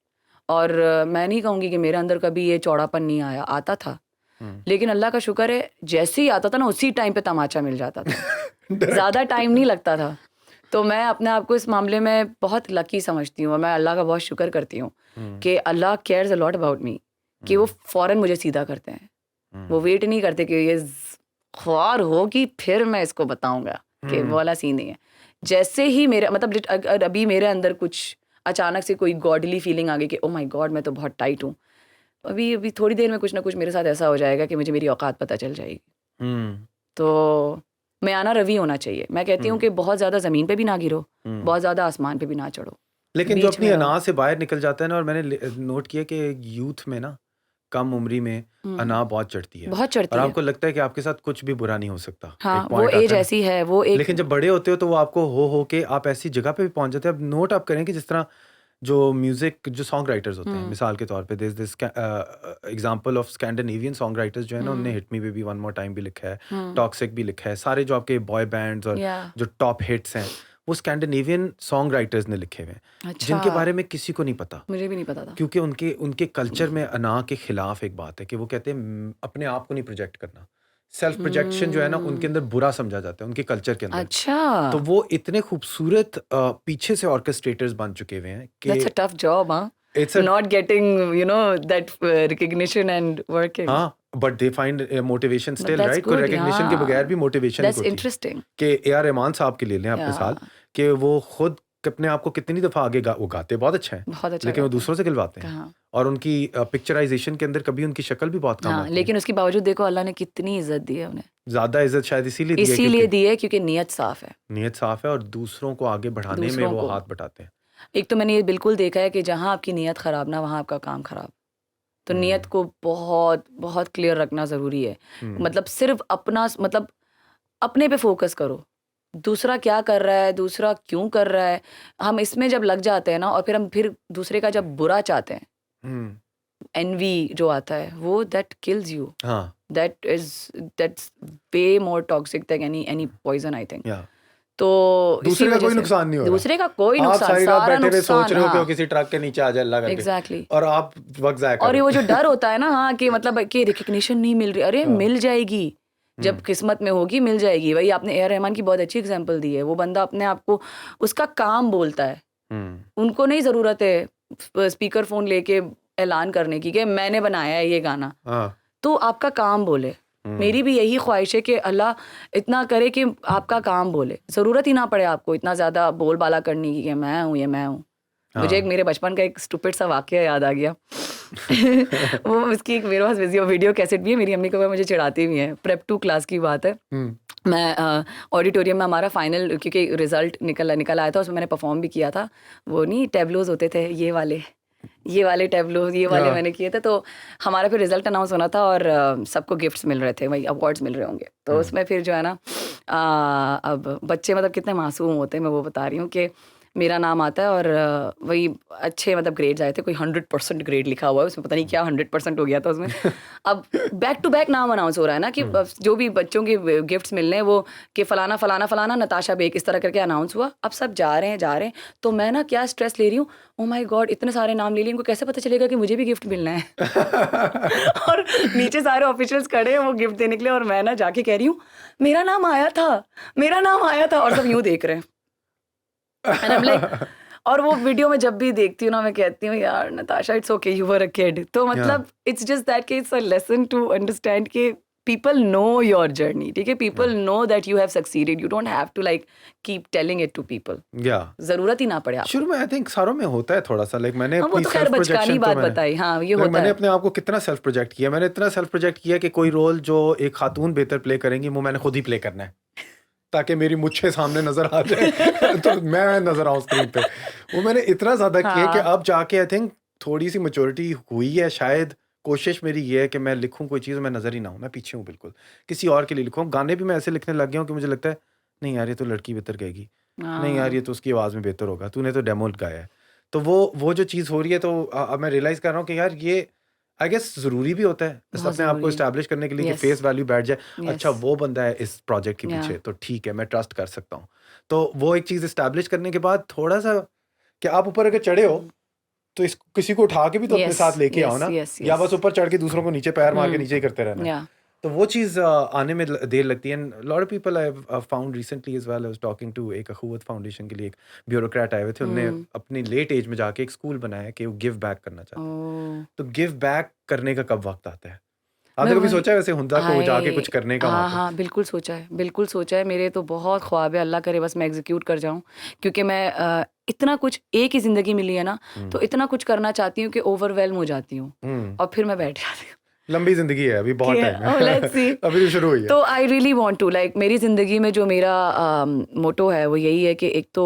और मैं नहीं कहूँगी कि मेरे अंदर कभी ये चौड़ापन नहीं आया आता था लेकिन अल्लाह का शुक्र है जैसे ही आता था ना उसी टाइम पे तमाचा मिल जाता था ज़्यादा टाइम नहीं लगता था तो मैं अपने आप को इस मामले में बहुत लकी समझती हूँ और मैं अल्लाह का बहुत शुक्र करती हूँ कि अल्लाह cares a lot about me कि वो फ़ौरन मुझे सीधा करते हैं वो वेट नहीं करते कि ये ख्वार हो कि फिर मैं इसको बताऊँगा कि वो वाला सीन नहीं है जैसे ही मेरा मतलब अभी मेरे अंदर कुछ अचानक से कोई गॉडली फीलिंग आ गई कि ओ माय गॉड मैं तो बहुत टाइट हूँ अभी थोड़ी देर में कुछ ना कुछ मेरे साथ ऐसा हो जाएगा कि मुझे मेरी औकात पता चल जाएगी तो मैं आना रवि होना चाहिए मैं कहती हूँ कि बहुत ज़्यादा ज़मीन पे भी ना गिरो बहुत ज़्यादा आसमान पे भी ना चढ़ो लेकिन जो अपनी अनाह से बाहर निकल जाता है ना और मैंने नोट किया कि यूथ में ना कम उम्री में अनाह बहुत चढ़ती है और आपको लगता है कि आपके साथ कुछ भी बुरा नहीं हो सकता हाँ, वो एज ऐसी है वो एक लेकिन जब बड़े होते हो तो वो आपको हो के आप ऐसी जगह पे भी पहुंच जाते हैं अब नोट आप करें कि जिस तरह जो म्यूजिक जो सॉन्ग राइटर्स होते हैं मिसाल के तौर पे this example of Scandinavian song writers जो है ना उन्होंने hit me baby one more time भी लिखा है टॉक्सिक भी लिखा है सारे जो आपके बॉय बैंड्स और जो टॉप हिट्स हैं वो स्कैंडिनेवियन सॉन्ग राइटर्स ने लिखे हुए हैं जिनके बारे में किसी को नहीं पता मुझे भी नहीं पता था क्योंकि उनके कल्चर में अनाह के खिलाफ एक बात है कि वो कहते हैं अपने आप को नहीं प्रोजेक्ट करना सेल्फ प्रोजेक्शन जो है ना उनके अंदर बुरा समझा जाता है उनके कल्चर के अंदर अच्छा तो वो इतने खूबसूरत पीछे से ऑर्केस्ट्रेटर्स बन चुके हुए हैं कि That's a tough job, huh? It's not getting, that recognition and working. हाँ, but they find motivation still, right? कोई recognition के बगैर भी motivation That's interesting. कि ए.आर. रहमान साहब के ले लें आप मिसाल कि वो खुद अपने आप को कितनी दफा आगे वो गाते बहुत अच्छा है, बहुत अच्छा लेकिन वो गाते हैं। दूसरों से गिलवाते हैं, कहाँ और उनकी पिक्चराइजेशन के अंदर कभी उनकी शक्ल भी बहुत कम हाँ, आती है। लेकिन उसके बावजूद देखो अल्लाह ने कितनी इज्जत दी है उन्हें, ज्यादा इज्जत शायद इसीलिए दी है इसीलिए क्योंकि दी है क्योंकि नीयत साफ है नीयत साफ है और दूसरों को आगे बढ़ाने में दूसरों वो को। हाथ बटाते हैं। एक तो मैंने ये बिल्कुल देखा है कि जहाँ आपकी नीयत खराब ना वहाँ आपका काम खराब। तो नीयत को बहुत बहुत क्लियर रखना ज़रूरी है। मतलब सिर्फ अपना मतलब अपने पे फोकस करो, दूसरा क्या कर रहा है, दूसरा क्यों कर रहा है, हम इसमें जब लग जाते हैं ना और फिर हम फिर दूसरे का जब बुरा चाहते हैं, एनवी जो आता है वो दैट किल्स यू, हाँ that's way more toxic than any poison I think. या तो इसी दूसरे का वजह कोई से नुकसान नहीं हो रहा, दूसरे का कोई आप नुकसान, सारी रात सारा बैठे हुए सोच नुकसान, रहे हो कि वो हाँ किसी ट्रक के नीचे आ जाए अल्लाह करके, एग्जैक्टली। और आप वक्त जाया कर और रहे ये हो। वो जो डर होता है ना, हाँ कि मतलब कि रिकग्निशन नहीं मिल रही, अरे हाँ। मिल जाएगी जब किस्मत में होगी, मिल जाएगी। वही आपने ए आर रहमान की बहुत अच्छी एग्जांपल दी है। वो बंदा अपने आप को, उसका काम बोलता है, उनको नहीं ज़रूरत है स्पीकर फ़ोन लेके ऐलान करने की कि मैंने बनाया है ये गाना। हाँ तो आपका काम बोले। मेरी भी यही ख्वाहिश है कि अल्लाह इतना करे कि आपका काम बोले, ज़रूरत ही ना पड़े आपको इतना ज़्यादा बोलबाला करने की कि मैं हूँ, ये मैं हूँ। मुझे एक मेरे बचपन का एक स्टूपिड सा वाक़या याद आ गया। वो उसकी एक मेरे पास वीडियो कैसेट भी है, मेरी अम्मी को मुझे चिढ़ाती भी है। प्रेप 2 क्लास की बात है। मैं ऑडिटोरियम में हमारा फाइनल, क्योंकि रिजल्ट निकल आया था, उसमें मैंने परफॉर्म भी किया था। वो नहीं टैबलोज होते थे, ये वाले टैबलोज, ये वाले मैंने किए थे। तो हमारा फिर रिजल्ट अनाउंस होना था और सबको गिफ्ट्स मिल रहे थे, वही अवार्ड्स मिल रहे होंगे। तो उसमें फिर जो है ना, अब बच्चे मतलब कितने मासूम होते हैं, मैं वो बता रही हूँ कि मेरा नाम आता है और वही अच्छे मतलब ग्रेड्स आए थे, कोई 100% ग्रेड लिखा हुआ है उसमें, पता नहीं क्या 100% हो गया था उसमें। अब बैक टू बैक नाम अनाउंस हो रहा है ना कि जो भी बच्चों के गिफ्ट्स मिलने हैं वो कि फलाना फलाना फलाना नताशा बेग, इस तरह करके अनाउंस हुआ। अब सब जा रहे हैं, तो मैं ना क्या स्ट्रेस ले रही हूँ, ओ माय गॉड इतने सारे नाम ले लिए, इनको कैसे पता चलेगा कि मुझे भी गिफ्ट मिलना है। और नीचे सारे ऑफिशियल्स खड़े हैं वो गिफ्ट देने के लिए, और मैं ना जाके कह रही हूँ मेरा नाम आया था, और सब यूँ देख रहे हैं। And I'm like, और वो वीडियो में जब भी देखती हूँ ना, मैं कहती हूँ यार Natasha it's okay, you were a kid. तो मतलब इट्स जस्ट दैट कि it's a lesson to understand कि पीपल नो योर जर्नी, ठीक है, people know that you have succeeded, you don't have to like keep telling it to people, जरूरत ही ना पड़े आपको। शुरू में आई थिंक सारों में होता है थोड़ा सा, लाइक मैंने वो अपनी तो खैर सेल्फ बचकानी प्रोजेक्शन बात बताई, हाँ ये होता मैंने है। अपने आप को कितना सेल्फ प्रोजेक्ट किया, मैंने इतना सेल्फ प्रोजेक्ट किया कि कोई रोल जो एक खातून बेहतर प्ले करेंगी वो मैंने खुद ही प्ले करना है, ताकि मेरी मुझे सामने नजर आ जाए तो मैं नजर आऊं स्क्रीन पे। वो मैंने इतना ज्यादा किया कि अब जाके आई थिंक थोड़ी सी मैच्योरिटी हुई है शायद। कोशिश मेरी ये है कि मैं लिखूं कोई चीज़ मैं नजर ही ना हूं, मैं पीछे हूं बिल्कुल, किसी और के लिए लिखूं। गाने भी मैं ऐसे लिखने लग गया हूं कि मुझे लगता है नहीं यार ये तो लड़की बेहतर गाएगी, नहीं यार ये तो उसकी आवाज़ में बेहतर होगा, तूने तो डेमो गाया है। तो वो जो चीज़ हो रही है, तो अब मैं रियलाइज़ कर रहा हूँ कि यार ये आई गेस ज़रूरी भी होता है अपने आप को इस्टेब्लिश करने के लिए कि फेस वैल्यू बैठ जाए। अच्छा वो बंदा है इस प्रोजेक्ट के पीछे, तो ठीक है मैं ट्रस्ट कर सकता हूँ। तो वो एक चीज़ इस्टेब्लिश करने के बाद थोड़ा सा कि आप ऊपर अगर चढ़े हो तो किसी को उठा के भी तो अपने साथ लेके आओ ना, या बस ऊपर चढ़ के दूसरों को नीचे पैर मार के नीचे ही करते रहना। तो वो चीज़ आने में देर लगती है। Lot of people I have found recently as well, I was talking to एक अखुवत फाउंडेशन के लिए एक ब्यूरोक्रेट आए हुए थे, उन्होंने अपनी लेट एज में जाके एक स्कूल बनाया कि वो गिव बैक करना चाहते हैं। तो गिव बैक करने का कब वक्त आता है? आपने कभी सोचा है वैसे हुंदा को जाके कुछ करने का? हाँ बिल्कुल सोचा है, मेरे तो बहुत ख्वाब है, अल्लाह करे बस मैं एग्जीक्यूट कर जाऊं, क्योंकि मैं इतना कुछ एक ही जिंदगी मिली है ना, तो इतना कुछ करना चाहती हूँ कि ओवरवेल्म हो जाती हूँ और फिर मैं बैठ जाती हूँ। लंबी जिंदगी है, अभी बहुत टाइम है, अभी तो शुरू हुई है। तो I really want to like, मेरी ज़िंदगी में जो मेरा मोटो है वो यही है कि एक तो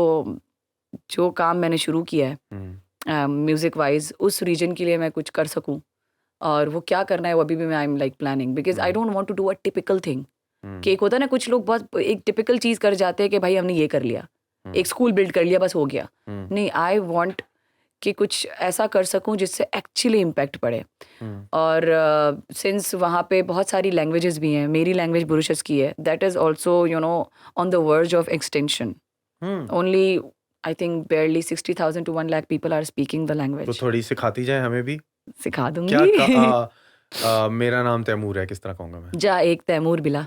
जो काम मैंने शुरू किया है म्यूज़िक वाइज, उस रीजन के लिए मैं कुछ कर सकूं, और वो क्या करना है वो अभी भी मैं I am like planning, because I don't want to do a typical thing. कि एक होता है ना, कुछ लोग बहुत एक टिपिकल चीज़ कर जाते हैं कि भाई हमने ये कर लिया, एक स्कूल बिल्ड कर लिया, बस हो गया। नहीं, आई वांट कि कुछ ऐसा कर सकूं जिससे एक्चुअली इम्पैक्ट पड़े। और सिंस वहाँ पे बहुत सारी लैंग्वेजेस भी हैं, मेरी लैंग्वेज बुरुशस की है, that is also you know on the verge of extension. Only I think barely 60,000 to 1 lakh people are speaking the language. तो थोड़ी सिखाती जाए हमें भी। सिखा दूंगी। क्या मेरा नाम तैमूर है, किस तरह कहूँगा मैं? जा एक तैमूर बिला।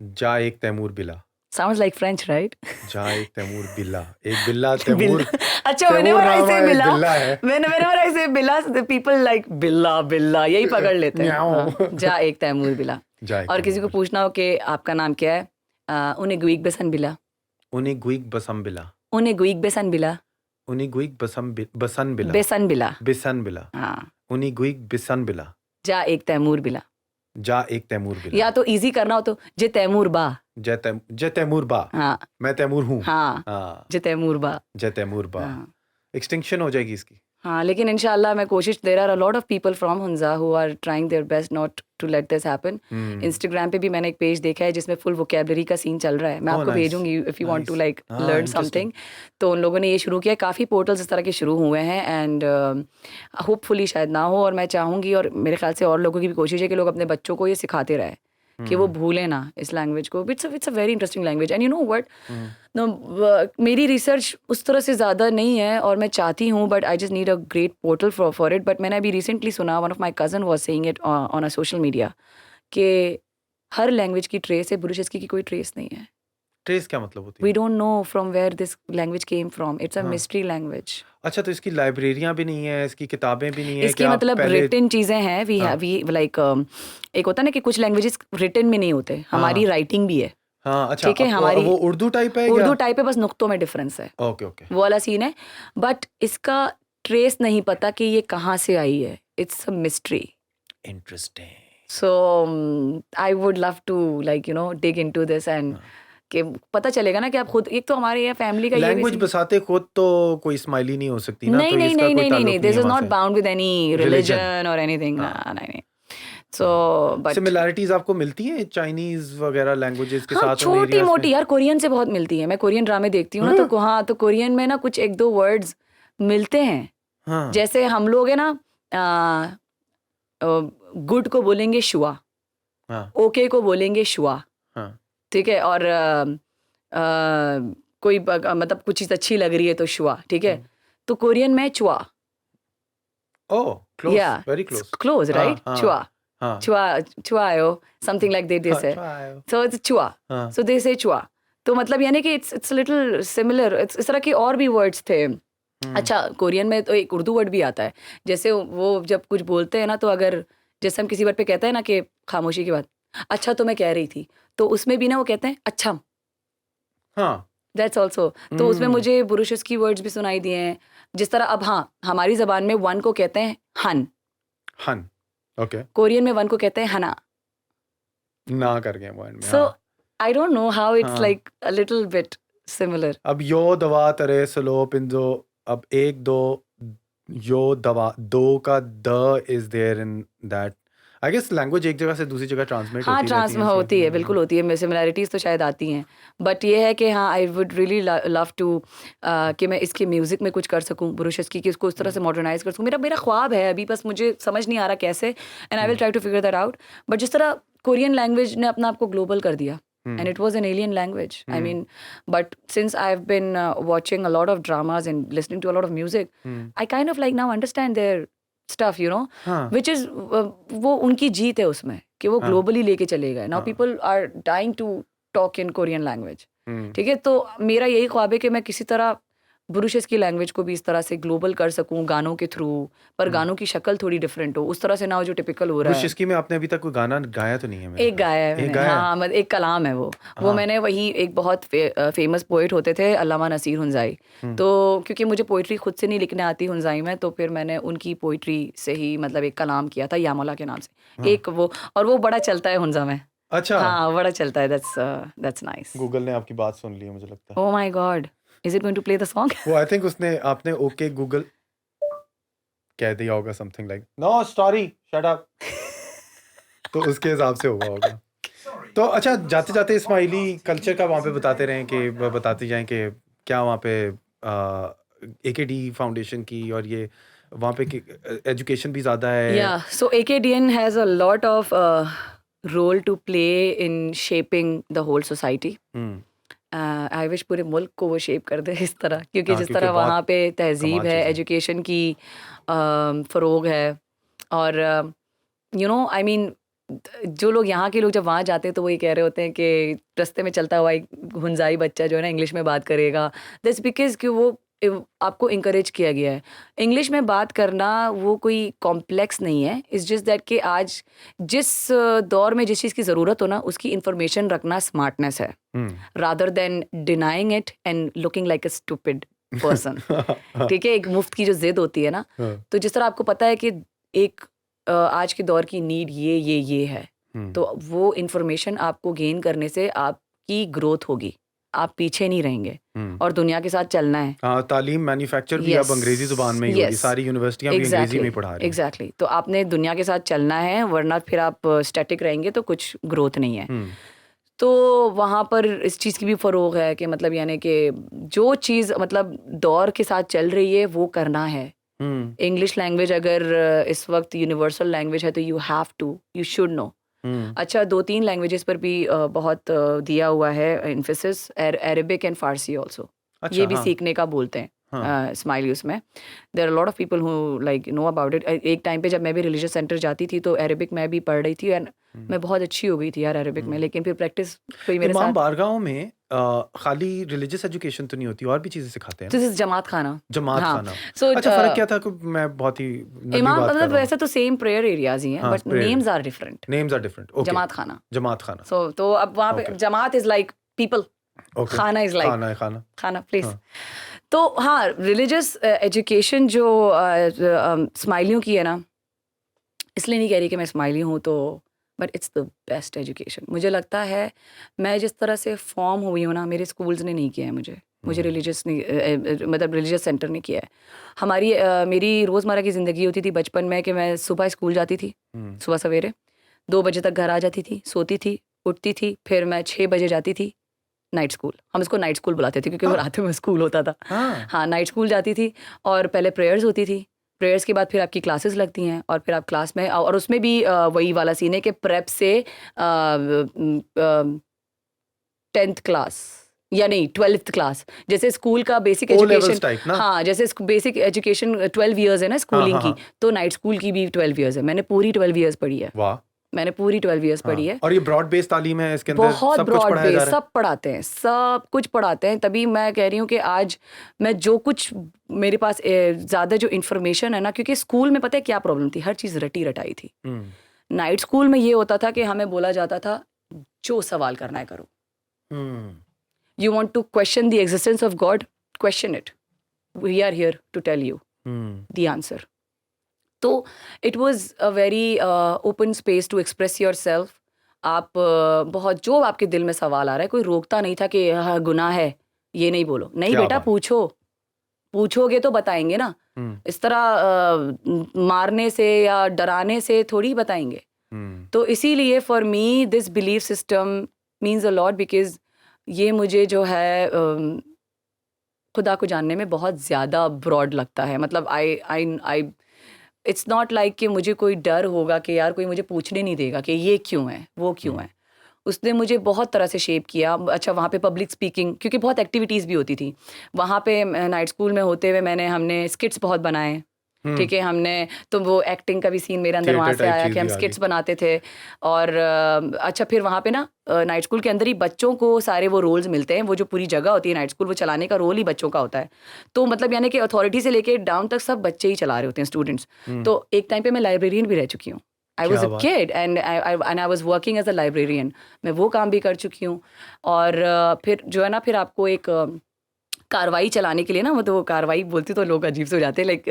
जा एक तैमूर बिला। Sounds like French, right? जा एक तैमूर बिल्ला, एक बिल्ला तैमूर। अच्छा, whenever I say whenever I say बिल्ला, the people like बिल्ला यही पकड़ लेते हैं। जा एक तैमूर बिला। और किसी को पूछना हो कि आपका नाम क्या है, उन्हें गुइक बसन बिला। उन्हें गुइक बसम बिला। Uniguig besan bila. Uniguig basan bila. Besan bila. Bisan bila. हाँ. Uniguig bisan bila. जा एक तैमूर बिला. जा एक तैमूर बिला. या तो इजी करना हो तो जे तैमूर बा. जय तैमूर बा. हाँ. मैं तैमूर हूँ. हाँ. जे तैमूर बा. जय तैमूर बा. हाँ. एक्सटिंक्शन हो जाएगी इसकी. हाँ, लेकिन इंशाल्लाह मैं कोशिश, there are a lot of people from Hunza who are trying their best not to let this happen. Instagram पे भी मैंने एक पेज देखा है जिसमें फुल वोकैबुलरी का सीन चल रहा है. मैं आपको भेजूंगी if you want to like learn something. तो उन लोगों ने ये शुरू किया. काफ़ी पोर्टल्स इस तरह के शुरू हुए हैं एंड होपफुली शायद ना हो, और मैं चाहूँगी और मेरे ख्याल से और लोगों की भी कोशिश है कि लोग अपने बच्चों को ये सिखाते रहें कि वो भूलें ना इस लैंग्वेज को. It's a very interesting language and you know what, मेरी रिसर्च उस तरह से ज़्यादा नहीं है और मैं चाहती हूँ, but I just need a great portal for it. But मैंने अभी रिसेंटली सुना, one of my cousin was saying it on a social media, कि हर लैंग्वेज की ट्रेस है, बुरुशस्की की कोई ट्रेस नहीं है. ट्रेस क्या मतलब होती है? We don't know from where this language came from. It's a mystery language. अच्छा, तो इसकी लाइब्रेरियां भी नहीं है, इसकी किताबें भी नहीं है? इसकी मतलब रिटन चीज़ें हैं. वी लाइक एक होता है ना कि कुछ लैंग्वेजेस रिटन में नहीं होते, हमारी राइटिंग भी है. हाँ, अच्छा. ठीक है, हमारी वो उर्दू टाइप है? उर्दू टाइप है, बस नुक्तों में डिफरेंस है. Okay okay. वो वाला सीन है. बट इसका ट्रेस नहीं पता कि ये कहाँ से आई है. It's a mystery. Interesting. So I would love to like you know dig into this and कि पता चलेगा ना कि आप खुद, एक तो हमारे यहाँ फैमिली का लैंग्वेज बसाते खुद तो कोई स्माइली नहीं हो सकती ना. नहीं नहीं नहीं नहीं नहीं, this is not bound with any religion और एनीथिंग. नहीं. सो बट सिमिलैरिटीज आपको मिलती हैं चाइनीज वगैरह लैंग्वेजेस के साथ? छोटी मोटी यार, कोरियन से बहुत मिलती है. मैं कोरियन ड्रामे देखती हूँ ना, तो हाँ, तो कोरियन में ना कुछ एक दो वर्ड्स मिलते हैं. हाँ. जैसे हम लोग है ना, गुड को बोलेंगे शुआ, ओके को बोलेंगे शुआ. ठीक है, और कोई मतलब कुछ चीज़ अच्छी लग रही है तो शुआ. ठीक है, तो कोरियन में चुआ. Oh, close, very close. Close, right? चुआ. Chuayo, something like they say. So it's chua. So they say chua. तो मतलब यानी कि it's a little similar. इस तरह के और भी words थे. अच्छा, कोरियन में तो एक उर्दू वर्ड भी आता है. जैसे वो जब कुछ बोलते हैं ना, तो अगर जैसे हम किसी वर्ड पे कहते हैं ना कि खामोशी की बात, अच्छा तो मैं कह रही थी, तो उसमें भी ना वो कहते हैं अच्छा. हाँ, दैट्स ऑल्सो. तो उसमें मुझे बुरुशस्की वर्ड्स भी सुनाई दिए हैं. जिस तरह अब हाँ, हमारी जबान में वन को कहते हैं हन. ओके. कोरियन में वन को कहते हैं हना. ना कर गए वर्ड में. So I don't know how it's like a little bit similar. अब यो दवा तरे स्लो पिंजो, अब एक दो यो दवा, दो का the is there in that. I guess language एक जगह से दूसरी जगह ट्रांसमिट हाँ, ट्रांसमिट होती है, बिल्कुल होती है. सिमिलैरिटीज तो शायद आती हैं, बट ये है कि हाँ, I would really love to कि मैं इसके म्यूज़िक में कुछ कर सकूँ, बुरुशस्की की उसको उस तरह से मॉडर्नाइज कर सकूँ. मेरा ख्वाब है अभी, बस मुझे समझ नहीं आ रहा कैसे, and I will try to figure that out. But जिस तरह कोरियन लैंग्वेज ने अपना आपको ग्लोबल कर दिया, and it was an alien language. I mean, but since I've been watching a lot of dramas and listening to a lot of music, I kind of like now understand their stuff, you know, which is वो उनकी जीत है उसमें कि वो globally लेके चले गए. Now people are dying to talk in Korean language. ठीक है, तो मेरा यही ख्वाब है कि मैं किसी तरह बुरुशस्की लैंग्वेज को भी इस तरह से ग्लोबल कर सकूं गानों के थ्रू, पर गानों की शक्ल थोड़ी डिफरेंट हो, उस तरह से ना हो जो टिपिकल हो रहा है. बुरुशस्की में आपने अभी तक कोई गाना गाया तो नहीं है? एक गाया है मैंने. हाँ, मतलब एक कलाम है वो मैंने, वही एक बहुत फेमस पोइट होते थे अल्लामा नसीर हुंजाई. तो क्योंकि मुझे पोइट्री खुद से नहीं लिखने आती हुंजाई में, तो फिर मैंने उनकी पोइट्री से ही मतलब एक कलाम किया था यामोला के नाम से. एक वो, और वो बड़ा चलता है हुंजा में. अच्छा. हाँ, बड़ा चलता है. That's nice. गूगल ने आपकी बात सुन ली है मुझे लगता है. Oh my God, is it going to play the song? वो आई थिंक उसने, आपने ओके गूगल कह दिया होगा, something like no story shut up. तो उसके हिसाब से होगा. तो अच्छा, जाते जाते इस्माइली कल्चर का वहाँ पे बताते रहें, कि बताते जाएं कि क्या वहाँ पे AKD फाउंडेशन की, और ये वहाँ पे एजुकेशन भी ज़्यादा है. Yeah so AKDN has a lot of role to play in shaping the whole society. I wish पूरे मुल्क को वो शेप कर दे इस तरह, क्योंकि जिस तरह वहाँ पे तहजीब है, एजुकेशन की फ़रोग है, और यू नो आई मीन जो लोग यहाँ के लोग जब वहाँ जाते हैं तो वो ये कह रहे होते हैं कि रास्ते में चलता हुआ एक हुंजाई बच्चा जो है ना इंग्लिश में बात करेगा. दैट्स बिकॉज कि वो आपको इंकरेज किया गया है। इंग्लिश में बात करना वो कोई कॉम्प्लेक्स नहीं है, इट्स जस्ट दैट कि आज जिस दौर में जिस चीज़ की ज़रूरत हो ना, उसकी इंफॉर्मेशन रखना स्मार्टनेस है, rather than denying it and looking like a stupid person. ठीक है, एक मुफ्त की जो जिद होती है ना, तो जिस तरह आपको पता है कि एक आज के दौर की नीड ये है, तो वो इंफॉर्मेशन आपको गेन करने से आपकी ग्रोथ होगी, आप पीछे नहीं रहेंगे और दुनिया के साथ चलना है। हाँ, तालीम मैन्युफैक्चर भी अब अंग्रेजी जुबान में ही होगी, सारी यूनिवर्सिटियां भी अंग्रेजी में ही पढ़ा रही हैं। एग्जैक्टली, तो आपने दुनिया के साथ चलना है, वरना फिर आप स्टैटिक रहेंगे तो कुछ ग्रोथ नहीं है। तो वहाँ पर इस चीज़ की भी फ़रोग है कि मतलब यानी कि जो चीज़ मतलब दौर के साथ चल रही है वो करना है। इंग्लिश लैंग्वेज अगर इस वक्त यूनिवर्सल लैंग्वेज है तो you have to, you should know. अच्छा, 2-3 लैंग्वेजेस पर भी बहुत दिया हुआ है emphasis, Arabic and Farsi also. ये भी सीखने का बोलते हैं स्माइली उसमें। There are lot of people who like know about it. एक टाइम पे जब मैं भी रिलीजियस सेंटर जाती थी तो अरेबिक मैं भी पढ़ रही थी एंड मैं बहुत अच्छी हो गई थी यार अरेबिक में, लेकिन फिर प्रैक्टिस कोई मेरे इमाम साथ। बारगाहों में खाली रिलीजियस एजुकेशन तो नहीं होती, और भी चीजें सिखाते हैं दिस ना? इज जमात खाना। जमात हाँ, खाना। सो अच्छा, फर्क क्या था? कि मैं बहुत ही नन्ही इमाम बात कर मतलब रहा हूँ। वैसे तो सेम प्रेयर एरियाज ही हैं, हाँ, but prayer names are different. Names are different. Okay, जमात खाना। जमात खाना। सो तो अब वहाँ पे Okay. जमात इज लाइक पीपल, ओके, खाना इज लाइक खाना है खाना। खाना प्लेस। हाँ। तो हाँ, रिलीजियस एजुकेशन जो स्माइलियों की है ना, इसलिए नहीं कह रही कि मैं स्माइली हूँ तो, but it's the best education मुझे लगता है। मैं जिस तरह से फॉर्म हुई हूँ ना, मेरे स्कूल्स ने नहीं किया है मुझे रिलीजियस नहीं मतलब रिलीजियस सेंटर ने किया है। हमारी मेरी रोज़मर्रा की ज़िंदगी होती थी बचपन में कि मैं सुबह स्कूल जाती थी, सुबह सवेरे 2 बजे तक घर आ जाती थी, सोती थी, उठती थी, फिर मैं 6 बजे जाती थी नाइट स्कूल। हम इसको नाइट स्कूल बुलाते थे क्योंकि वो रात में स्कूल होता था। हाँ, नाइट स्कूल जाती थी और पहले प्रेयर्स होती थी, प्रेयर्स के बाद फिर आपकी क्लासेस लगती हैं और फिर आप क्लास में और उसमें भी वही वाला सीन है कि प्रेप से 10th क्लास या नहीं 12th क्लास, जैसे स्कूल का basic O levels education type ना? हाँ, जैसे बेसिक एजुकेशन 12 इयर्स है ना स्कूलिंग की, तो नाइट स्कूल की भी 12 इयर्स है। मैंने पूरी 12 इयर्स पढ़ी है। वाह, मैंने पूरी 12 इयर्स पढ़ी है। और ये ब्रॉड बेस्ड तालीम है, इसके अंदर बहुत सब कुछ ब्रॉड पढ़ाया जा बेस, रहा है? सब पढ़ाते हैं, सब कुछ पढ़ाते हैं। तभी मैं कह रही हूँ कि आज मैं जो कुछ मेरे पास ज़्यादा जो इन्फॉर्मेशन है ना, क्योंकि स्कूल में पता है क्या प्रॉब्लम थी, हर चीज़ रटी रटाई थी। नाइट स्कूल में ये होता था कि हमें बोला जाता था जो सवाल करना है करो। You want to question the existence of God, question it, we are here to tell you the answer. तो it was a very open space to express yourself. आप बहुत जो आपके दिल में सवाल आ रहा है, कोई रोकता नहीं था कि हाँ गुनाह है ये नहीं बोलो, नहीं बेटा पूछो, पूछोगे तो बताएंगे ना। इस तरह मारने से या डराने से थोड़ी बताएंगे। तो इसीलिए for me this belief system means a lot, because ये मुझे जो है खुदा को जानने में बहुत ज़्यादा ब्रॉड लगता है। मतलब आई इट्स नॉट लाइक कि मुझे कोई डर होगा कि यार कोई मुझे पूछने नहीं देगा कि ये क्यों है वो क्यों है। उसने मुझे बहुत तरह से शेप किया। अच्छा, वहाँ पे पब्लिक स्पीकिंग, क्योंकि बहुत एक्टिविटीज़ भी होती थी वहाँ पे नाइट स्कूल में होते हुए, हमने स्किट्स बहुत बनाए। ठीक है, हमने तो वो एक्टिंग का भी सीन मेरे अंदर वहाँ से आया कि हम स्किट्स बनाते थे। और अच्छा, फिर वहाँ पे ना नाइट स्कूल के अंदर ही बच्चों को सारे वो रोल्स मिलते हैं। वो जो पूरी जगह होती है नाइट स्कूल, वो चलाने का रोल ही बच्चों का होता है। तो मतलब यानी कि अथॉरिटी से लेके डाउन तक सब बच्चे ही चला रहे होते हैं, स्टूडेंट्स। तो एक टाइम पे मैं लाइब्रेरियन भी रह चुकी हूँ। I was a kid and I was working as a librarian. मैं वो काम भी कर चुकी हूँ। और फिर जो है ना, फिर आपको एक कार्रवाई चलाने के लिए ना, वो कार्रवाई बोलती तो लोग अजीब से हो जाते हैं, लाइक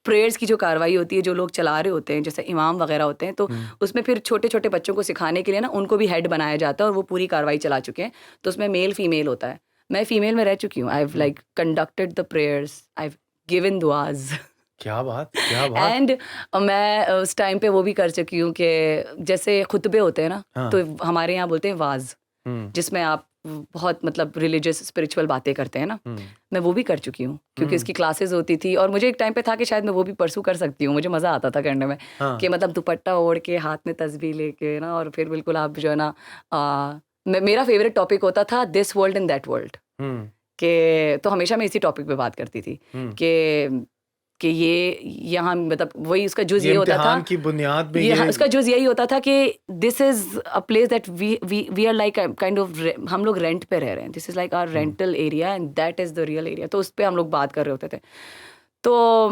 प्रेयर्स की जो कार्रवाई होती है, जो लोग चला रहे होते हैं जैसे इमाम वगैरह होते हैं, तो उसमें फिर छोटे छोटे बच्चों को सिखाने के लिए ना उनको भी हेड बनाया जाता है और वो पूरी कार्रवाई चला चुके हैं। तो उसमें मेल फीमेल होता है। मैं फीमेल में रह चुकी हूँ। I have like conducted the prayers, I have given दुआज। क्या बात, क्या बात। एंड मैं उस टाइम पे वो भी कर चुकी हूँ कि जैसे खुतबे होते हैं ना, तो हमारे यहाँ बोलते हैं वाज, जिसमें आप बहुत मतलब रिलीजियस स्पिरिचुअल बातें करते हैं ना, मैं वो भी कर चुकी हूँ क्योंकि इसकी क्लासेस होती थी। और मुझे एक टाइम पे था कि शायद मैं वो भी परसू कर सकती हूँ, मुझे मज़ा आता था करने में। कि मतलब दुपट्टा ओढ़ के हाथ में तस्बीह लेके ना, और फिर बिल्कुल आप जो है ना, मेरा फेवरेट टॉपिक होता था this world and that world के। तो हमेशा मैं इसी टॉपिक पे बात करती थी कि कि ये यहाँ मतलब वही उसका जुज ये ये होता था इम्तिहान की बुनियाद में ये ये उसका जुज यही होता था कि this is a place that we are like kind of हम लोग रेंट पे रह रहे हैं, this is like our rental area and that is the real area. तो उस पर हम लोग बात कर रहे होते थे। तो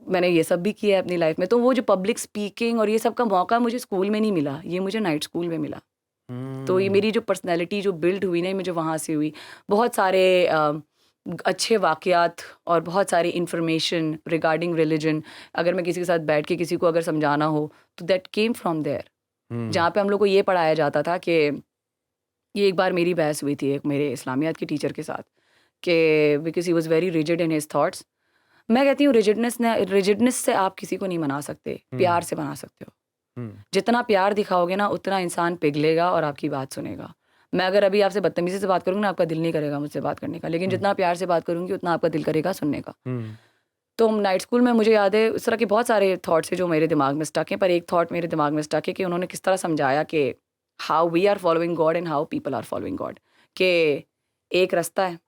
मैंने ये सब भी किया है अपनी लाइफ में। तो वो जो पब्लिक स्पीकिंग और ये सब का मौका मुझे स्कूल में नहीं मिला, ये मुझे नाइट स्कूल में मिला। तो ये मेरी जो पर्सनैलिटी जो बिल्ड हुई ना, मुझे वहाँ से हुई। बहुत सारे अच्छे वाक़यात और बहुत सारी इन्फॉर्मेशन रिगार्डिंग रिलीजन, अगर मैं किसी के साथ बैठ के किसी को अगर समझाना हो तो दैट केम फ्रॉम देयर। जहाँ पे हम लोग को ये पढ़ाया जाता था कि ये एक बार मेरी बहस हुई थी एक मेरे इस्लामियात के टीचर के साथ कि because he was very rigid in his thoughts. मैं कहती हूँ रिजिडनेस से आप किसी को नहीं मना सकते, प्यार से मना सकते हो। जितना प्यार दिखाओगे ना उतना इंसान पिघलेगा और आपकी बात सुनेगा। मैं अगर अभी आपसे बदतमीजी से बात करूँगी ना, आपका दिल नहीं करेगा मुझसे बात करने का, लेकिन जितना प्यार से बात करूँगी उतना आपका दिल करेगा सुनने का। तो नाइट स्कूल में मुझे याद है उस तरह के बहुत सारे थॉट्स हैं जो मेरे दिमाग में स्टक हैं, पर एक थॉट मेरे दिमाग में स्टक है कि उन्होंने किस तरह समझाया कि how we are following God and how people are following God. कि एक रास्ता है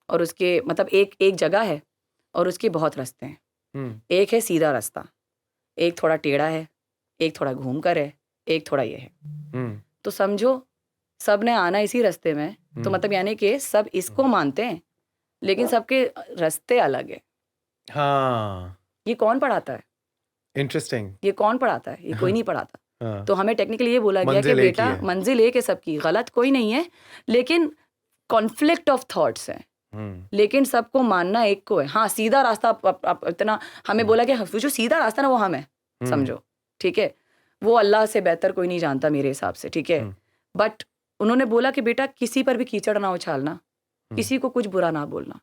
और उसके मतलब एक जगह है और उसके बहुत रास्ते हैं। एक है सीधा रास्ता, एक थोड़ा टेढ़ा है, एक थोड़ा घूम कर है, एक थोड़ा ये है। तो समझो सब ने आना इसी रास्ते में, तो मतलब यानी कि सब इसको मानते हैं लेकिन सबके रास्ते अलग है। हाँ, ये कौन पढ़ाता है? इंटरेस्टिंग। ये कौन पढ़ाता है? ये कोई नहीं पढ़ाता। हाँ, तो हमें टेक्निकली ये बोला गया कि मंजिल एक ही बेटा है। मंजिल एक है सबकी, गलत कोई नहीं है, लेकिन कॉन्फ्लिक्ट ऑफ थॉट्स है, लेकिन सबको मानना एक को है। हाँ, सीधा रास्ता आप इतना हमें बोला कि जो सीधा रास्ता ना वो हम है, समझो, ठीक है। वो अल्लाह से बेहतर कोई नहीं जानता मेरे हिसाब से, ठीक है। बट उन्होंने बोला कि बेटा किसी पर भी कीचड़ ना उछालना, किसी को कुछ बुरा ना बोलना,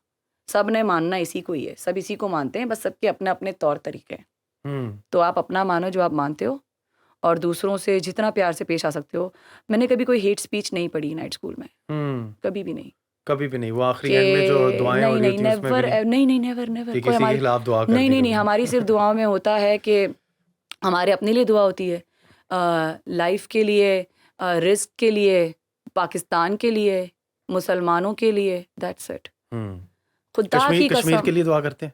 सब ने मानना इसी को ही है, सब इसी को मानते हैं, बस सबके अपने अपने तौर तरीके हैं। तो आप अपना मानो जो आप मानते हो और दूसरों से जितना प्यार से पेश आ सकते हो। मैंने कभी कोई हेट स्पीच नहीं पढ़ी नाइट स्कूल में, कभी भी नहीं। कभी भी नहीं। वो आखिरी एंड में जो दुआएं हो रही होती हैं उसमें भी नहीं नहीं, नेवर कि कोई किसी के हमारी खिलाफ दुआ कर दी नहीं, कभी। हमारी सिर्फ दुआओं में होता है कि हमारे अपने लिए दुआ होती है, लाइफ के लिए, रिस्क के लिए, पाकिस्तान के लिए, मुसलमानों के लिए, दैट्स इट। खुदा की कश्मीर कसम के लिए दुआ करते हैं।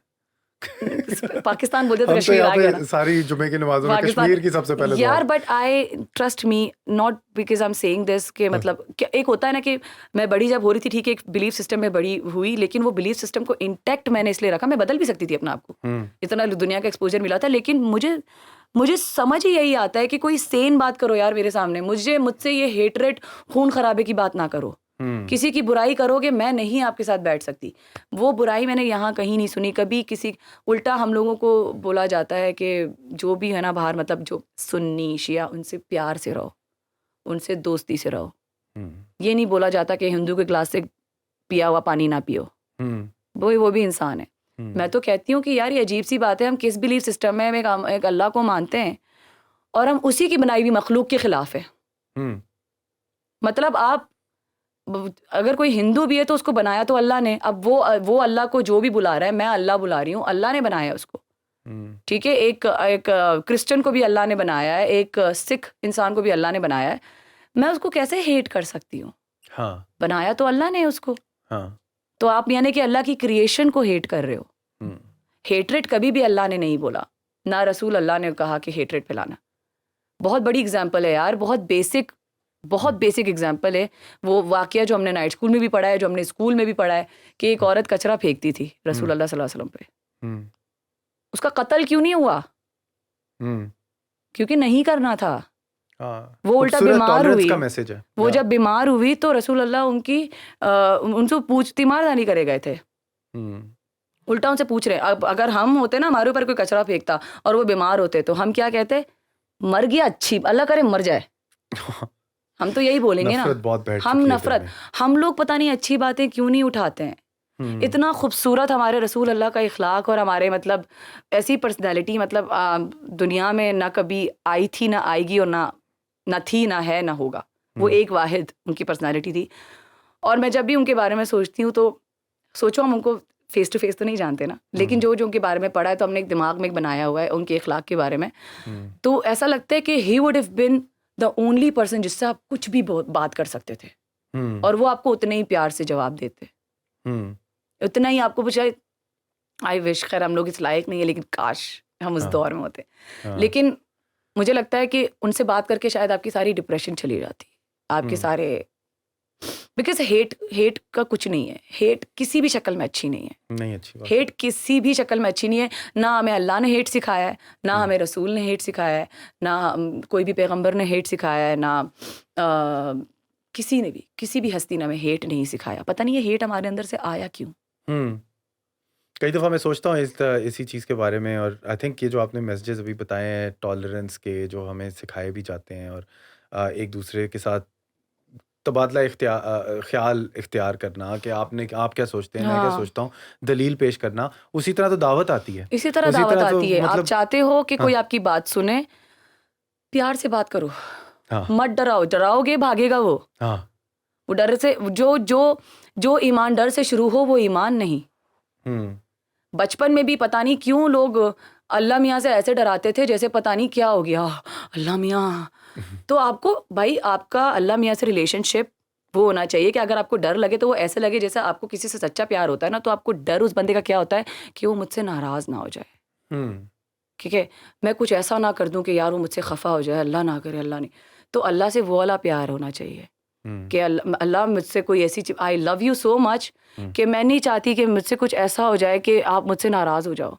पाकिस्तान बोलते तो हम तो कश्मीर यहाँ आ गया ना। पे सारी जुमे की नमाजों में पाकिस्तान कश्मीर की सबसे पहले दुआ। यार, but I trust me not because I am saying this के मतलब एक होता है ना कि मैं बड़ी जब हो रही थी, ठीक है, एक बिलीफ सिस्टम में बड़ी हुई, लेकिन वो बिलीफ सिस्टम को इंटैक्ट मैंने इसलिए रखा, मैं बदल भी सकती थी अपने आप को, इतना दुनिया का एक्सपोजर मिला था, लेकिन मुझे समझ ही यही आता है कि कोई सेन बात करो यार मेरे सामने, मुझसे ये हेटरेट खून खराबे की बात ना करो। किसी की बुराई करोगे, मैं नहीं आपके साथ बैठ सकती। वो बुराई मैंने यहाँ कहीं नहीं सुनी कभी। किसी उल्टा हम लोगों को बोला जाता है कि जो भी है ना बाहर, मतलब जो सुन्नी शिया, उनसे प्यार से रहो, उनसे दोस्ती से रहो। ये नहीं बोला जाता कि हिंदू के ग्लास से पिया हुआ पानी ना पियो, वो भी इंसान है। मैं तो कहती हूँ कि यार ये अजीब सी बात है, हम किस बिलीफ सिस्टम में एक अल्लाह को मानते हैं और हम उसी की बनाई हुई मखलूक के खिलाफ है। मतलब आप अगर कोई हिंदू भी है तो उसको बनाया तो अल्लाह ने। अब वो अल्लाह को जो भी बुला रहा है, मैं अल्लाह बुला रही हूँ, अल्लाह ने बनाया उसको, ठीक है। एक क्रिश्चियन को भी अल्लाह ने बनाया है, एक सिख इंसान को भी अल्लाह ने बनाया है। मैं उसको कैसे हेट कर सकती हूँ? हाँ, बनाया तो अल्लाह ने उसको। हाँ, तो आप यानी कि अल्लाह की क्रिएशन को हेट कर रहे हो। हेटरेट कभी भी अल्लाह ने नहीं बोला, ना रसूल अल्लाह ने कहा कि हेटरेट फैलाना। बहुत बड़ी एग्जाम्पल है यार, बहुत बेसिक एग्जाम्पल है। वो वाकया जो हमने नाइट स्कूल में भी पढ़ा है, जो हमने स्कूल में भी पढ़ा है, कि एक औरत कचरा फेंकती थी रसूल अल्लाह सल्लल्लाहु अलैहि वसल्लम पे। उसका कत्ल क्यों नहीं हुआ? क्योंकि नहीं करना था। वो उल्टा बीमार हुई। का मैसेज है। वो जब बीमार हुई तो रसूल अल्लाह उनसे तीमारदानी करे गए थे। उल्टा उनसे पूछ रहे। अब अगर हम होते ना, हमारे ऊपर कोई कचरा फेंकता और वो बीमार होते, तो हम क्या कहते? मर गया, अच्छी, अल्लाह करे मर जाए। हम तो यही बोलेंगे ना। हम नफरत, हम लोग पता नहीं अच्छी बातें क्यों नहीं उठाते हैं। इतना खूबसूरत हमारे रसूल अल्लाह का इखलाक और हमारे मतलब ऐसी पर्सनैलिटी, मतलब दुनिया में ना कभी आई थी, ना आएगी, और ना थी, ना है, ना होगा। वो एक वाहिद उनकी पर्सनैलिटी थी। और मैं जब भी उनके बारे में सोचती हूँ तो सोचो, हम उनको फेस टू फेस तो नहीं जानते ना, लेकिन जो उनके बारे में पढ़ा है तो हमने एक दिमाग में बनाया हुआ है उनके इखलाक के बारे में। तो ऐसा लगता है कि he would have been the only person जिससे आप कुछ भी बात कर सकते थे, और वो आपको उतने ही प्यार से जवाब देते, उतना ही आपको आई विश, खैर हम लोग इस लायक नहीं है, लेकिन काश हम उस हाँ दौर में होते। हाँ लेकिन मुझे लगता है कि उनसे बात करके शायद आपकी सारी डिप्रेशन चली जाती, आपके सारे, बिकॉज हेट का कुछ नहीं है, हेट किसी भी शक्ल में अच्छी नहीं है, नहीं अच्छी बात है। हेट किसी भी शक्ल में अच्छी नहीं है। ना हमें अल्लाह ने हेट सिखाया है, ना हमें रसूल ने हेट सिखाया है, ना कोई भी पैगंबर ने हेट सिखाया है, ना किसी भी हस्ती ने हमें हेट नहीं सिखाया। पता नहीं ये हेट हमारे अंदर से आया क्यों। हम्म कई दफ़ा मैं सोचता हूँ इसी चीज़ के बारे में, और आई थिंक ये जो आपने मैसेजेस अभी बताए हैं टॉलरेंस के, जो हमें सिखाए भी जाते हैं, और एक दूसरे के साथ तबादला ख्याल इख्तियार करना कि आप क्या सोचते हैं, मैं क्या हाँ, सोचता हूँ, दलील पेश करना, उसी तरह तो दावत आती है। इसी तरह उसी दावत तरह तो आती है। आप मतलब चाहते हो कि कोई हाँ आपकी बात सुने, प्यार से बात करो, हाँ मत डराओ, डराओगे भागेगा वो। हाँ वो डर से, जो ईमान डर से शुरू हो वो ईमान नहीं। हम्म बचपन में भी पता नहीं क्यों लोग अल्लाह मियाँ से ऐसे डराते थे जैसे पता नहीं क्या हो गया, अल्लाह मियाँ। तो आपको भाई आपका अल्लाह मियाँ से रिलेशनशिप वो होना चाहिए कि अगर आपको डर लगे तो वो ऐसे लगे जैसे आपको किसी से सच्चा प्यार होता है ना, तो आपको डर उस बंदे का क्या होता है कि वो मुझसे नाराज ना हो जाए। हम्म ठीक है, मैं कुछ ऐसा ना कर दूं कि यार वो मुझसे खफा हो जाए, अल्लाह ना करे, अल्लाह नहीं। तो अल्लाह से वो वाला प्यार होना चाहिए हम्म कि अल्लाह मुझसे कोई ऐसी चीज, I love you so much, हम्म कि मैं नहीं चाहती कि मुझसे कुछ ऐसा हो जाए कि आप मुझसे नाराज हो जाओ।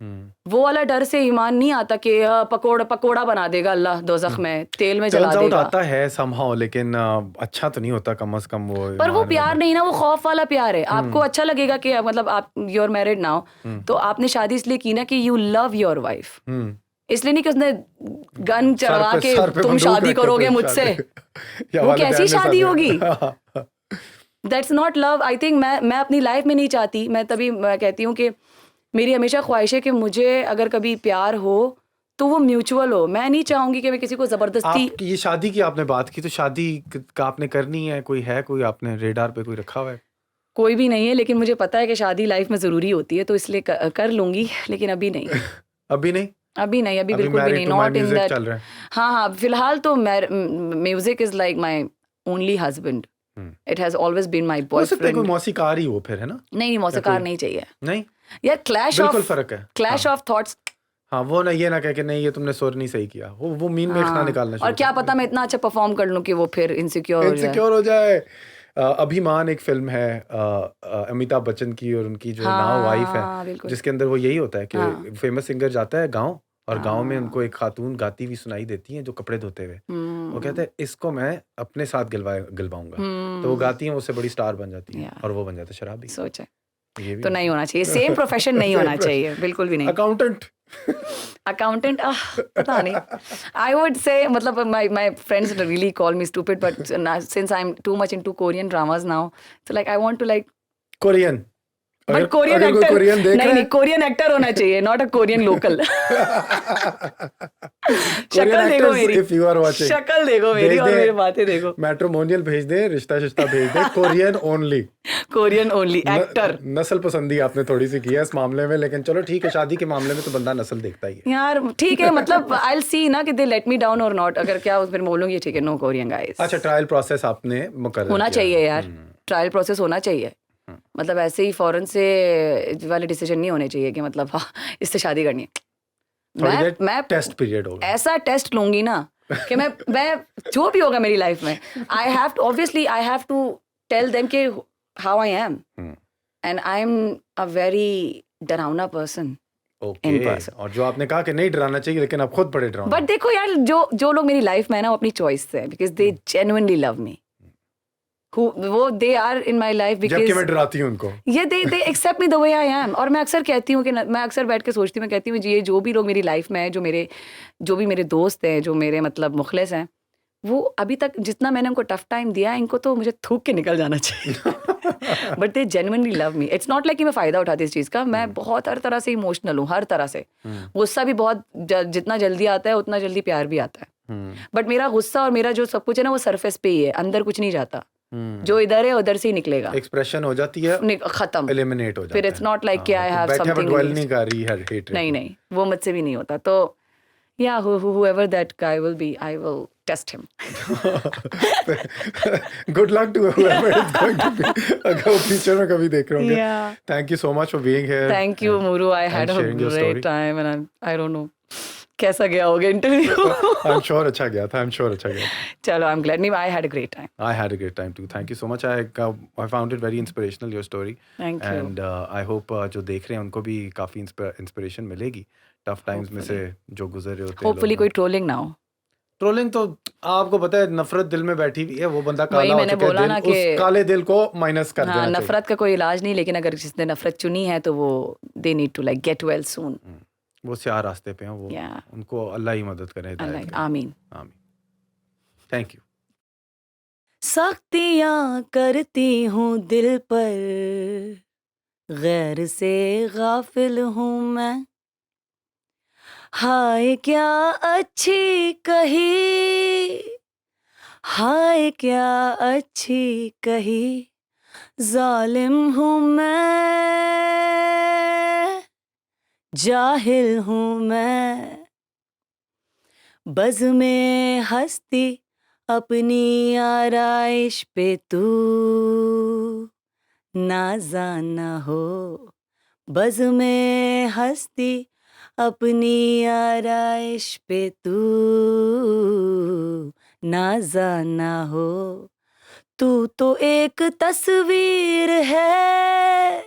हम्म वो वाला डर से ईमान नहीं आता कि पकोड़ा बना देगा अल्लाह दोजख में, तेल में जला टर्न्स आउट देगा। आता है समहाउ, लेकिन अच्छा तो नहीं होता कम से कम वो पर वो ईमान प्यार वाला। नहीं ना, वो खौफ वाला प्यार है। आपको हम्म अच्छा लगेगा कि मतलब आप यू आर मैरिड नाउ, हम्म तो आपने शादी इसलिए की ना कि यू लव योर वाइफ, हम्म इसलिए नहीं कि उसने गन चढ़वा के सर पे तुम बंदूक शादी रखे करोगे तो मुझसे। या वो वालिदैन कैसी ने शादी होगी? साथ that's not love. I think मैं अपनी लाइफ में नहीं चाहती। मैं तभी मैं कहती हूँ कि मेरी हमेशा ख्वाहिश है कि मुझे अगर कभी प्यार हो तो वो म्यूचुअल हो। मैं नहीं चाहूंगी कि मैं किसी को जबरदस्ती। आपकी ये शादी की आपने बात की, तो शादी का आपने करनी है, कोई आपने रेडार पे कोई रखा हुआ है? कोई भी नहीं है, लेकिन मुझे पता है कि शादी लाइफ में ज़रूरी होती है, तो इसलिए कर लूंगी, लेकिन अभी नहीं। अभी नहीं? अभी नहीं, अभी अभी बिल्कुल भी मैरिड नहीं, to my not in music that. चल रहा है। हाँ हाँ, फिलहाल तो music is like my only husband. It has always been my हो सकता है कोई बॉयफ्रेंड। मौसीकार ही हो फिर, है ना? नहीं, या मौसीकार कोई नहीं चाहिए नहीं, यार। बिल्कुल फर्क है। क्लैश हाँ ऑफ थॉट्स। हाँ, वो ना ये ना कह के नहीं ये तुमने सुर नहीं सही किया, वो मीन में ना हाँ, निकालना और शुरू क्या कर पता मैं इतना अच्छा परफॉर्म कर लूँ कि वो फिर इनसिक्योर हो जाए। इनसिक्योर हो जाए। अभिमान एक फिल्म है अमिताभ बच्चन की, और उनकी जो नाव वाइफ है, हाँ बिल्कुल। जिसके अंदर वो यही होता है हाँ कि फेमस सिंगर जाता है गांव, और गांव में उनको हाँ। एक खातून गाती हुई सुनाई देती है जो कपड़े धोते हुए। वो कहते हैं इसको मैं अपने साथ गिलवाऊंगा, तो वो गाती है, उससे बड़ी स्टार बन जाती है, यार और वो बन जाता है शराबी। सोचा, ये भी तो हो नहीं होना चाहिए, सेम सकता प्रोफेशन नहीं है। होना चाहिए, बिल्कुल भी नहीं। अकाउंटेंट। अकाउंटेंट, पता नहीं। आई वुड से मतलब my friends really call me stupid, but since I'm too much into Korean dramas now, so like I want to like, Korean, but अगर कोरियन अगर कोई एक्टर, कोरियन देख नहीं रहा नहीं, है कोरियन एक्टर होना चाहिए, not a Korean local. Korean शक्ल देखो एक्टर्स मेरी, इफ यू आर वाचिंग, शक्ल देखो मेरी भेज और मेरी दे, बातें देखो। मैट्रिमोनियल भेज दे, रिश्ता शिश्ता भेज दे, Korean only. Korean only actor. नस्ल पसंदी आपने थोड़ी सी की है इस मामले में, लेकिन चलो ठीक है, शादी के मामले में तो बंदा नस्ल देखता ही है। यार ठीक है, मतलब आई विल सी ना कि दे लेट मी डाउन और नॉट। अगर क्या उस फिर बोलूंगी ठीक है, नो कोरियन गाइस। अच्छा, ट्रायल प्रोसेस आपने मुकर्रर होना किया चाहिए है। यार, ट्रायल प्रोसेस होना चाहिए। मतलब ऐसे ही फौरन से वाले डिसीजन नहीं होने चाहिए कि मतलब हाँ इससे शादी करनी है। थोड़ी देर मैं टेस्ट पीरियड होगा। ऐसा टेस्ट लूंगी ना कि मैं जो भी होगा मेरी लाइफ में, I have to obviously I have to tell them कि how I am, and I am a very डरावना पर्सन इन ओके, पर्सन। और जो आपने कहा कि नहीं डराना चाहिए, लेकिन आप खुद बड़े डरावना। बट देखो यार, जो लोग मेरी लाइफ में है ना, वो अपनी चॉइस से है, because they genuinely love me. वो they are in my life जबकि बिकॉज मैं डराती हूँ उनको। ये they accept me the way I am. और मैं अक्सर कहती हूँ कि मैं अक्सर बैठ के सोचती हूँ, मैं कहती हूँ ये जो भी लोग मेरी लाइफ में है, जो भी मेरे दोस्त हैं, जो मेरे मतलब मुखलिस हैं, वो अभी तक जितना मैंने उनको टफ टाइम दिया है, इनको तो मुझे थूक के निकल जाना चाहिए। But they genuinely love me. It's not like कि मैं फ़ायदा उठाती इस चीज़ का। मैं बहुत हर तरह से इमोशनल हूँ, हर तरह से। गुस्सा भी बहुत जितना जल्दी आता है उतना जल्दी प्यार भी आता है। बट मेरा गुस्सा और मेरा जो सब कुछ है ना, वो सरफेस पे ही है, अंदर कुछ नहीं जाता। जो इधर है उधर से ही निकलेगा, एक्सप्रेशन हो जाती है, खत्म, एलिमिनेट हो जाता है। फिर इट्स नॉट लाइक कि आई हैव बैठे समथिंग। डवेल नहीं कर रही है हेट। नहीं नहीं, वो मुझसे भी नहीं होता। तो या whoever that guy will be, I will test him. Good luck to whoever is going to be अगर फ्यूचर में कभी देख रहे होंगे। Yeah. Thank you so much for being here Thank you, Muru. I had a sharing your great story. time, and I don't know कैसा गया होगा interview. I am sure अच्छा गया था, आई एम श्योर अच्छा गया था। चलो, I'm glad. नहीं, I had a great time. I had a great time too. Thank you so much. I found it very inspirational your story. Thank you. And I hope जो देख रहे हैं उनको भी काफी इंस्पिरेशन मिलेगी टफ टाइम्स में से जो गुजर रहे होते हैं। Hopefully कोई ट्रोलिंग ना हो। ट्रोलिंग तो आपको पता है नफरत दिल में बैठी हुई है, वो बंदा वही काला हो मैंने चुका है, बोला ना दिल उस कि काले दिल को माइनस कर हाँ, देना चाहिए। नफरत का कोई इलाज नहीं, लेकिन अगर जिसने नफरत चुनी है तो वो they need to like get well soon. वो स्याह रास्ते पे हैं, वो Yeah. उनको अल्लाह ही मदद करे, हिदायत अल्लाह, करे। आमीन। आमीन। Thank you. सख्तियाँ करती हूँ दिल पर, गैर से गाफिल हूँ मैं। हाय क्या अच्छी कही, हाय क्या अच्छी कही, जालिम हूँ मैं, जाहिल हूँ मैं। बज़ में हस्ती अपनी आराइश पे तू नाज़ाना हो, बज़ में हस्ती अपनी आराइश पे तू नाज़ाना हो। तू तो एक तस्वीर है,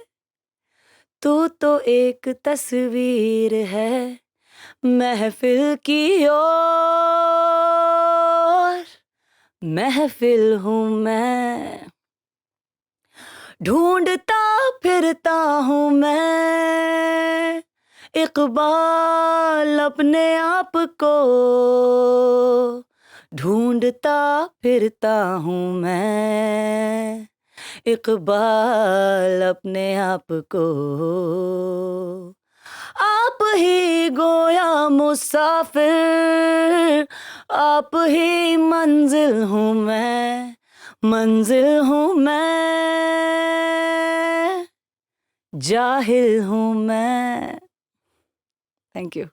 तू तो एक तस्वीर है, महफिल की ओर महफिल हूँ मैं। ढूंढता फिरता हूँ मैं इकबाल अपने आप को, ढूंढता फिरता हूँ मैं इकबाल अपने आप को। आप ही गोया मुसाफिर, आप ही मंजिल हूँ मैं, मंजिल हूँ मैं, जाहिल हूँ मैं। Thank you.